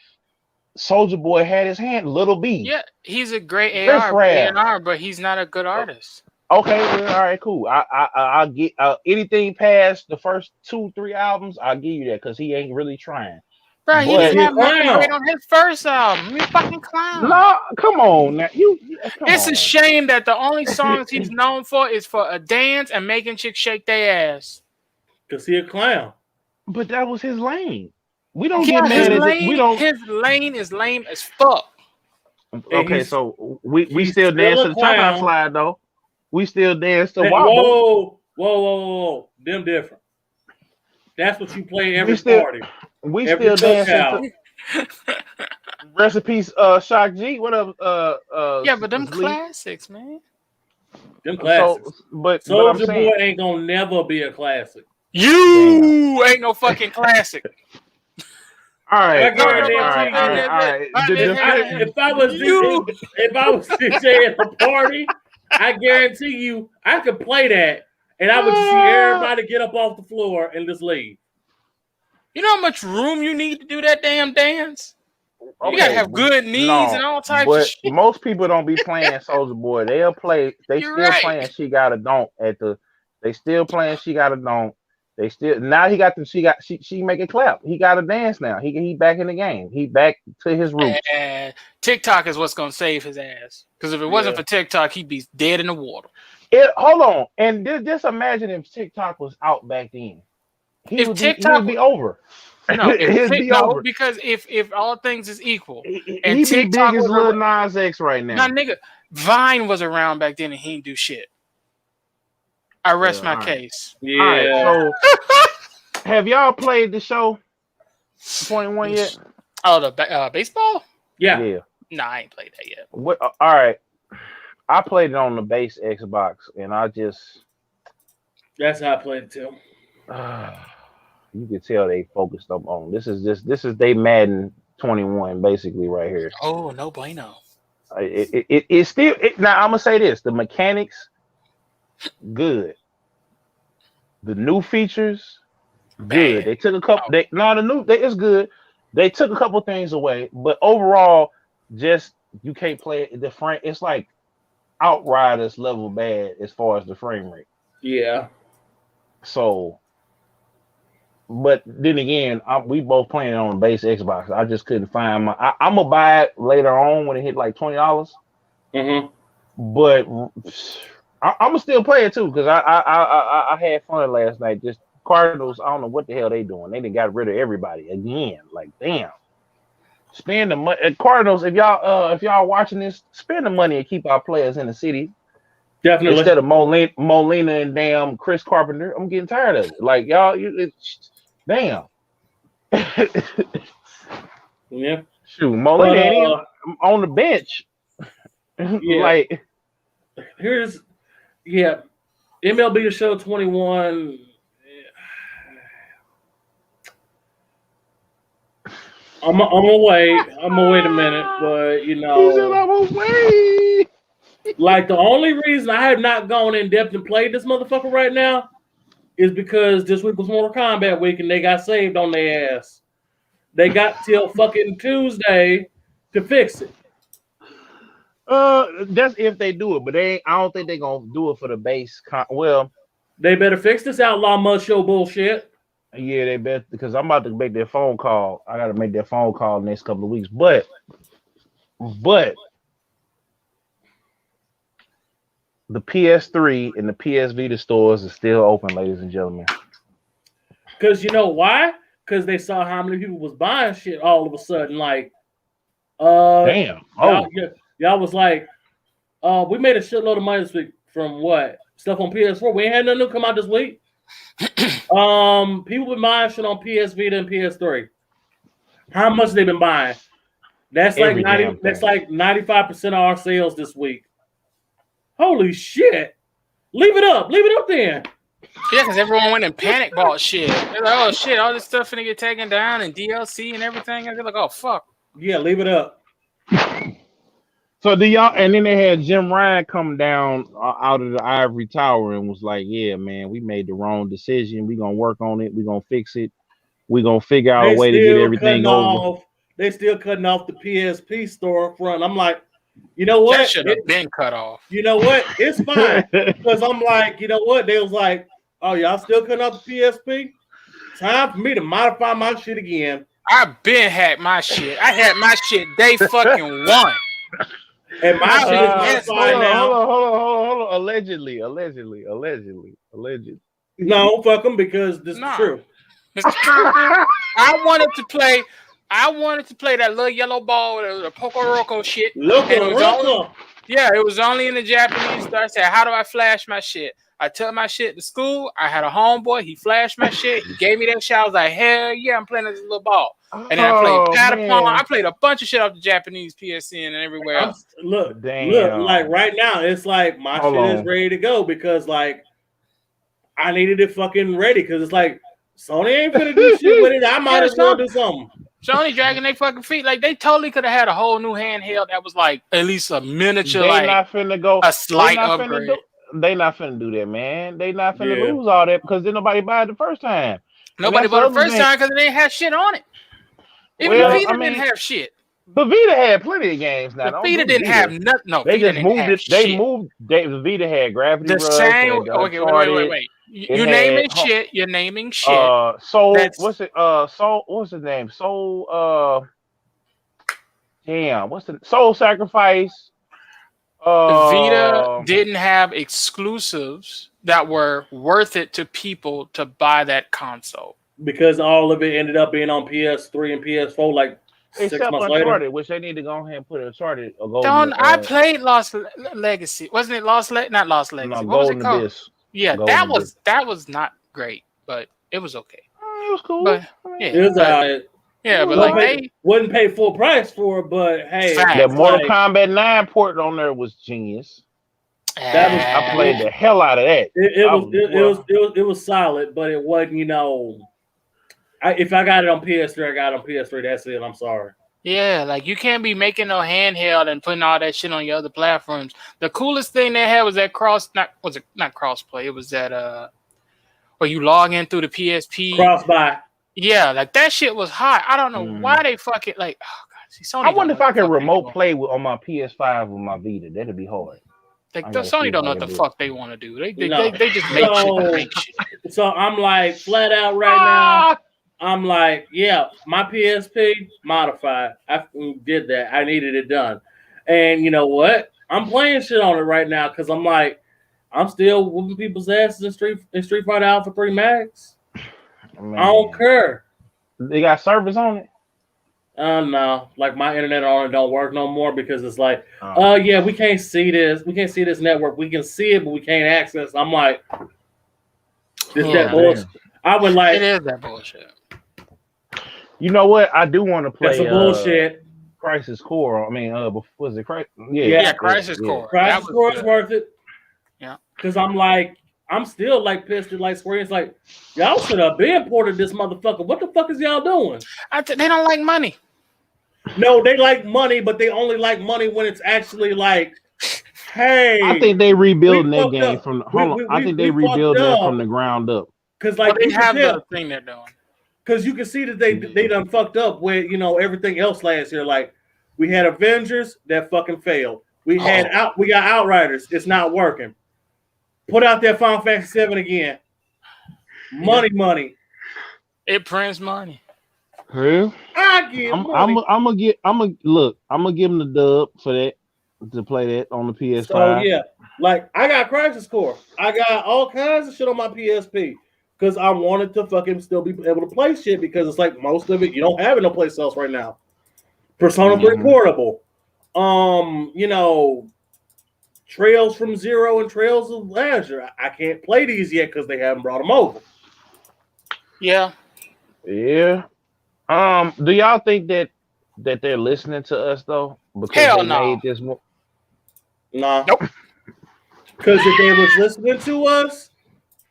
Soulja Boy had his hand, Little B. Yeah, he's a great A&R, but he's not a good artist. Okay, well, all right, cool. I'll get anything past the first 2-3 albums. I'll give you that because he ain't really trying. Bro, he didn't have nothing on his first album. You fucking clown. No, come on now. It's a shame that the only songs he's known for is for a dance and making chicks shake their ass. Cause he a clown. But that was his lane. We don't get mad at it. His lane is lame as fuck. Okay, so we still dance to the China slide though. We still dance to Wobble. Whoa. Them different. That's what you play every party. We still dance to recipes. Shock G. What up? Yeah, but them classics, man. Them classics. Soulja Boy ain't gonna never be a classic. You ain't no fucking classic. All right. If I was DJ at the party, I guarantee you I could play that and I would see everybody get up off the floor and just leave. You know how much room you need to do that damn dance? You gotta have good knees and all types of shit. Most people don't be playing Soulja Boy. They'll play. Playing She Got a Don't at the. They still playing She Got a Don't. They still now he got them. She make it clap. He got to dance now. He back in the game. He back to his roots. And TikTok is what's gonna save his ass. Because if it wasn't for TikTok, he'd be dead in the water. Hold on, and just imagine if TikTok was out back then. He would be over. No, over. Because if all things is equal, and he TikTok be big as Lil Nas X right now. Nah, nigga, Vine was around back then and he didn't do shit. I rest my case. Yeah. All right, so have y'all played the show 21 yet? Oh, the baseball? Yeah. Nah, I ain't played that yet. What? All right, I played it on the base Xbox, and I just That's how I played it too. You can tell they focused up on this is they Madden 21 basically right here. Oh, no bueno. It's still now. I'm gonna say this: the mechanics, good. The new features, good. They took a couple. It's good. They took a couple things away, but overall, just you can't play it. The frame. It's like Outriders level bad as far as the frame rate. Yeah. So, but then again, we both playing it on the base Xbox. I just couldn't find my. I'm gonna buy it later on when it hit like $20. Mm-hmm. But I'm gonna still play it too because I had fun last night. Just Cardinals, I don't know what the hell they doing. They done got rid of everybody again. Like damn, spend the money. Cardinals, if y'all watching this, spend the money and keep our players in the city. Definitely. Instead of Molina and damn Chris Carpenter, I'm getting tired of it. Like y'all, damn. Yeah. Shoot, Molina ain't on the bench. Yeah. Like here's MLB The Show 21. I'm gonna wait. I'm gonna wait a minute, but he said I'm gonna wait. Like the only reason I have not gone in depth and played this motherfucker right now is because this week was Mortal Kombat week and they got saved on their ass. They got till fucking Tuesday to fix it. That's if they do it, but I don't think they're gonna do it for the base. They better fix this Outlaw Mud Show bullshit. Yeah, they bet because I'm about to make their phone call. I got to make their phone call the next couple of weeks. But the PS3 and the PS Vita stores are still open, ladies and gentlemen. Because you know why? Because they saw how many people was buying shit all of a sudden. Like, damn. Y'all was like, we made a shitload of money this week from what? Stuff on PS4. We ain't had nothing new come out this week. People been buying shit on PS Vita and PS3. How much they been buying? That's like 90. That's like 95% of our sales this week. Holy shit! Leave it up then. Yeah, because everyone went and panic bought shit. They're like, oh shit, all this stuff finna get taken down and DLC and everything. And they're like, oh fuck. Yeah, leave it up. So and then they had Jim Ryan come down out of the ivory tower and was like, yeah, man, we made the wrong decision. We're going to work on it. We're going to fix it. We're going to figure out a way to get everything over. They still cutting off the PSP storefront. I'm like, you know what? That should have been cut off. You know what? It's fine. Because I'm like, you know what? They was like, oh, y'all still cutting off the PSP? Time for me to modify my shit again. I been had my shit. I had my shit day fucking one. And my shit is fine now. Hold on. Allegedly. No, fuck them because this is true. I wanted to play that little yellow ball with the Poco Roco shit. It was only in the Japanese store. I said, how do I flash my shit? I took my shit to school. I had a homeboy. He flashed my shit. He gave me that shit. I was like, hell yeah, I'm playing this little ball. And then I played Patapon. I played a bunch of shit off the Japanese PSN and everywhere else. Look, like right now, it's like my shit is ready to go because like I needed it fucking ready because it's like Sony ain't gonna do shit with it. I might as well do something. Sony dragging their fucking feet. Like they totally could have had a whole new handheld that was like at least a miniature, a slight upgrade. They not finna do that, man. They not finna lose all that because then nobody buy it the first time. Nobody bought it the first time because it didn't have shit on it. Even the Vita didn't have shit. The Vita had plenty of games. Now the Vita didn't have nothing. No, they just moved it. They moved. The Vita had Gravity. The same. Okay, wait. You're naming shit. You're naming shit. What's it? What's his name? Damn. What's the Soul Sacrifice? The Vita didn't have exclusives that were worth it to people to buy that console. Because all of it ended up being on PS3 and PS4. Like 6 Except months Uncharted, later. which they need to go ahead and put Uncharted or go. I played Lost Legacy. Wasn't it not Lost Legacy? No, What was it Golden called? Abyss. Yeah, Golden Abyss. that was not great, but it was okay. It was cool. But yeah, It was but like they wouldn't pay full price for it, but hey, that Mortal Kombat 9 port on there was genius. I played the hell out of that. It was solid, but it wasn't, if I got it on PS3, I got it on PS3. That's it. I'm sorry. Yeah, like you can't be making no handheld and putting all that shit on your other platforms. The coolest thing they had was that not crossplay. It was that where you log in through the PSP. Cross-buy. Yeah, like that shit was hot. I don't know why they fucking like. Oh god, see, Sony. I wonder if I could remote play on my PS5 with my Vita. That'd be hard. Like Sony don't know what the fuck they want to do. They just make shit. So I'm like flat out right now. I'm like, yeah, my PSP modified. I did that. I needed it done, and you know what? I'm playing shit on it right now because I'm like, I'm still whooping people's asses in Street Fighter Alpha 3 Max. Man. I don't care. They got service on it? No. Like my internet on it don't work no more because it's like, yeah, we can't see this. We can't see this network. We can see it, but we can't access. I'm like, that bullshit. I would like. It is that bullshit. You know what? I do want to play. That's some bullshit. Crisis Core. I mean, was it Crisis? Yeah, Crisis Core. Crisis Core is worth it. Yeah. Because I'm still like pissed at like Square. It's like, y'all should have been ported this motherfucker. What the fuck is y'all doing? They don't like money. No, they like money, but they only like money when it's actually like, hey. I think they rebuilding their game from. I think they rebuilding it from the ground up. Because like they have the thing they're doing. Because you can see that they done fucked up with everything else last year. Like we had Avengers that fucking failed. We got Outriders. It's not working. Put out that Final Fantasy 7 again. Money. It prints money. Real? I give money. I'm gonna give them the dub for that to play that on the PS5. So yeah, like I got Crisis Core. I got all kinds of shit on my PSP because I wanted to fucking still be able to play shit because it's like most of it you don't have it no place else right now. Persona 3 Portable. Trails from Zero and Trails of Azure. I can't play these yet because they haven't brought them over. Yeah. Yeah. Do y'all think that they're listening to us though? Because hell they no. made this Nah. Nope. Because if they was listening to us,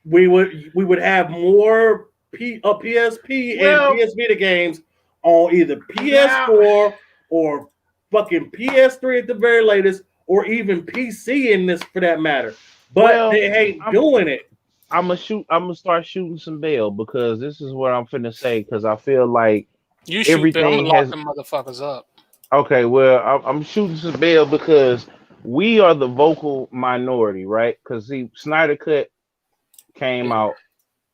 we would have more PSP and PS Vita games on either PS4 or fucking PS3 at the very latest. Or even PC in this for that matter. But they ain't doing it. I'm gonna start shooting some bail because this is what I'm finna say because I feel like everything has lock them motherfuckers up. Okay, well I'm shooting some bail because we are the vocal minority, right? Because Snyder Cut came out,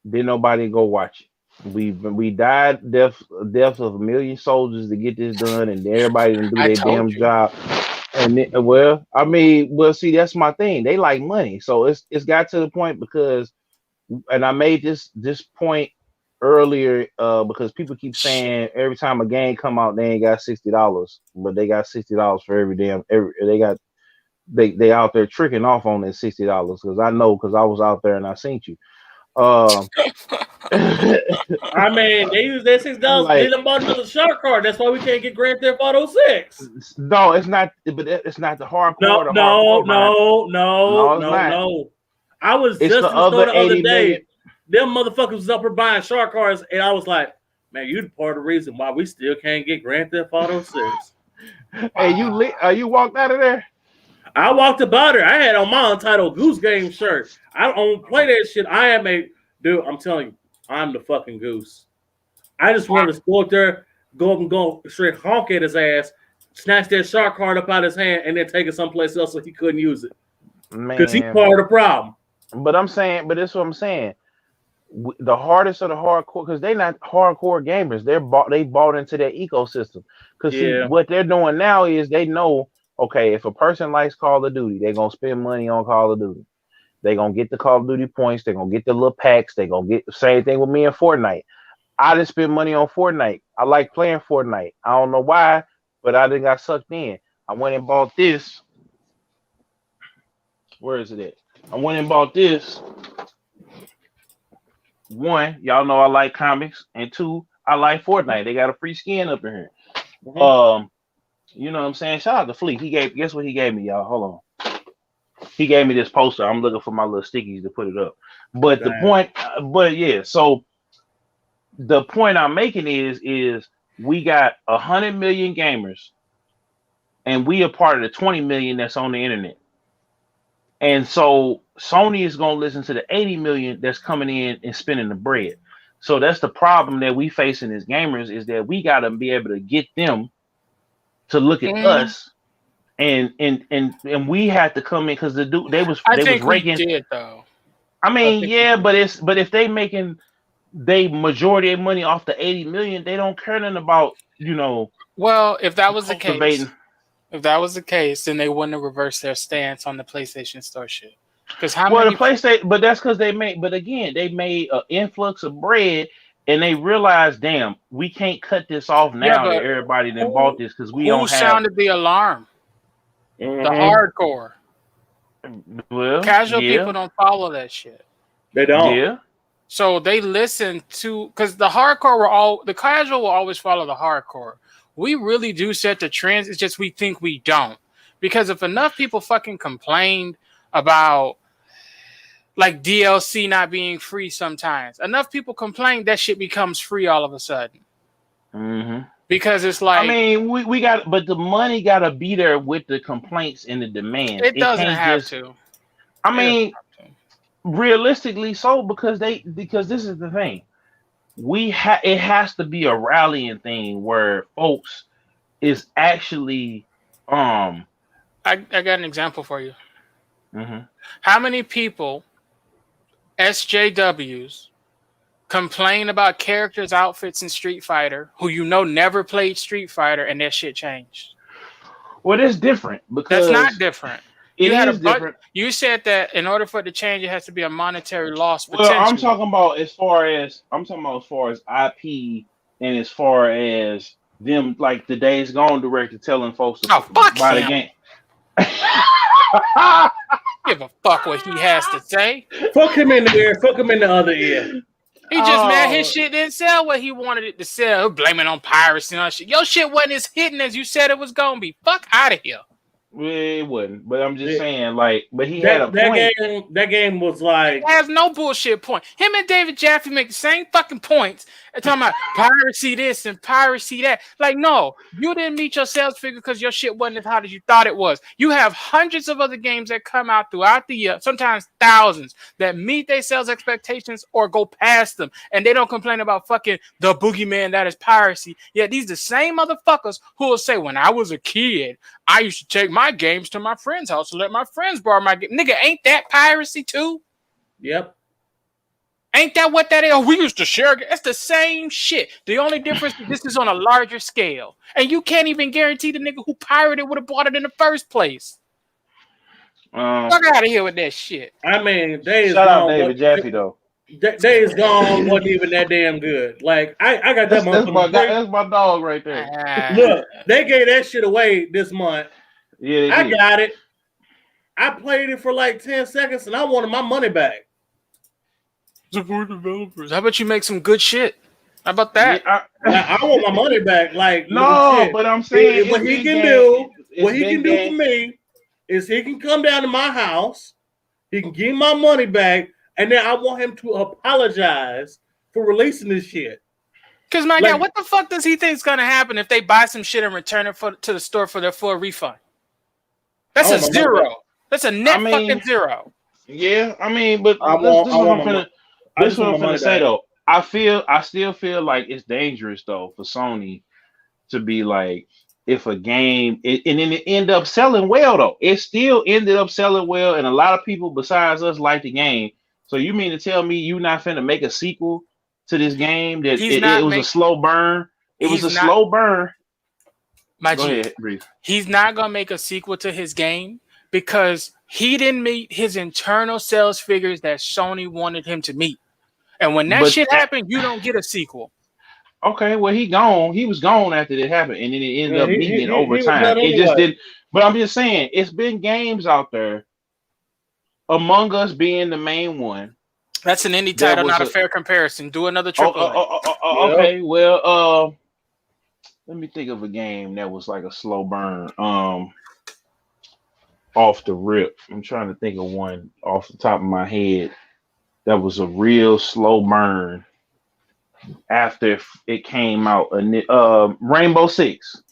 didn't nobody go watch it. We died death of a million soldiers to get this done, and everybody didn't do their damn job. And see, that's my thing. They like money, so it's got to the point because, and I made this point earlier because people keep saying every time a game come out they ain't got $60, but they got $60 for they out there tricking off on that $60 because I know because I was out there and I seen you. I mean, they use that $6. They done bought another shark card. That's why we can't get Grand Theft Auto 6. No, it's not. But it's not the hardcore. No. I was just in the store the other day. Them motherfuckers was up here buying shark cards, and I was like, "Man, you part of the reason why we still can't get Grand Theft Auto 6." Hey, you walked out of there? I walked about her. I had on my Untitled Goose Game shirt. I don't play that shit. Dude, I'm telling you, I'm the fucking goose. I just wanted to go up there, go straight honk at his ass, snatch that shark card up out of his hand, and then take it someplace else so he couldn't use it. Because he's part of the problem. But this is what I'm saying. The hardest of the hardcore, because they're not hardcore gamers. They bought into their ecosystem. Because what they're doing now is they know, okay, if a person likes Call of Duty, they're going to spend money on Call of Duty. They're going to get the Call of Duty points. They're going to get the little packs. They're going to get the same thing with me and Fortnite. I didn't spend money on Fortnite. I like playing Fortnite. I don't know why, but I didn't got sucked in. I went and bought this. Where is it at? I went and bought this. One, y'all know I like comics, and two, I like Fortnite. They got a free skin up in here. Mm-hmm. You know what I'm saying? Shout out to Fleet. Guess what he gave me, y'all? Hold on. He gave me this poster. I'm looking for my little stickies to put it up. But the point, so the point I'm making is we got 100 million gamers, and we are part of the 20 million that's on the internet. And so Sony is going to listen to the 80 million that's coming in and spending the bread. So that's the problem that we facing as gamers, is that we got to be able to get them to look at us, and we had to come in, because they was raking. We did, though. I mean, but if they making majority of money off the 80 million, they don't care nothing about, Well, if that was the case, then they wouldn't have reversed their stance on the PlayStation Store shit. Because the PlayStation, but that's because they made an influx of bread, and they realized, damn, we can't cut this off now that everybody that bought this, because we don't have. Who sounded the alarm? The hardcore. Well, casual people don't follow that shit. They don't. Yeah. So they listen to, because the hardcore the casual will always follow the hardcore. We really do set the trends. It's just we think we don't. Because if enough people fucking complained about like DLC not being free sometimes, enough people complain, that shit becomes free all of a sudden. Mm-hmm. Because it's like, I mean, we got, but the money got to be there with the complaints and the demands. It doesn't have to. I mean, realistically, so because this is the thing. It has to be a rallying thing where folks is actually I got an example for you. Mm-hmm. How many people, SJWs, complain about characters' outfits in Street Fighter who never played Street Fighter, and their shit changed? Well, that's different, because that's not different. It is different. You said that in order for it to change, it has to be a monetary loss. Well, I'm talking about as far as IP, and as far as them, like the Days Gone director telling folks to buy the game. Give a fuck what he has to say. Fuck him in the ear. Fuck him in the other ear. He just mad his shit didn't sell what he wanted it to sell. Blaming on piracy and all that shit. Your shit wasn't as hidden as you said it was gonna be. Fuck out of here. Well, it wouldn't, but I'm just saying, like, but he had a point. That game was like, it has no bullshit point. Him and David Jaffe make the same fucking points and talking about piracy this and piracy that. Like, no, you didn't meet your sales figure because your shit wasn't as hot as you thought it was. You have hundreds of other games that come out throughout the year, sometimes thousands, that meet their sales expectations or go past them, and they don't complain about fucking the boogeyman that is piracy. Yet these the same motherfuckers who will say, when I was a kid, I used to take my games to my friend's house and let my friends borrow my game. Nigga, ain't that piracy too? Yep. Ain't that what that is? We used to share. It's the same shit. The only difference is this is on a larger scale. And you can't even guarantee the nigga who pirated would have bought it in the first place. Fuck out of here with that shit. I mean, Days Shout Gone. Out David Jaffe, though. Days Gone wasn't even that damn good. Like, I got that that's my dog right there. Look, they gave that shit away this month. Yeah, I got it. I played it for like 10 seconds and I wanted my money back. Support developers. How about you make some good shit? How about that? Yeah, I want my money back. Like, no, but I'm saying what he can do for me is he can come down to my house, he can give me my money back, and then I want him to apologize for releasing this shit. Because my God, what the fuck does he think is gonna happen if they buy some shit and return it to the store for their full refund? That's a zero. That's a net fucking zero. Yeah, I mean, but this is what I'm gonna say though. I still feel like it's dangerous though for Sony to be like, if a game and then it ended up selling well though. It still ended up selling well, and a lot of people besides us like the game. So you mean to tell me you not finna make a sequel to this game that it was a slow burn? It was a slow burn. Go ahead, Breeze. He's not gonna make a sequel to his game because he didn't meet his internal sales figures that Sony wanted him to meet. And when that shit happened, you don't get a sequel. Okay, well he gone. He was gone after that happened, and then it ended Yeah, up beating in he was overtime. done It just anyway. didn't. But I'm just saying, it's been games out there. Among Us being the main one. That's an indie There title, was not a a. fair comparison. Do another Oh, AAA. okay. Well, let me think of a game that was like a slow burn. Off the rip. I'm trying to think of one off the top of my head that was a real slow burn after it came out. Rainbow Six.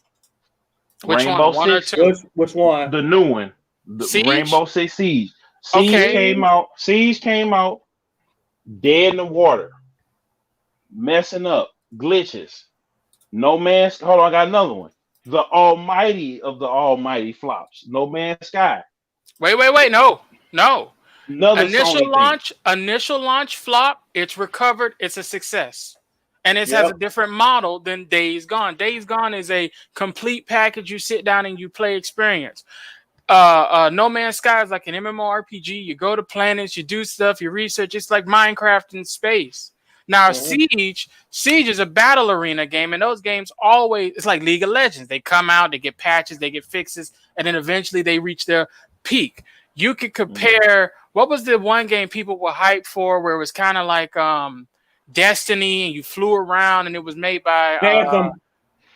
Which Rainbow one? One or Six, two? Which one? the new one. The Siege? Rainbow Six Siege. Okay. Siege came out. Dead in the water. Messing up. Glitches. No Man's. Hold on, I got another one. The Almighty of the Almighty flops. No Man's Sky. Wait. No. Another Sony thing. Initial launch flop. It's recovered. It's a success. And it has a Yep. different model than Days Gone. Days Gone is a complete package. You sit down and you play experience. No Man's Sky is like an MMORPG. You go to planets, you do stuff, you research. It's like Minecraft in space. Now, Siege is a battle arena game, and those games always, it's like League of Legends. They come out, they get patches, they get fixes, and then eventually they reach their peak. You could compare, what was the one game people were hyped for where it was kind of like Destiny, and you flew around, and it was made by Anthem.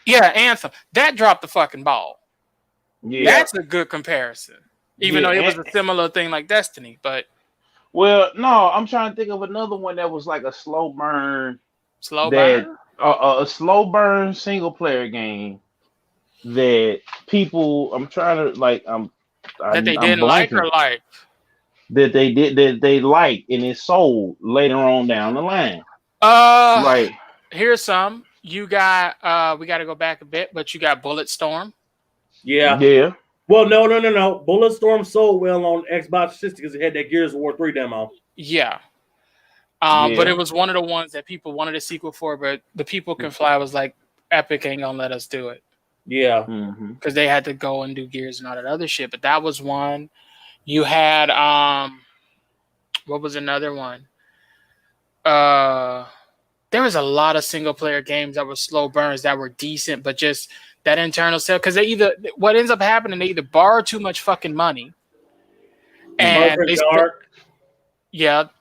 Anthem. That dropped the fucking ball. Yeah. That's a good comparison. Even though it was a similar thing like Destiny, but well, no, I'm trying to think of another one that was like a slow burn. A slow burn single player game that people. I'm trying to like. That they didn't like or like. That they like, and it sold later on down the line. Like here's some. You got we got to go back a bit, but you got Bulletstorm. Yeah. Well, no. Bulletstorm sold well on Xbox 360 because it had that Gears of War 3 demo. Yeah. But it was one of the ones that people wanted a sequel for, but the People Can Fly was like, Epic ain't gonna let us do it. Yeah. Because they had to go and do Gears and all that other shit. But that was one. You had what was another one? There was a lot of single player games that were slow burns that were decent, but just that internal sale, because what ends up happening, they either borrow too much fucking money, and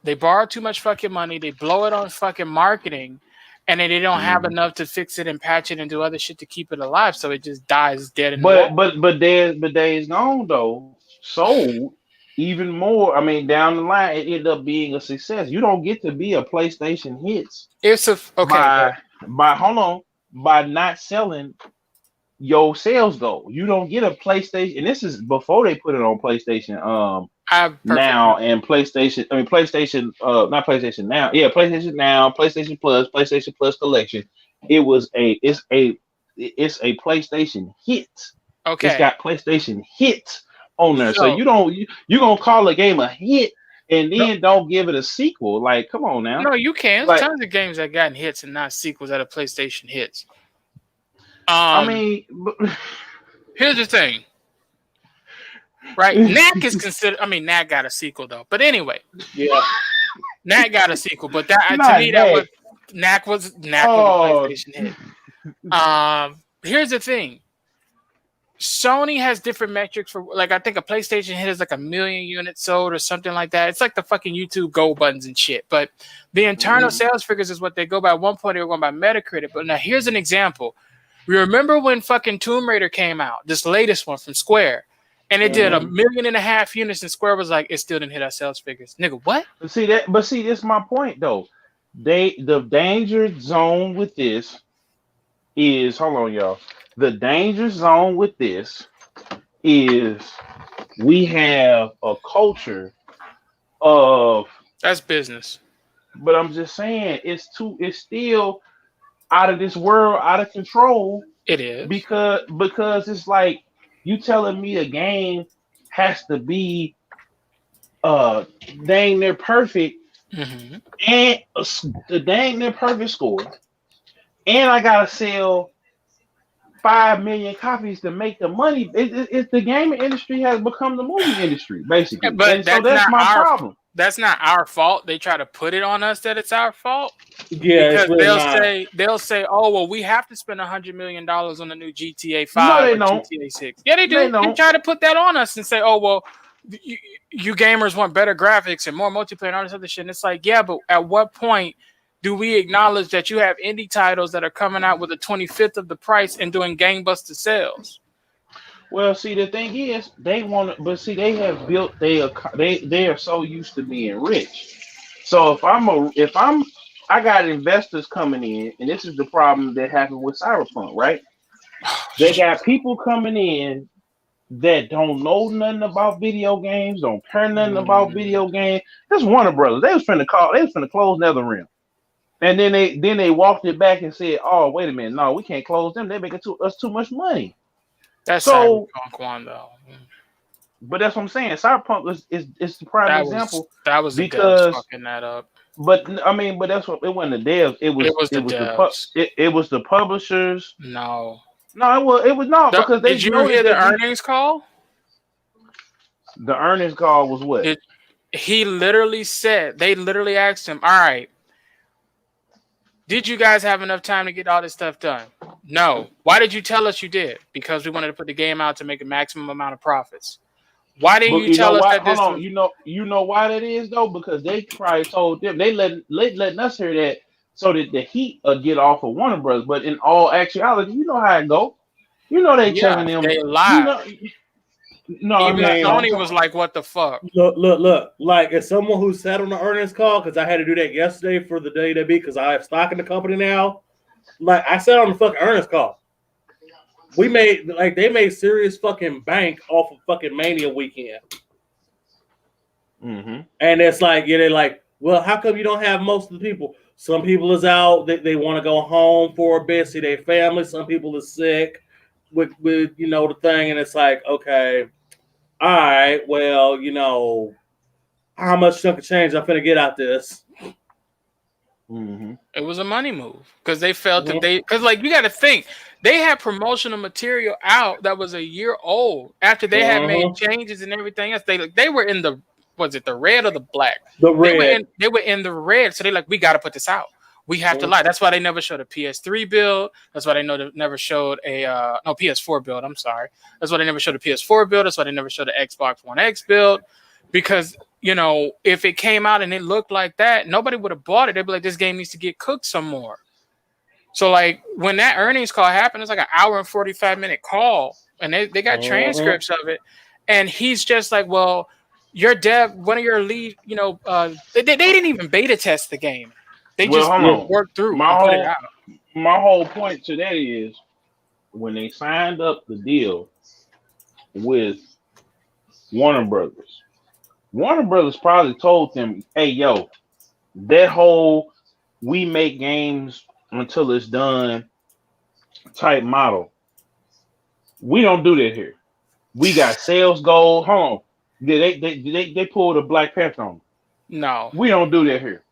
they borrow too much fucking money, they blow it on fucking marketing, and then they don't have enough to fix it and patch it and do other shit to keep it alive, so it just dies dead in the water. But Days Gone though sold even more. I mean, down the line, it ended up being a success. You don't get to be a PlayStation hits. It's by not selling your sales goal. You don't get a PlayStation, and this is before they put it on PlayStation Now and PlayStation. I mean PlayStation. Not PlayStation Now. Yeah, PlayStation Now, PlayStation Plus Collection. It's a PlayStation hit. Okay, it's got PlayStation hits on there. So you gonna call a game a hit and then don't give it a sequel? Like, come on now. No, you can. There's tons of games that gotten hits and not sequels that are PlayStation hits. I mean, here's the thing, right? Knack is considered. I mean, Knack got a sequel though. But anyway, Knack got a sequel. But that to me, Knack was a PlayStation hit. Here's the thing. Sony has different metrics for, like, I think a PlayStation hit is like 1 million units sold or something like that. It's like the fucking YouTube gold buttons and shit. But the internal sales figures is what they go by. At one point, they were going by Metacritic. But now here's an example. Remember when fucking Tomb Raider came out, this latest one from Square, and it did 1.5 million units, and Square was like, it still didn't hit our sales figures. Nigga, what? See, this is my point though. The danger zone with this is, hold on, y'all. The danger zone with this is we have a culture of that's business. But I'm just saying it's still out of this world, out of control. It is because it's like you telling me a game has to be dang near perfect and the dang near perfect score, and I gotta sell 5 million copies to make the money. It's the gaming industry has become the movie industry, basically. But so that's my problem. that's not our fault. They try to put it on us that it's our fault. Yeah, because it's really they'll say, oh well, we have to spend $100 million on the new GTA 5 No, they or don't. GTA 6. Yeah, they do. They They don't. try to put that on us and say, oh well, you gamers want better graphics and more multiplayer and all this other shit. And it's like, yeah, but at what point do we acknowledge that you have indie titles that are coming out with a 25th of the price and doing gangbuster sales? Well, see, the thing is, they want to, but see, they have built, they are so used to being rich. So I got investors coming in, and this is the problem that happened with Cyberpunk, right? They got people coming in that don't know nothing about video games, don't care nothing about video games. That's Warner Brothers. They was finna close NetherRealm. And then they walked it back and said, "Oh, wait a minute, no, we can't close them. They're making us too much money." That's so Cyberpunk one though. But that's what I'm saying. Cyberpunk is the prime example. That was because fucking that up. But I mean, but that's what it wasn't the devs. It was the publishers. No, it was not because they. Did you hear the earnings call? The earnings call was what? He literally said. They literally asked him, "All right, did you guys have enough time to get all this stuff done?" No. Why did you tell us you did? Because we wanted to put the game out to make a maximum amount of profits. Why didn't you tell us that this? Hold on. You know why that is though? Because they probably told them they letting us hear that so that the heat get off of Warner Brothers. But in all actuality, you know how it go. You know they telling them they lied. No, even Sony was like, "What the fuck?" Look. Like, as someone who sat on the earnings call, because I had to do that yesterday for the WWE, because I have stock in the company now. Like, I sat on the fucking earnings call. They made serious fucking bank off of fucking Mania weekend. Mm-hmm. And it's like, they're like, well, how come you don't have most of the people? Some people is out, they want to go home for a bit, see their family. Some people is sick with the thing, and it's like, okay, all right, well, how much chunk of change I'm finna get out this? Mm-hmm. It was a money move because they felt that because you got to think they had promotional material out that was a year old after they had made changes and everything else. They were in the the red or the black? The red. They were in the red, so we got to put this out. We have to lie. That's why they never showed a PS3 build. That's why they never showed a PS4 build. I'm sorry. That's why they never showed a PS4 build. That's why they never showed an Xbox One X build. Because, if it came out and it looked like that, nobody would have bought it. They'd be like, this game needs to get cooked some more. So, when that earnings call happened, it's like an hour and 45-minute call. And they got transcripts of it. And he's just like, well, your dev, one of your lead, they didn't even beta test the game. They just worked through put it out. My whole point to that is when they signed up the deal with Warner Brothers probably told them, hey, yo, that whole we make games until it's done type model. We don't do that here. We got sales goals. Hold on. They pulled a Black Panther on them. No. We don't do that here.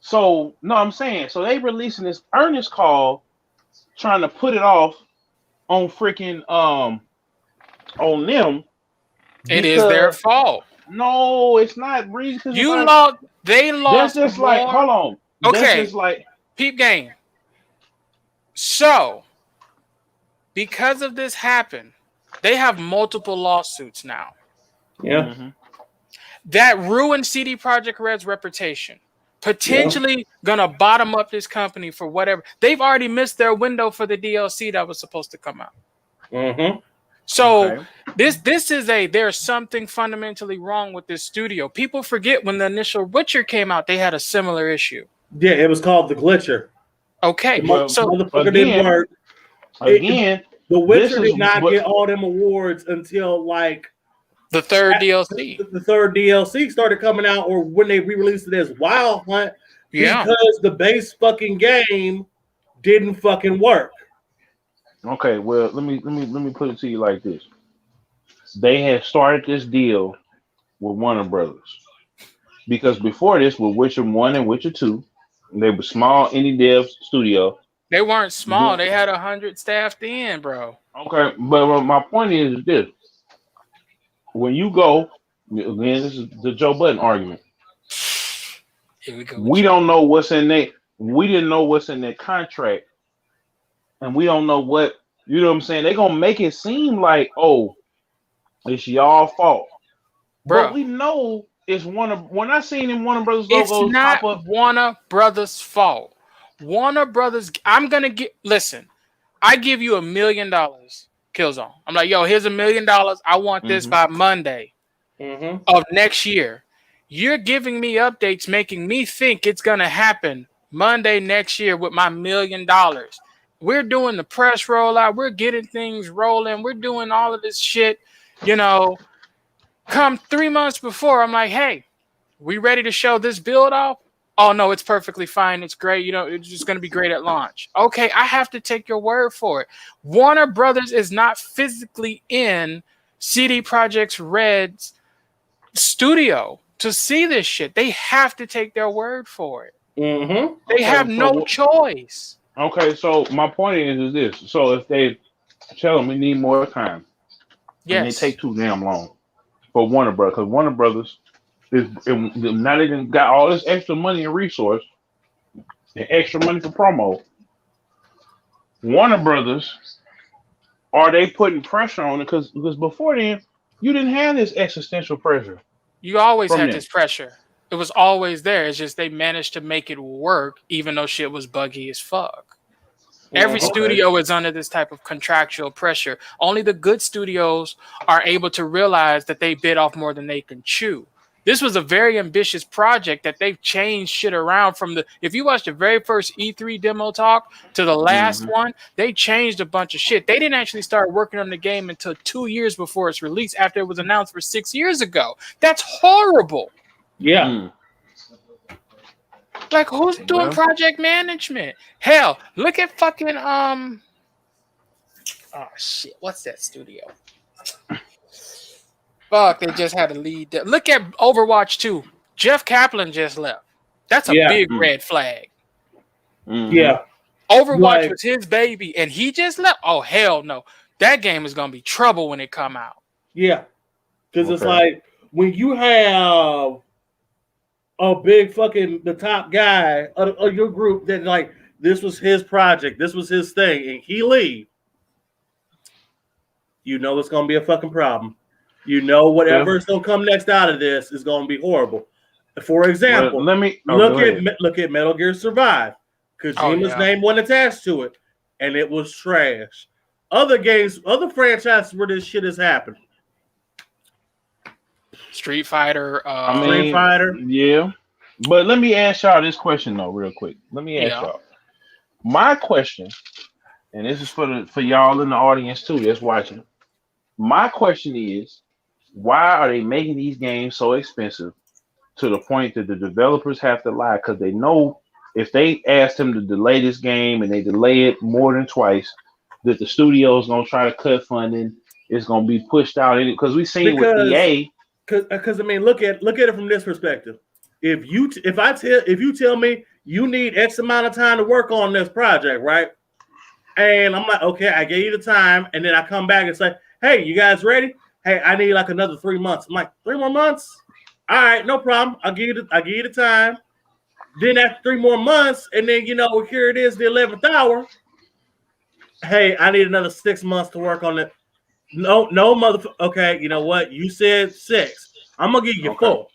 So, no, I'm saying, so they releasing this earnings call trying to put it off on freaking on them. It is their fault. No, it's not. They lost. That's just more. Like, hold on. Okay. That's just like peep game. So, because of this happened, they have multiple lawsuits now. Yeah. Mm-hmm. That ruined CD Projekt Red's reputation. Potentially gonna bottom up this company for whatever. They've already missed their window for the DLC that was supposed to come out. Mm-hmm. So there's something fundamentally wrong with this studio. People forget when the initial Witcher came out, they had a similar issue. Yeah, it was called the Glitcher. Okay, the motherfucker didn't work. Again, the Witcher did not get all them awards until the third DLC. The third DLC started coming out, or when they re-released it as Wild Hunt, because the base fucking game didn't fucking work. Okay, well, let me put it to you like this. They had started this deal with Warner Brothers because before this, with Witcher 1 and Witcher 2, they were small indie dev studio. They weren't small. They had 100 staffed in, bro. Okay, but my point is this. When you go, again, this is the Joe Budden argument. We don't know what's in there. We didn't know what's in their contract, and we don't know what, you know what I'm saying. They're gonna make it seem like, oh, it's y'all fault, but we know it's when I seen in Warner Brothers logos pop up. It's not Warner Brothers' fault. Warner Brothers. Listen. I give you $1 million, Killzone. I'm like, yo, here's $1 million. I want this by Monday of next year. You're giving me updates, making me think it's gonna happen Monday next year with my $1 million. We're doing the press rollout. We're getting things rolling. We're doing all of this shit. You know, come 3 months before, I'm like, hey, we ready to show this build off? Oh, no, it's perfectly fine. It's great. You know, it's just going to be great at launch. Okay, I have to take your word for it. Warner Brothers is not physically in CD Projekt Red's studio to see this shit. They have to take their word for it. They have no choice. Okay, so my point is this. So if they tell them we need more time, and they take too damn long for Warner Brothers, because Warner Brothers now they done got all this extra money and resource and extra money for promo. Warner Brothers, are they putting pressure on it? Because before then, you didn't have this existential pressure. You always had this pressure. It was always there. It's just they managed to make it work, even though shit was buggy as fuck. Every studio is under this type of contractual pressure. Only the good studios are able to realize that they bit off more than they can chew. This was a very ambitious project that they've changed shit around from if you watch the very first E3 demo talk to the last one, they changed a bunch of shit. They didn't actually start working on the game until 2 years before its release, after it was announced for 6 years ago. That's horrible. Yeah. Like, who's doing project management? Hell, look at fucking oh shit, what's that studio? Fuck, they just had a lead. Look at Overwatch 2. Jeff Kaplan just left. That's a big red flag. Yeah. Overwatch was his baby, and he just left. Oh, hell no. That game is going to be trouble when it come out. Yeah. Because it's like, when you have a big fucking, the top guy of your group that, like, this was his project, this was his thing, and he leave, you know it's going to be a fucking problem. You know, whatever's gonna come next out of this is gonna be horrible. For example, look at Metal Gear Survive. Kojima's name wasn't attached to it, and it was trash. Other games, other franchises where this shit has happened. Street Fighter. Street Fighter. Yeah. But let me ask y'all this question though, real quick. Let me ask y'all. My question, and this is for y'all in the audience too that's watching. My question is, why are they making these games so expensive to the point that the developers have to lie? Because they know if they ask them to delay this game and they delay it more than twice, that the studio is going to try to cut funding. It's going to be pushed out. Because we've seen with EA. Because I mean, look at it from this perspective. If you tell me you need X amount of time to work on this project, right? And I'm like, okay, I gave you the time, and then I come back and say, hey, you guys ready? Hey, I need like another 3 months. I'm like, 3 more months? All right, no problem. I'll give you the time. Then after 3 more months, and then here it is, the 11th hour. Hey, I need another 6 months to work on it. No, motherfucker. Okay, you know what? You said 6. I'm gonna give you 4.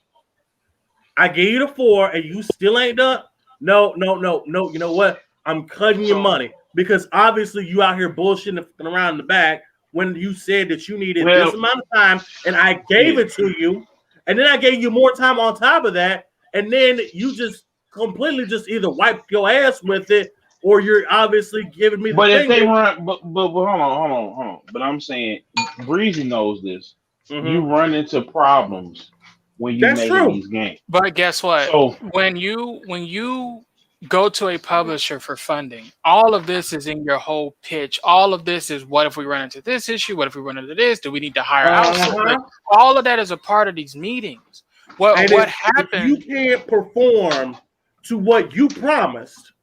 I gave you the 4, and you still ain't done. No. You know what? I'm cutting your money because obviously you out here bullshitting around in the back. When you said that you needed this amount of time, and I gave it to you, and then I gave you more time on top of that, and then you just completely just either wiped your ass with it, or you're obviously giving me the But if they run, but hold on. But I'm saying, Breezy knows this. You run into problems when you make these games. But guess what? So, when you go to a publisher for funding, all of this is in your whole pitch. All of this is, what if we run into this issue? What if we run into this? Do we need to hire out? All of that is a part of these meetings. What happened? If you can't perform to what you promised,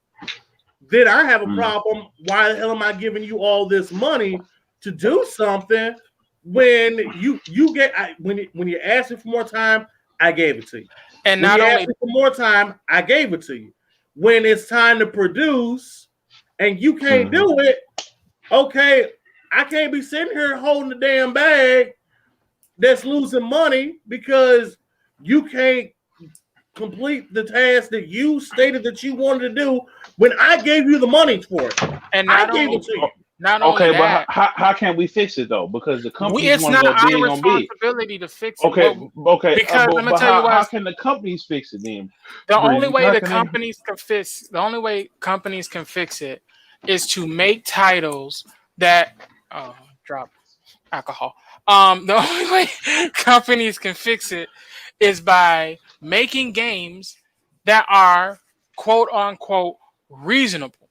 then I have a problem. Why the hell am I giving you all this money to do something when when you're asking for more time? I gave it to you. And when not you only asked me for more time, I gave it to you. When it's time to produce and you can't do it, okay, I can't be sitting here holding the damn bag that's losing money because you can't complete the task that you stated that you wanted to do when I gave you the money for it. And I gave it to you. Not only that, but how can we fix it though? Because the companies it's want to not go our big on big. responsibility to fix it. Okay, Because let me tell you what. How can the companies fix it then? The only way companies can fix it is to make titles that drop alcohol. The only way companies can fix it is by making games that are quote unquote reasonable.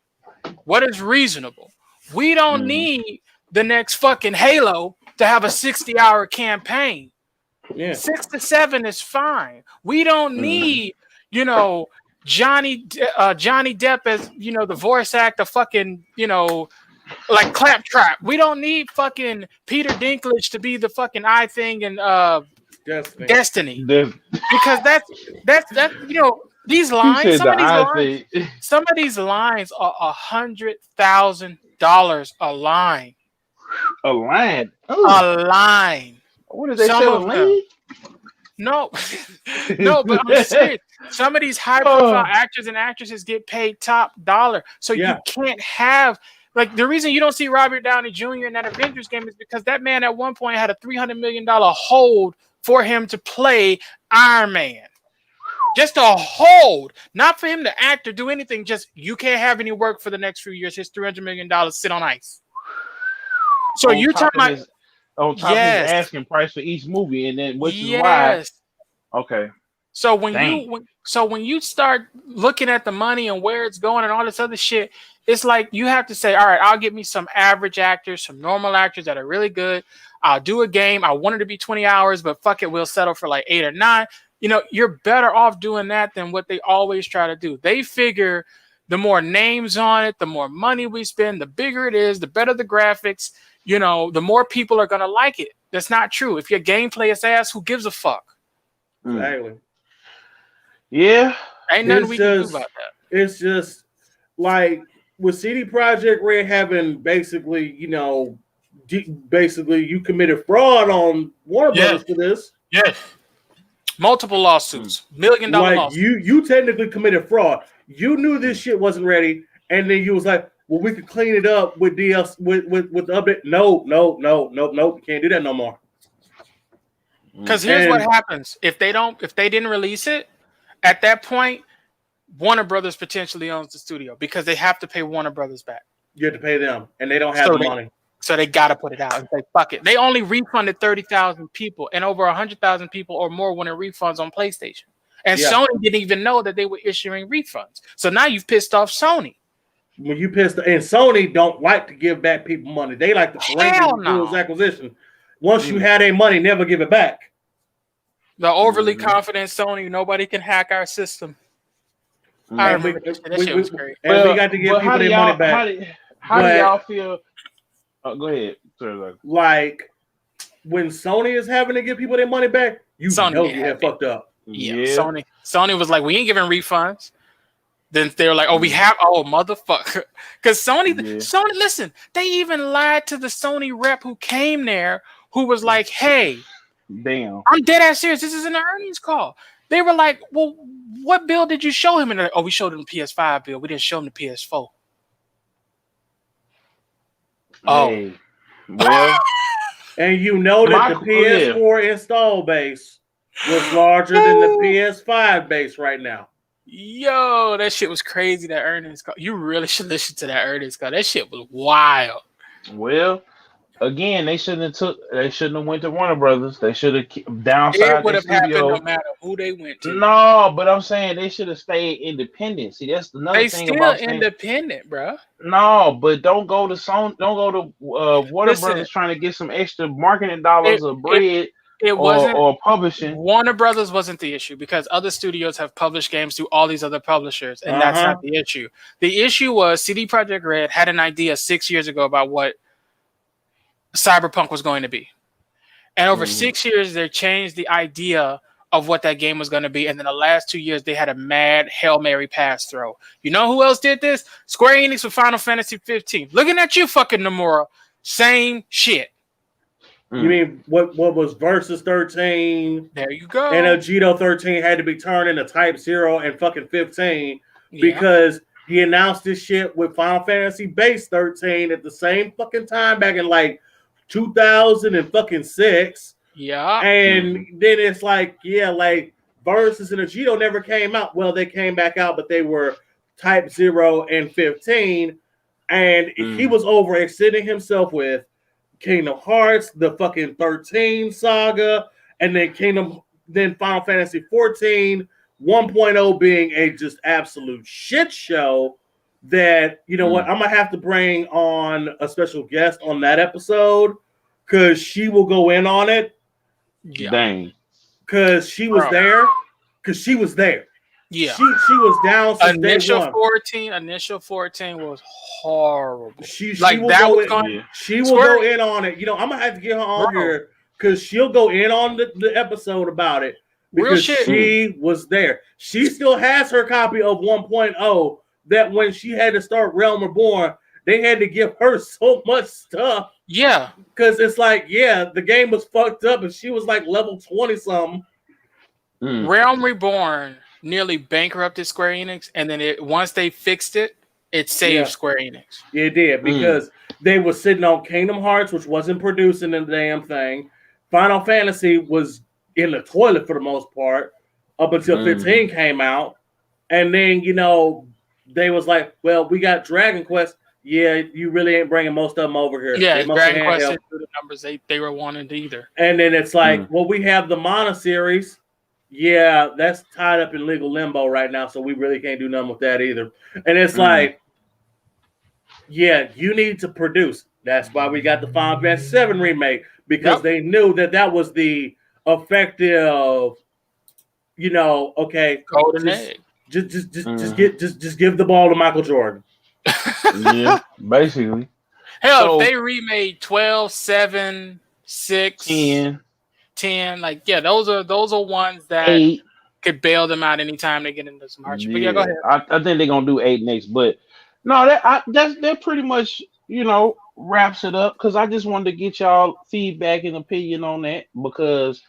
What is reasonable? We don't need the next fucking Halo to have a 60-hour campaign. Yeah. 6 to 7 is fine. We don't need, Johnny Depp as, the voice actor fucking, like Claptrap. We don't need fucking Peter Dinklage to be the fucking eye thing and Destiny. Because that's these lines, some of these lines are $100,000 a line. A line? Ooh. A line. What did they sell a line? No, but I'm serious. Some of these high-profile actors and actresses get paid top dollar, so you can't have the reason you don't see Robert Downey Jr. in that Avengers game is because that man at one point had a $300 million hold for him to play Iron Man. Just a hold, not for him to act or do anything. Just you can't have any work for the next few years. His $300 million sit on ice. So you're talking about on top of his asking price for each movie, and then which is why. Okay. So when you start looking at the money and where it's going and all this other shit, it's like you have to say, all right, I'll get me some average actors, some normal actors that are really good. I'll do a game. I want it to be 20 hours, but fuck it, we'll settle for like 8 or 9. You're better off doing that than what they always try to do. They figure the more names on it, the more money we spend, the bigger it is, the better the graphics, the more people are going to like it. That's not true. If your gameplay is ass, who gives a fuck? Exactly. Yeah. Ain't nothing we can do about that. It's just like with CD Projekt Red having basically, you committed fraud on Warner Brothers for this. Yes. Multiple lawsuits, $1 million lawsuits. You technically committed fraud. You knew this shit wasn't ready, and then you was like, well, we could clean it up with DS with the update. No, you can't do that no more. Because here's what happens. If they didn't release it, at that point, Warner Brothers potentially owns the studio because they have to pay Warner Brothers back. You have to pay them, and they don't have the money. So they got to put it out and say, fuck it. They only refunded 30,000 people, and over 100,000 people or more wanted refunds on PlayStation. And Sony didn't even know that they were issuing refunds. So now you've pissed off Sony. When you pissed, and Sony don't like to give back people money. They like to blanket acquisition. Once you had their money, never give it back. The overly confident Sony, nobody can hack our system. I remember that shit was great. And we got to give people their money back. How do y'all feel? Go ahead. Like when Sony is having to give people their money back, you know you have fucked up. Yeah. Sony was like, we ain't giving refunds. Then they're like, motherfucker. Because Sony, listen, they even lied to the Sony rep who came there, who was like, hey, damn, I'm dead ass serious. This is an earnings call. They were like, well, what bill did you show him? And they're like, we showed him the PS5 bill. We didn't show him the PS4. Hey, well, and you know that the PS4 install base was larger than the PS5 base right now. Yo, that shit was crazy. That earnings call. You really should listen to that earnings call. That shit was wild. Well, again, they shouldn't have went to Warner Brothers. They should have downsized. It would have happened no matter who they went to. No, but I'm saying they should have stayed independent. See, that's another thing about still independent, bro. No, but don't go to Sony. Don't go to Warner Brothers trying to get some extra marketing dollars or bread. It wasn't or publishing. Warner Brothers wasn't the issue because other studios have published games through all these other publishers, and that's not the issue. The issue was CD Projekt Red had an idea 6 years ago about what Cyberpunk was going to be, and over 6 years they changed the idea of what that game was going to be. And then the last 2 years, they had a mad Hail Mary pass throw. You know who else did this? Square Enix with Final Fantasy 15. Looking at you, fucking Nomura. Same shit. You mean what was Versus 13? There you go. And Agito 13 had to be turned into Type 0 and fucking 15 because he announced this shit with Final Fantasy Base 13 at the same fucking time back in like 2006. Yeah. And then it's like, like Versus and Agito never came out. Well, they came back out, but they were Type 0 and 15. And he was overextending himself with Kingdom Hearts, the fucking 13 saga, and then Final Fantasy 14, 1.0 being a just absolute shit show that, you know what, I'm going to have to bring on a special guest on that episode because she will go in on it. Yeah. Dang. Because she was there. Yeah. She was down since initial day one. 14. Initial 14 was horrible. She like will that go was in, going. She will go in on it. You know, I'm gonna have to get her on here because she'll go in on the episode about it because she was there. She still has her copy of 1.0 that when she had to start Realm Reborn, they had to give her so much stuff. Yeah. Because it's like, the game was fucked up and she was like level 20 something. Realm Reborn nearly bankrupted Square Enix, and then once they fixed it, it saved Square Enix. Yeah, it did because they were sitting on Kingdom Hearts, which wasn't producing the damn thing. Final Fantasy was in the toilet for the most part up until 15 came out, and then they was like, "Well, we got Dragon Quest. Yeah, you really ain't bringing most of them over here. Yeah, Dragon Quest didn't do the numbers they were wanting either. And then it's like, well, we have the Mana series. Yeah, that's tied up in legal limbo right now, so we really can't do nothing with that either. And it's like, you need to produce. That's why we got the Final Fantasy 7 remake, because they knew that was the effective, golden egg. Just give the ball to Michael Jordan. Yeah, basically. Hell, if they remade 12, 7, 6, 10, those are ones that 8 could bail them out anytime they get into some hardship. But go ahead. I think they're gonna do 8 next, but no, that pretty much wraps it up because I just wanted to get y'all feedback and opinion on that because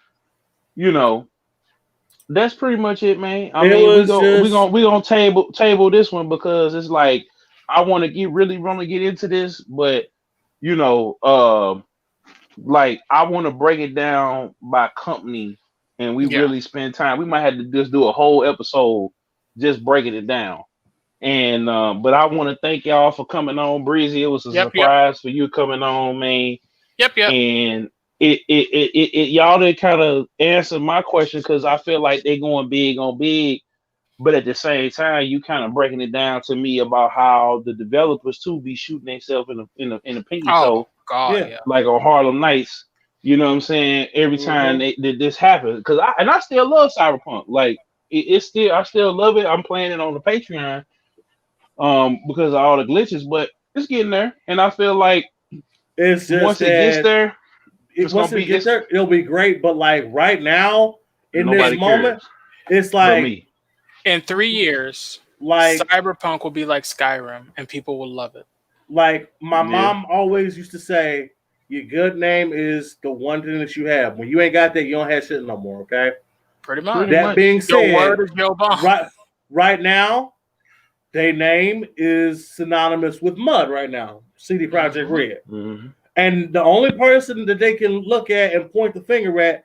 that's pretty much it, man. I mean, we're gonna table this one because it's like I want to really get into this, but like I want to break it down by company, and we really spend time. We might have to just do a whole episode just breaking it down. And but I want to thank y'all for coming on, Breezy. It was a surprise for you coming on, man. Yep. And it y'all did kind of answer my question because I feel like they're going big on big, but at the same time, you kind of breaking it down to me about how the developers too be shooting themselves in a pinky toe. God, like on Harlem Nights, you know what I'm saying? Every time this happens, because I still love Cyberpunk. Like I still love it. I'm playing it on the Patreon, because of all the glitches, but it's getting there, and I feel like it's just once it gets there, it'll be great. But like right now, in this moment, it's like in 3 years, like Cyberpunk will be like Skyrim, and people will love it. Like my mom always used to say, your good name is the one thing that you have. When you ain't got that, you don't have shit no more, okay? Pretty much. That being said, your word is your bond. Right now, their name is synonymous with mud right now. CD Projekt Red. Mm-hmm. And the only person that they can look at and point the finger at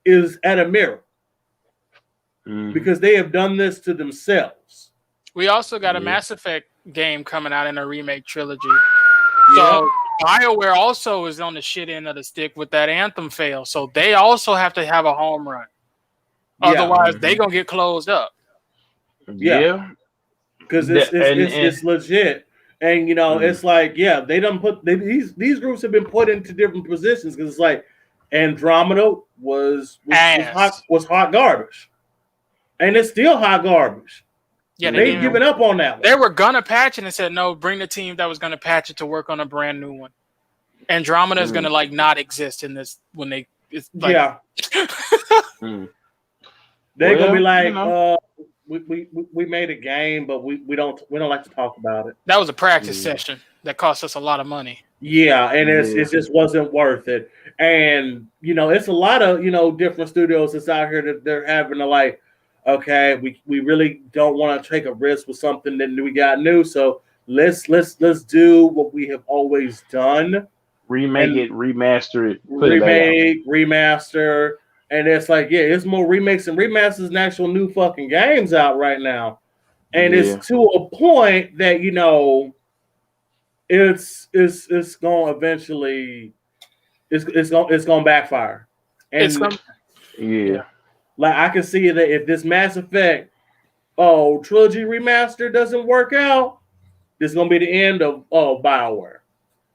is at a mirror. Mm-hmm. Because they have done this to themselves. We also got a Mass Effect game coming out in a remake trilogy. So BioWare also is on the shit end of the stick with that Anthem fail. So they also have to have a home run. Otherwise, they gonna get closed up. Yeah. Because it's legit. And it's like, they done put these groups have been put into different positions because it's like Andromeda was hot garbage. And it's still hot garbage. Yeah, they giving up on that one. They were gonna patch it and said no, bring the team that was gonna patch it to work on a brand new one. Andromeda is gonna not exist in this when they They're gonna be like, you know. we made a game, but we don't like to talk about it. That was a practice session that cost us a lot of money. Yeah, and it just wasn't worth it. And it's a lot of different studios that's out here that they're having to like, okay, we really don't want to take a risk with something that we got new, so let's do what we have always done. Remake it, remaster it, remaster, and it's like, yeah, it's more remakes and remasters than actual new fucking games out right now, and it's to a point that it's going to eventually it's going to backfire, and like I can see that if this Mass Effect trilogy remaster doesn't work out, this is going to be the end of BioWare.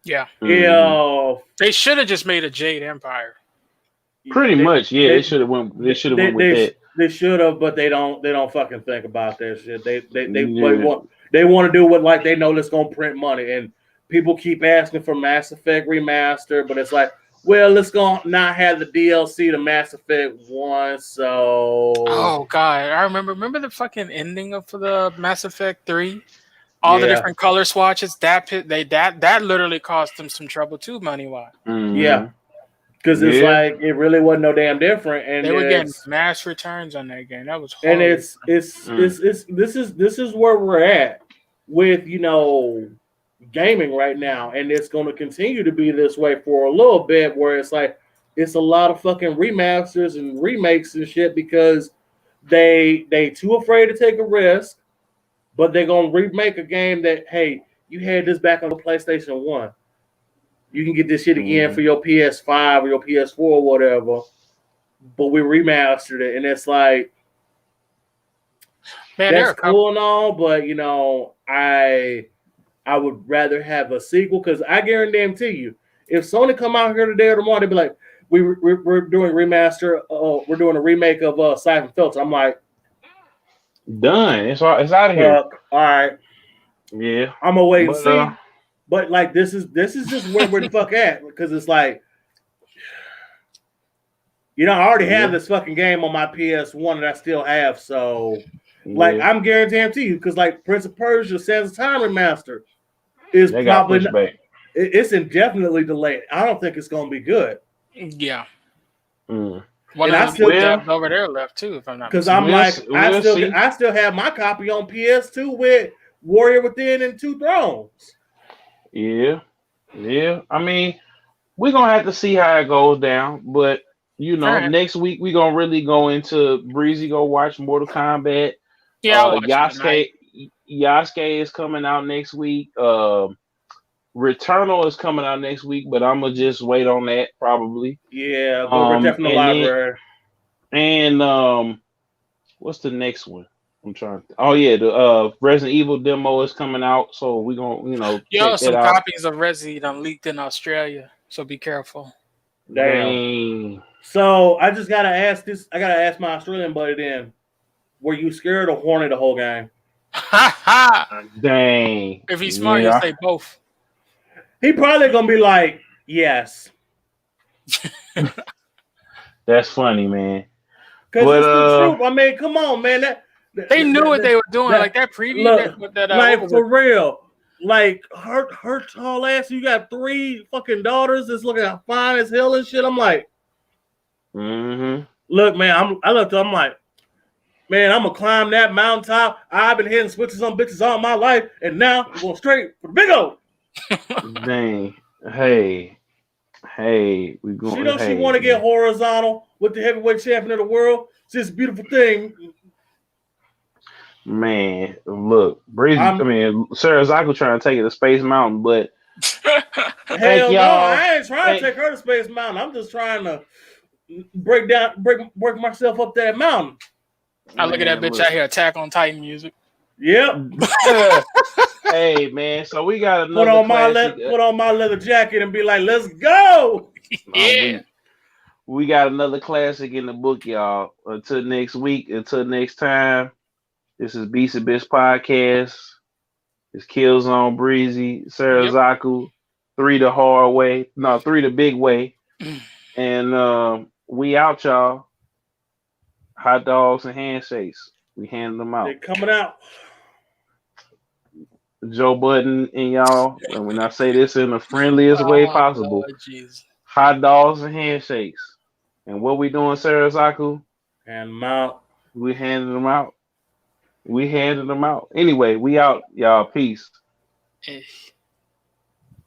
Yeah. Yeah. They should have just made a Jade Empire. Pretty much, yeah. They should have went with that. They should have, but they don't fucking think about that shit. They want to do what like they know that's gonna print money, and people keep asking for Mass Effect remaster, but it's like, well, let's go not have the DLC to Mass Effect 1. So oh god, I remember the fucking ending of the Mass Effect 3. All the different color swatches, that literally cost them some trouble too, money wise. Mm-hmm. Yeah, because it's like it really wasn't no damn different, and they were getting mass returns on that game. That was horrible. And this is where we're at with gaming right now, and it's going to continue to be this way for a little bit, where it's like it's a lot of fucking remasters and remakes and shit because they too afraid to take a risk. But they're going to remake a game that, hey, you had this back on the PlayStation 1. You can get this shit again for your PS5 or your PS4 or whatever. But we remastered it. And it's like, man, that's cool and all. But, I would rather have a sequel because I guarantee you, if Sony come out here today or tomorrow, they'd be like, we're doing remaster. We're doing a remake of Siphon Filter. I'm like, done. It's out of here. All right. Yeah. I'm gonna wait and see. But like this is just where we're the fuck at, because it's like, I already have this fucking game on my PS1 that I still have. So like I'm guaranteeing to you, because like Prince of Persia: Sands of Time remaster is probably it's indefinitely delayed. I don't think it's gonna be good. Yeah. And I still over there left too, if I'm not. Because I'm I still have my copy on PS2 with Warrior Within and Two Thrones. Yeah. I mean, we're gonna have to see how it goes down, but next week we're gonna really go into Breezy. Go watch Mortal Kombat. Yeah, Yasuke is coming out next week. Returnal is coming out next week, but I'm gonna just wait on that probably. Yeah, go from the library. And what's the next one? I'm trying. The Resident Evil demo is coming out, so we're gonna check some that out. copies of Resident leaked in Australia, so be careful. Damn. So I just gotta ask this. I gotta ask my Australian buddy then. Were you scared or horny the whole game? Dang. If he's smart, he'll say both. He probably gonna be like, yes. That's funny, man. Because it's the truth. I mean, come on, man. They knew what they were doing. Like that preview. For real. Like her tall ass. You got 3 fucking daughters that's looking fine as hell and shit. I'm like, look, man. I'm like, man, I'm gonna climb that mountaintop. I've been hitting switches on bitches all my life, and now I'm going straight for the big old. Dang. Hey, we going. She want to get horizontal with the heavyweight champion of the world. It's just a beautiful thing. Man, look, Breezy. Serizaku trying to take it to Space Mountain, but hell no, I ain't trying to take her to Space Mountain. I'm just trying to break myself up that mountain. I look at that bitch out here, Attack on Titan music. Yep. Hey man, so we got another put on my leather jacket and be like, let's go. Yeah. We got another classic in the book, y'all. Until next week, until next time. This is Beatz and Bitz Podcast. It's Killzown, Breezy, Serizaku, 3 the hard way. No, 3 the big way. And we out, y'all. hot dogs and handshakes. We handed them out. They're coming out. Joe Budden and y'all, and when I say this in the friendliest way possible, Lord Jesus. hot dogs and handshakes. And what we doing, Serizaku? Hand them out. We handed them out. We handed them out. Anyway, we out, y'all. Peace. Eh.